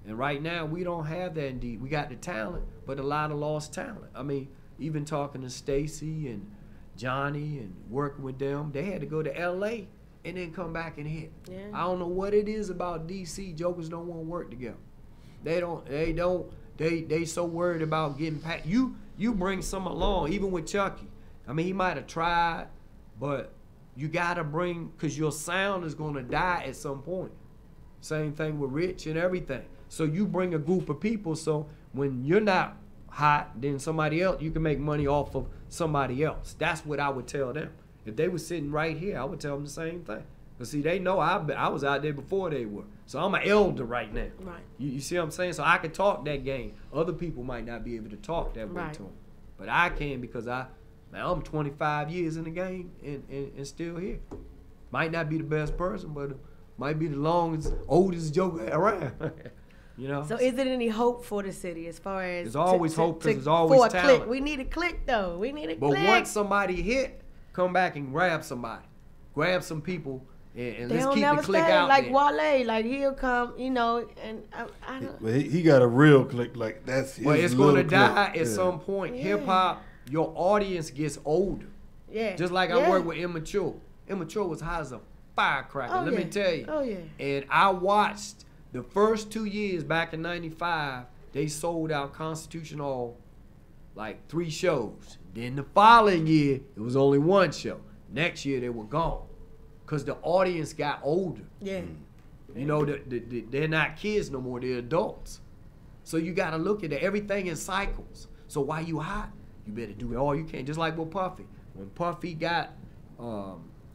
C: And right now, we don't have that indeed. We got the talent, but a lot of lost talent. I mean, even talking to Stacy and Johnny and working with them, they had to go to L.A. and then come back and hit.
O: Yeah.
C: I don't know what it is about D.C. Jokers don't want to work together. They so worried about getting past. You bring some along, even with Chucky. I mean, he might have tried, but you gotta bring, cause your sound is gonna die at some point. Same thing with Rich and everything. So you bring a group of people, so when you're not hot, then somebody else, you can make money off of somebody else. That's what I would tell them. If they were sitting right here, I would tell them the same thing. But see, they know I was out there before they were. So I'm an elder right now.
O: Right.
C: You see what I'm saying? So I can talk that game. Other people might not be able to talk that way
O: Right.
C: to them. But I can, because I'm 25 years in the game and still here. Might not be the best person, but might be the longest, oldest joker around. You know?
O: So is it any hope for the city as far as
C: There's always hope, 'cause there's always
O: for a
C: talent.
O: click? We need a click though. We need a
C: But
O: click.
C: once somebody hit, come back and grab somebody. Grab some people and
O: they
C: let's
O: don't
C: keep
O: never
C: the click
O: stay.
C: out
O: Like
C: there.
O: Wale, like he'll come, you know, and I don't.
B: Well, he got a real click, like that's his
C: Well, it's
B: little
C: going to die
B: click.
C: at some point. Hip hop, your audience gets older.
O: Yeah.
C: Just like I worked with Immature. Immature was high as a firecracker.
O: Oh,
C: Let me
O: yeah.
C: tell you.
O: Oh, yeah.
C: And I watched the first 2 years back in '95. They sold out Constitution Hall like 3 shows. Then the following year, it was only 1 show. Next year, they were gone because the audience got older.
O: Yeah.
C: You know, they're not kids no more. They're adults. So you got to look at it. Everything in cycles. So while you hot, you better do all you can. Just like with Puffy. When Puffy got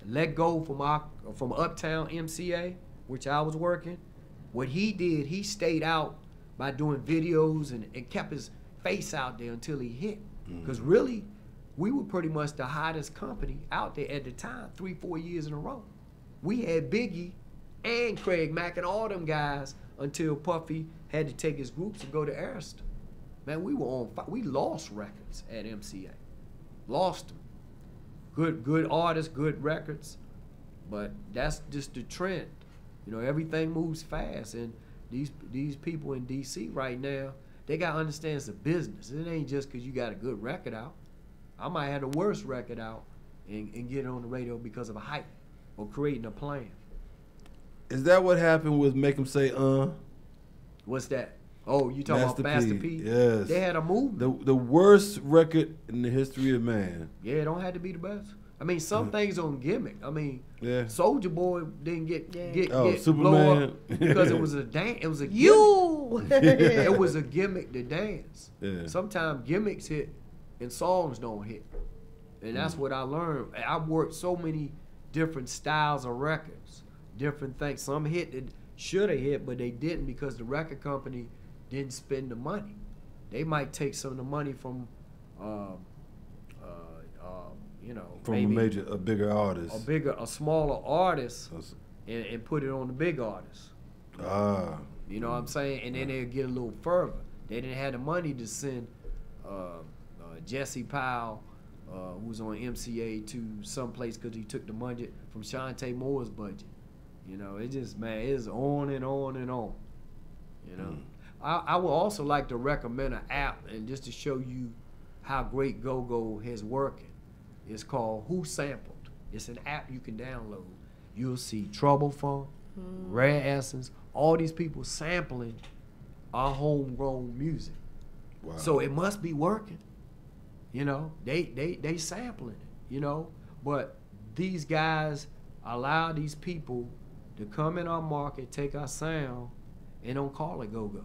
C: let go from Uptown MCA, which I was working, what he did, he stayed out by doing videos and kept his face out there until he hit. Because really, we were pretty much the hottest company out there at the time, 3-4 years in a row. We had Biggie and Craig Mack and all them guys until Puffy had to take his groups and go to Arista. Man, we were on fire. We lost records at MCA. Lost them. Good artists, good records. But that's just the trend. You know, everything moves fast. And these people in DC right now, they got to understand it's a business. It ain't just because you got a good record out. I might have the worst record out and get it on the radio because of a hype or creating a plan.
B: Is that what happened with Make 'Em Say
C: What's that? Oh, you talking about Master P?
B: Yes.
C: They had a movement.
B: The worst record in the history of man.
C: Yeah, it don't have to be the best. I mean, some things on gimmick. I mean, Soulja Boy didn't get blow
B: Superman.
C: up because it was a dance. It was a gimmick.
O: You.
C: It was a gimmick to dance.
B: Yeah.
C: Sometimes gimmicks hit and songs don't hit, and that's what I learned. I worked so many different styles of records, different things. Some hit that should have hit, but they didn't because the record company didn't spend the money. They might take some of the money from, you know,
B: From
C: maybe
B: a bigger artist.
C: a smaller artist, and put it on the big artist. You know what I'm saying? And then they'll get a little further. They didn't have the money to send Jesse Powell, who's on MCA, to someplace because he took the budget from Shantae Moore's budget. You know, it just, man, it's on and on and on. You know, I would also like to recommend an app, and just to show you how great GoGo is working. It's called Who Sampled. It's an app you can download. You'll see Trouble Funk, Rare Essence, all these people sampling our homegrown music.
B: Wow.
C: So it must be working. You know, they sampling it, you know. But these guys allow these people to come in our market, take our sound, and don't call it go-go.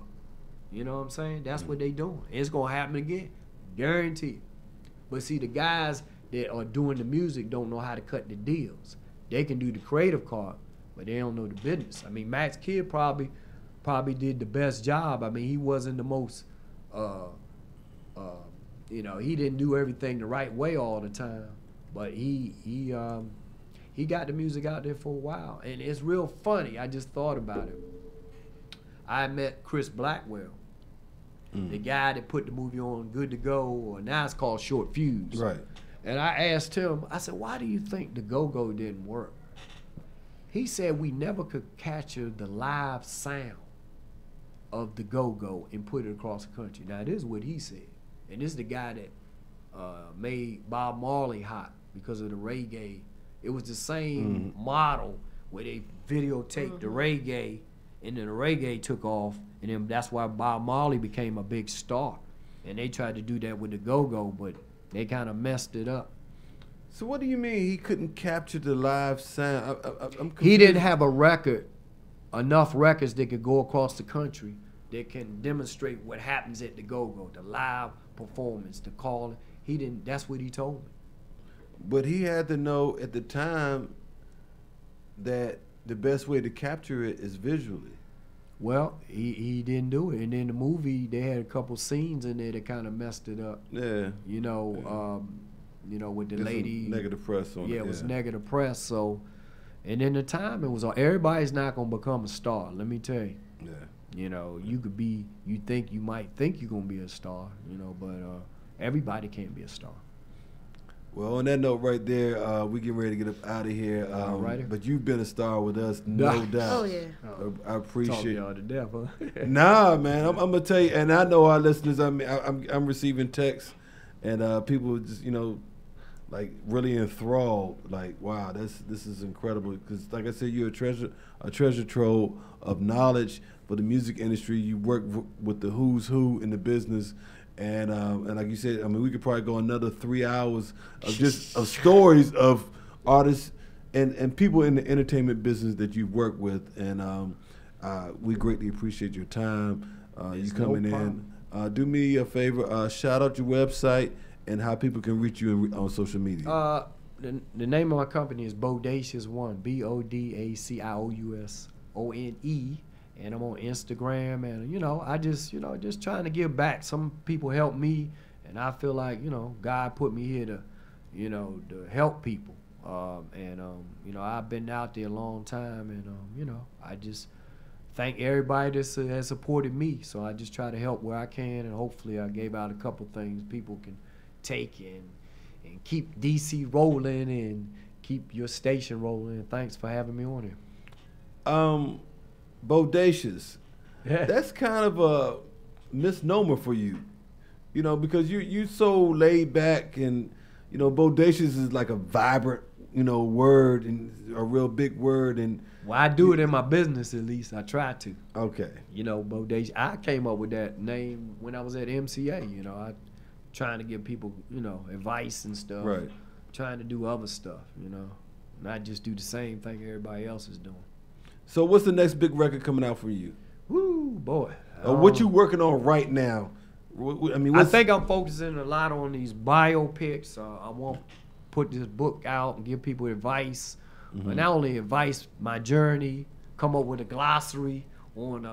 C: You know what I'm saying? That's what they doing. It's going to happen again. Guaranteed. But see, the guys that are doing the music don't know how to cut the deals. They can do the creative part, but they don't know the business. I mean, Max Kidd probably did the best job. I mean, he wasn't the most, you know, he didn't do everything the right way all the time, but he got the music out there for a while. And it's real funny. I just thought about it. I met Chris Blackwell, the guy that put the movie on Good to Go, or now it's called Short Fuse.
B: Right.
C: And I asked him, I said, why do you think the go-go didn't work? He said we never could capture the live sound of the go-go and put it across the country. Now, this is what he said. And this is the guy that made Bob Marley hot because of the reggae. It was the same model where they videotaped the reggae, and then the reggae took off, and then that's why Bob Marley became a big star. And they tried to do that with the go-go, but they kind of messed it up.
B: So what do you mean he couldn't capture the live sound? I'm
C: He didn't have a record, enough records that could go across the country that can demonstrate what happens at the go-go, the live performance, the calling. He didn't. That's what he told me.
B: But he had to know at the time that the best way to capture it is visually.
C: Well, he didn't do it, and in the movie they had a couple scenes in there that kind of messed it up.
B: Yeah.
C: You know, with the
B: Get some
C: lady.
B: negative press on it.
C: Yeah, it was negative press. So, and in the time it was everybody's not gonna become a star. Let me tell you.
B: Yeah.
C: You know, you could be. You might think you're gonna be a star. You know, but everybody can't be a star.
B: Well, on that note right there, we getting ready to get up out of here.
C: Alrighty.
B: But you've been a star with us, no doubt.
O: Oh, yeah.
B: I appreciate
C: Talk y'all to death, huh?
B: Nah, man, I'm gonna tell you, and I know our listeners. I'm receiving texts, and people just like really enthralled. Like, wow, this is incredible. Because like I said, you're a treasure trove of knowledge for the music industry. You work with the who's who in the business. And like you said, I mean, we could probably go another 3 hours of stories of artists and people in the entertainment business that you've worked with. And we greatly appreciate your time. You coming in. Do me a favor, shout out your website and how people can reach you on social media.
C: The name of my company is Bodacious One, BODACIOUSONE. And I'm on Instagram, and I just trying to give back. Some people help me, and I feel like God put me here to help people. I've been out there a long time, and I just thank everybody that has supported me. So I just try to help where I can, and hopefully I gave out a couple things people can take and keep DC rolling and keep your station rolling. Thanks for having me on here.
B: Bodacious. Yeah. That's kind of a misnomer for you, because you're so laid back, and bodacious is like a vibrant, word and a real big word. And
C: well, I do it in my business, at least I try to.
B: Okay.
C: Bodacious. I came up with that name when I was at MCA. I trying to give people, advice and stuff.
B: Right.
C: Trying to do other stuff, not just do the same thing everybody else is doing.
B: So what's the next big record coming out for you?
C: Woo, boy.
B: What you working on right now?
C: I think I'm focusing a lot on these biopics. I want to put this book out and give people advice. But not only advice, my journey, come up with a glossary on,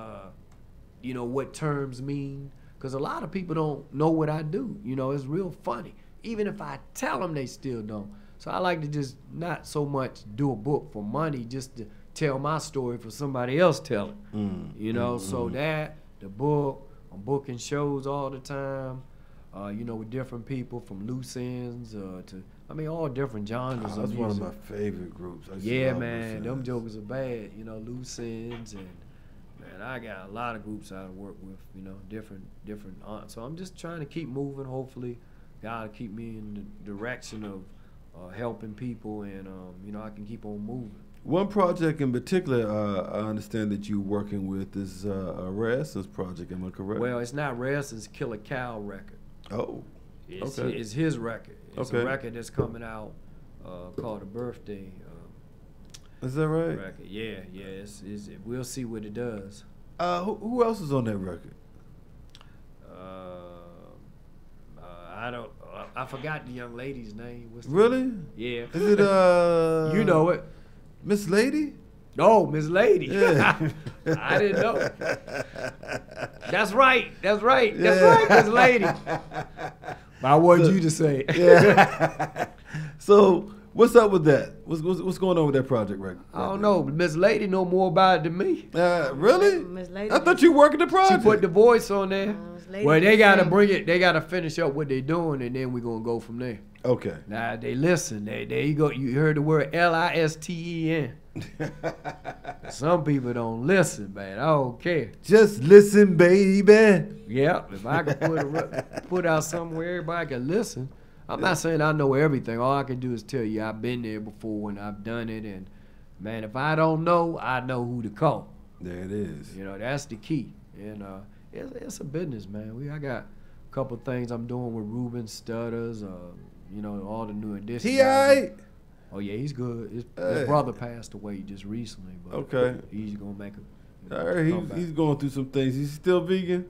C: what terms mean. Because a lot of people don't know what I do. It's real funny. Even if I tell them, they still don't. So I like to just not so much do a book for money, just to tell my story for somebody else tell it. So that, the book, I'm booking shows all the time, with different people from loose ends to, all different genres of music.
B: That's one of my favorite groups.
C: Yeah, man, them jokers are bad, loose ends, and man, I got a lot of groups I work with, different. So I'm just trying to keep moving. Hopefully, God will keep me in the direction of helping people, and I can keep on moving.
B: One project in particular, I understand that you're working with is a Rare Essence project. Am I correct?
C: Well, it's not Rare Essence, Killer Cow record.
B: Oh,
C: okay. It's his record. It's a record that's coming out called A Birthday.
B: Is that right?
C: Record. Yeah. We'll see what it does.
B: Who else is on that record?
C: I forgot the young lady's name.
B: Really?
C: Yeah.
B: Is it
C: you know it.
B: Miss Lady?
C: Oh, Miss Lady.
B: Yeah.
C: I didn't know. That's right, Miss Lady. I wanted you to say it.
B: Yeah. So, what's up with that? What's going on with that project, right?
C: I don't know, but Miss Lady know more about it than me.
B: Really?
O: Miss Lady.
B: I thought you working the project.
C: She put the voice on there. Well, they gotta bring it. They gotta finish up what they're doing, and then we're gonna go from there.
B: Okay.
C: Now they listen. There you go. You heard the word LISTEN. Some people don't listen, man. I don't care.
B: Just listen, baby.
C: Yeah. If I could put out something where everybody can listen. I'm not saying I know everything. All I can do is tell you I've been there before and I've done it. And man, if I don't know, I know who to call.
B: There it is.
C: That's the key. And it's a business, man. I got a couple things I'm doing with Ruben Stutters. you know, all the new additions.
B: He all right?
C: Oh yeah, he's good. His
B: Hey.
C: brother passed away just recently, but
B: Okay.
C: he's gonna make a.
B: I heard he's going through some things. He's still vegan?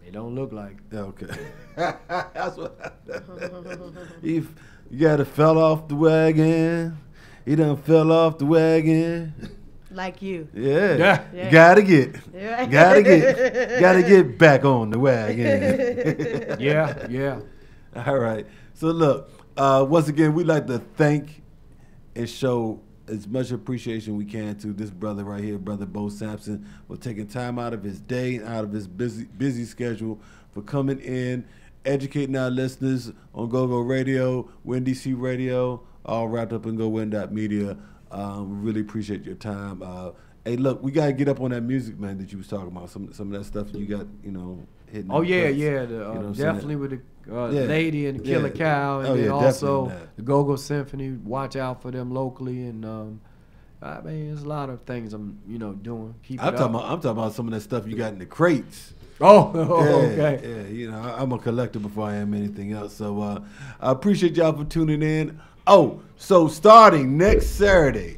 C: It don't look like.
B: Yeah, okay. That's what you gotta fell off the wagon. He done fell off the wagon.
O: Like you.
B: Yeah.
O: Yeah.
B: Gotta get
O: Yeah.
B: gotta get back on the wagon.
C: Yeah.
B: All right. So look, once again, we'd like to thank and show as much appreciation we can to this brother right here, Brother Bo Sampson, for taking time out of his day and out of his busy schedule for coming in, educating our listeners on GoGo Radio, Win DC Radio, all wrapped up in GoWin.media. We really appreciate your time. Hey, look, we gotta get up on that music, man, that you was talking about. Some of that stuff you got, hitting.
C: Oh
B: the
C: yeah,
B: place.
C: yeah.
B: You know what I'm
C: Definitely
B: saying?
C: with the
B: Yeah.
C: Lady and the Killer
B: Yeah.
C: Cow, and
B: Oh,
C: then
B: yeah,
C: also
B: definitely that.
C: the Go-Go Symphony. Watch out for them locally, and I mean, there's a lot of things I'm doing. Keep
B: I'm
C: it
B: talking
C: up.
B: about some of that stuff you got in the crates.
C: Oh,
B: Yeah,
C: okay.
B: Yeah, I'm a collector before I am anything else. So I appreciate y'all for tuning in. Oh, so starting next Saturday,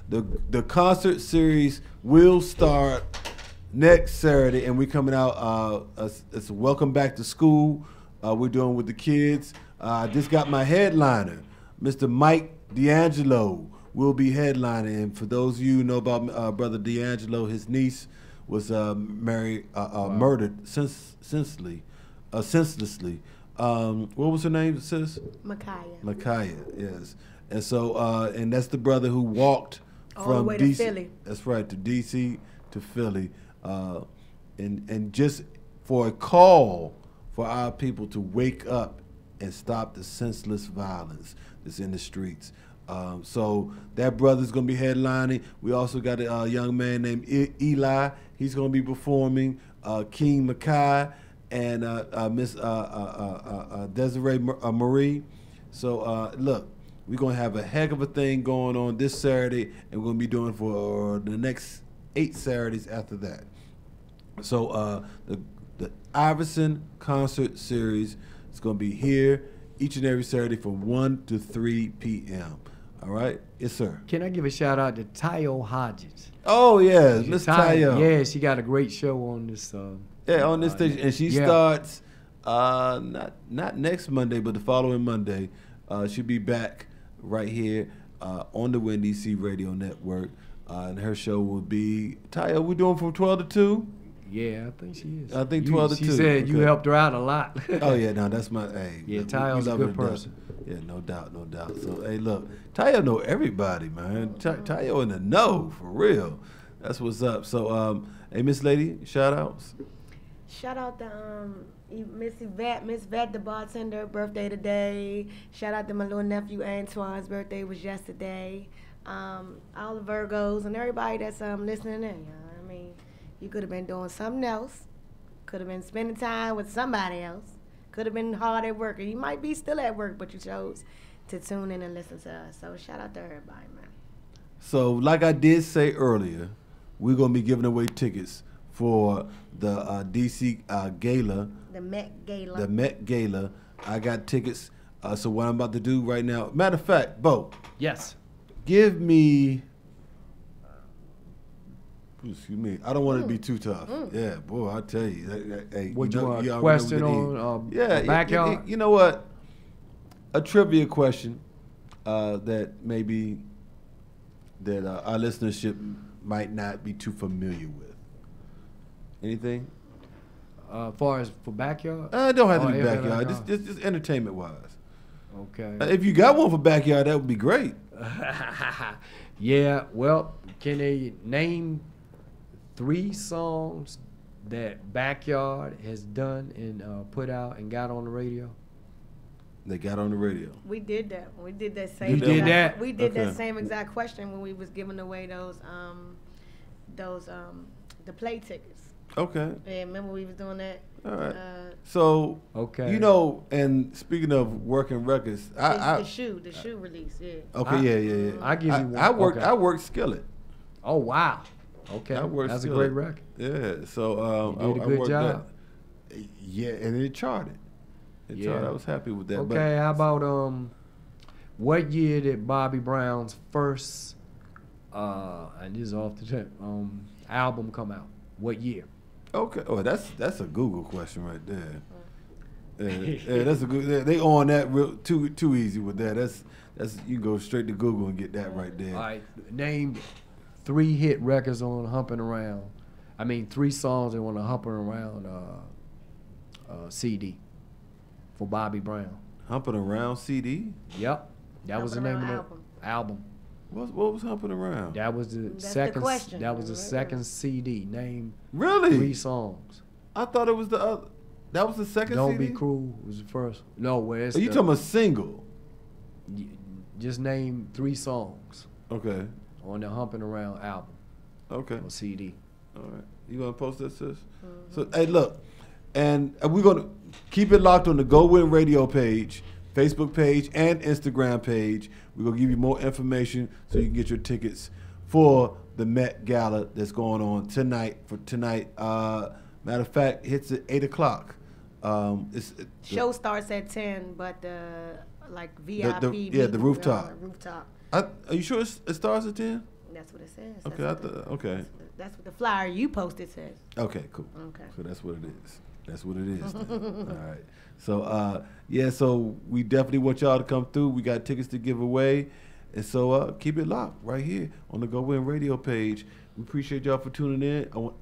B: the concert series will start next Saturday, and we're coming out. It's Welcome Back to School. We're doing with the kids. I just got my headliner, Mr. Mike D'Angelo, will be headlining. And for those of you who know about Brother D'Angelo, his niece was murdered senselessly. What was her name, sis? Micaiah, yes. And so, and that's the brother who walked
O: All
B: from
O: the way to
B: DC.
O: Philly.
B: That's right, to DC to Philly, and just for a call for our people to wake up and stop the senseless violence that's in the streets. So that brother's gonna be headlining. We also got a young man named Eli. He's gonna be performing. King Mackay and Miss Desiree Marie. So look, we're gonna have a heck of a thing going on this Saturday, and we're gonna be doing for the next 8 Saturdays after that. So the Iverson concert series is gonna be here each and every Saturday from 1 to 3 p.m. All right? Yes, sir.
C: Can I give a shout out to Tayo Hodges?
B: Oh, yeah, Miss Tayo.
C: Yeah, she got a great show on this.
B: On this station. And she starts not next Monday, but the following Monday. She'll be back right here on the Win DC Radio Network. And her show will be, Tayo, we're doing from 12 to 2?
C: Yeah, I think she is.
B: I think 12 to 2.
C: She said you helped her out a lot.
B: Oh, yeah, no, that's my, hey.
C: Yeah,
B: we
C: Tayo's a
B: love
C: good
B: her to death.
C: person.
B: Yeah, no doubt. So, hey, look, Tayo know everybody, man. Tayo in the know, for real. That's what's up. So, hey, Miss Lady, shout-outs?
O: Shout out to Miss Vet, the bartender, birthday today. Shout out to my little nephew Antoine's birthday was yesterday. All the Virgos and everybody that's listening in. You know what I mean, you could have been doing something else. Could have been spending time with somebody else. Could have been hard at work, or you might be still at work, but you chose to tune in and listen to us. So shout out to everybody, man.
B: So, like I did say earlier, we're gonna be giving away tickets for the DC Gala.
O: The Met Gala.
B: The Met Gala. I got tickets. So what I'm about to do right now. Matter of fact, Bo.
C: Yes.
B: Give me. Excuse me. I don't want it to be too tough. Yeah, boy, I tell you. Hey,
C: What you want?
B: you
C: A
B: already
C: question
B: know what
C: on
B: it is. Yeah,
C: backyard?
B: You know what? A trivia question that maybe that our listenership might not be too familiar with. Anything?
C: Far as for backyard?
B: Don't have to be backyard. Just entertainment wise.
C: Okay.
B: If you got one for backyard, that would be great.
C: Yeah. Well, can they name 3 songs that Backyard has done and put out and got on the radio?
B: They got on the radio.
O: We did that. We did that same.
C: You did that?
O: We did that same exact question when we was giving away those the play tickets.
B: Okay.
O: Yeah, remember we was doing that.
B: All right. So
C: okay.
B: You know, and speaking of working records,
O: the shoe release. Yeah.
B: Okay. Yeah.
C: I give you one.
B: I worked Skillet.
C: Oh wow. Okay. That's
B: Skillet.
C: a great record.
B: Yeah. So
C: you did a good job.
B: Yeah, and it charted. I was happy with that.
C: Okay, how about what year did Bobby Brown's first and this is off the tip album come out? What year?
B: Okay. Oh, that's a Google question right there. Yeah, that's a good. They on that real too easy with that. That's you go straight to Google and get that right there.
C: All right, name 3 hit records on Humping Around. I mean 3 songs that on the Humping Around CD for Bobby Brown.
B: Humping Around CD.
C: Yep, that was the name of the album.
B: What was Humping Around?
C: That was the second. That was the second CD. Name
B: really
C: 3 songs.
B: I thought it was the other. That was the second
C: Don't
B: CD?
C: Be Cruel was the first. No, where it's
B: you talking about single?
C: Just name 3 songs.
B: Okay.
C: On the Humping Around album.
B: Okay.
C: Or CD.
B: All right. You gonna post that, sis? So hey, look, and we're gonna keep it locked on the GoWIN radio page, Facebook page, and Instagram page. We're gonna give you more information so you can get your tickets for the Met Gala that's going on tonight. Matter of fact, it hits at 8:00.
O: Show starts at 10, but the VIP.
B: The rooftop.
O: Rooftop.
B: Are you sure it starts at 10?
O: That's what it says.
B: Okay, okay.
O: That's what the flyer you posted says.
B: Okay, cool.
O: Okay.
B: So that's what it is. That's what it is. All right. So so we definitely want y'all to come through. We got tickets to give away, and so keep it locked right here on the GoWIN radio page. We appreciate y'all for tuning in. I want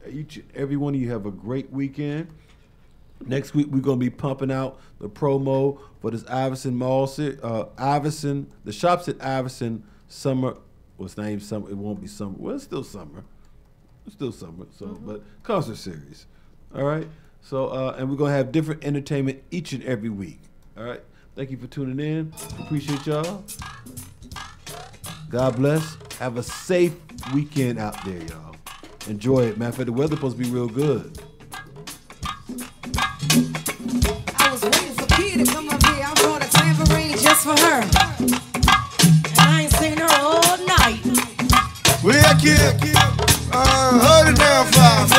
B: every one of you have a great weekend. Next week we're gonna be pumping out the promo for this Iverson Mall, Iverson, the shops at Iverson Summer. What's named Summer? It won't be summer. Well, it's still summer. It's still summer. So, but concert series. All right. So, and we're gonna have different entertainment each and every week. All right. Thank you for tuning in. Appreciate y'all. God bless. Have a safe weekend out there, y'all. Enjoy it. Matter of fact, the weather's supposed to be real good.
P: I was waiting for Kid to come up here. I brought a tambourine just for her. And I ain't seen her all night.
E: Well, Kid, hold it down, five.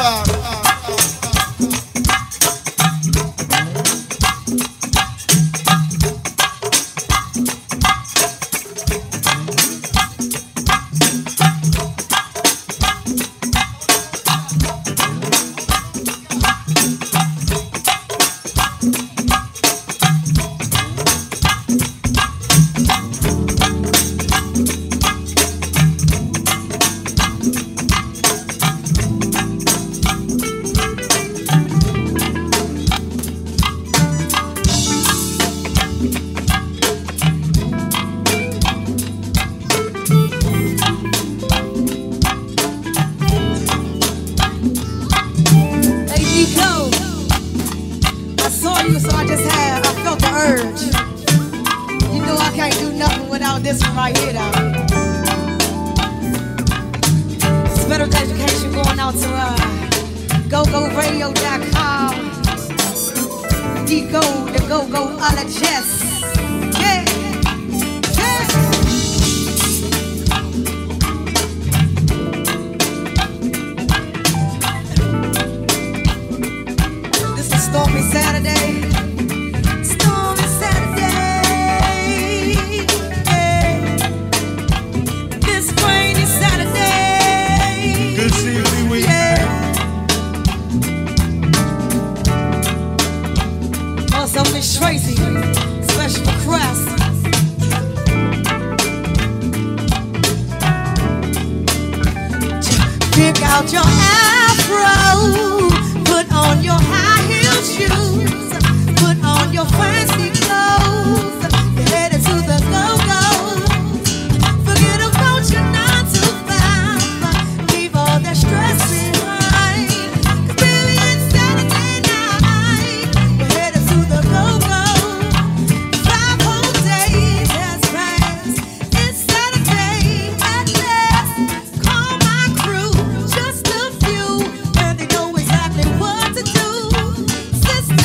P: Sister,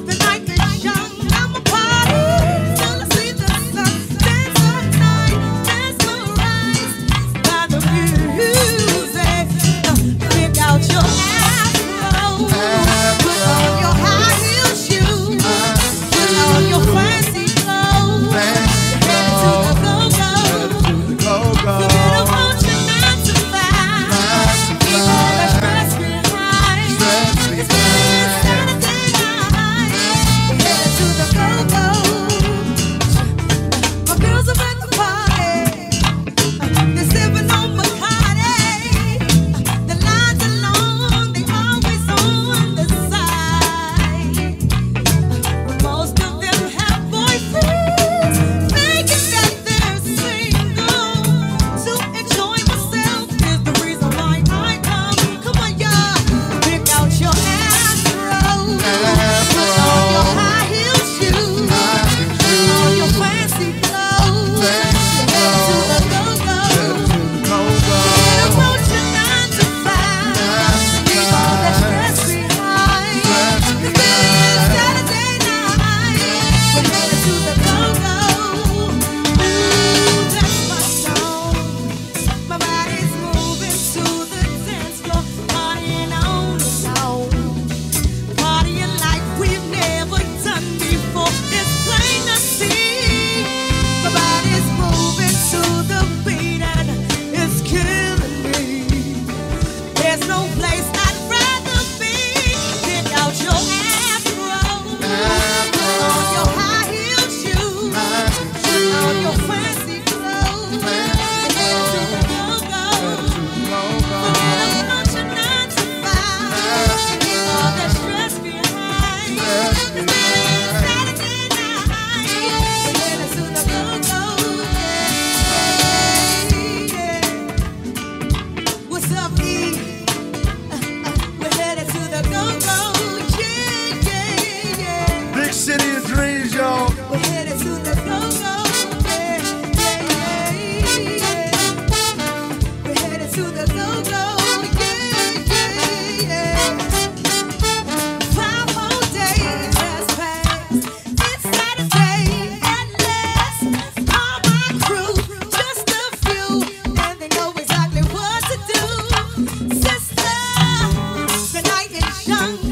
P: the night is young. to the go-go, yeah. 5 more days has passed. It's Saturday at last. All my crew, just a few, and they know exactly what to do. Sister, the night is young.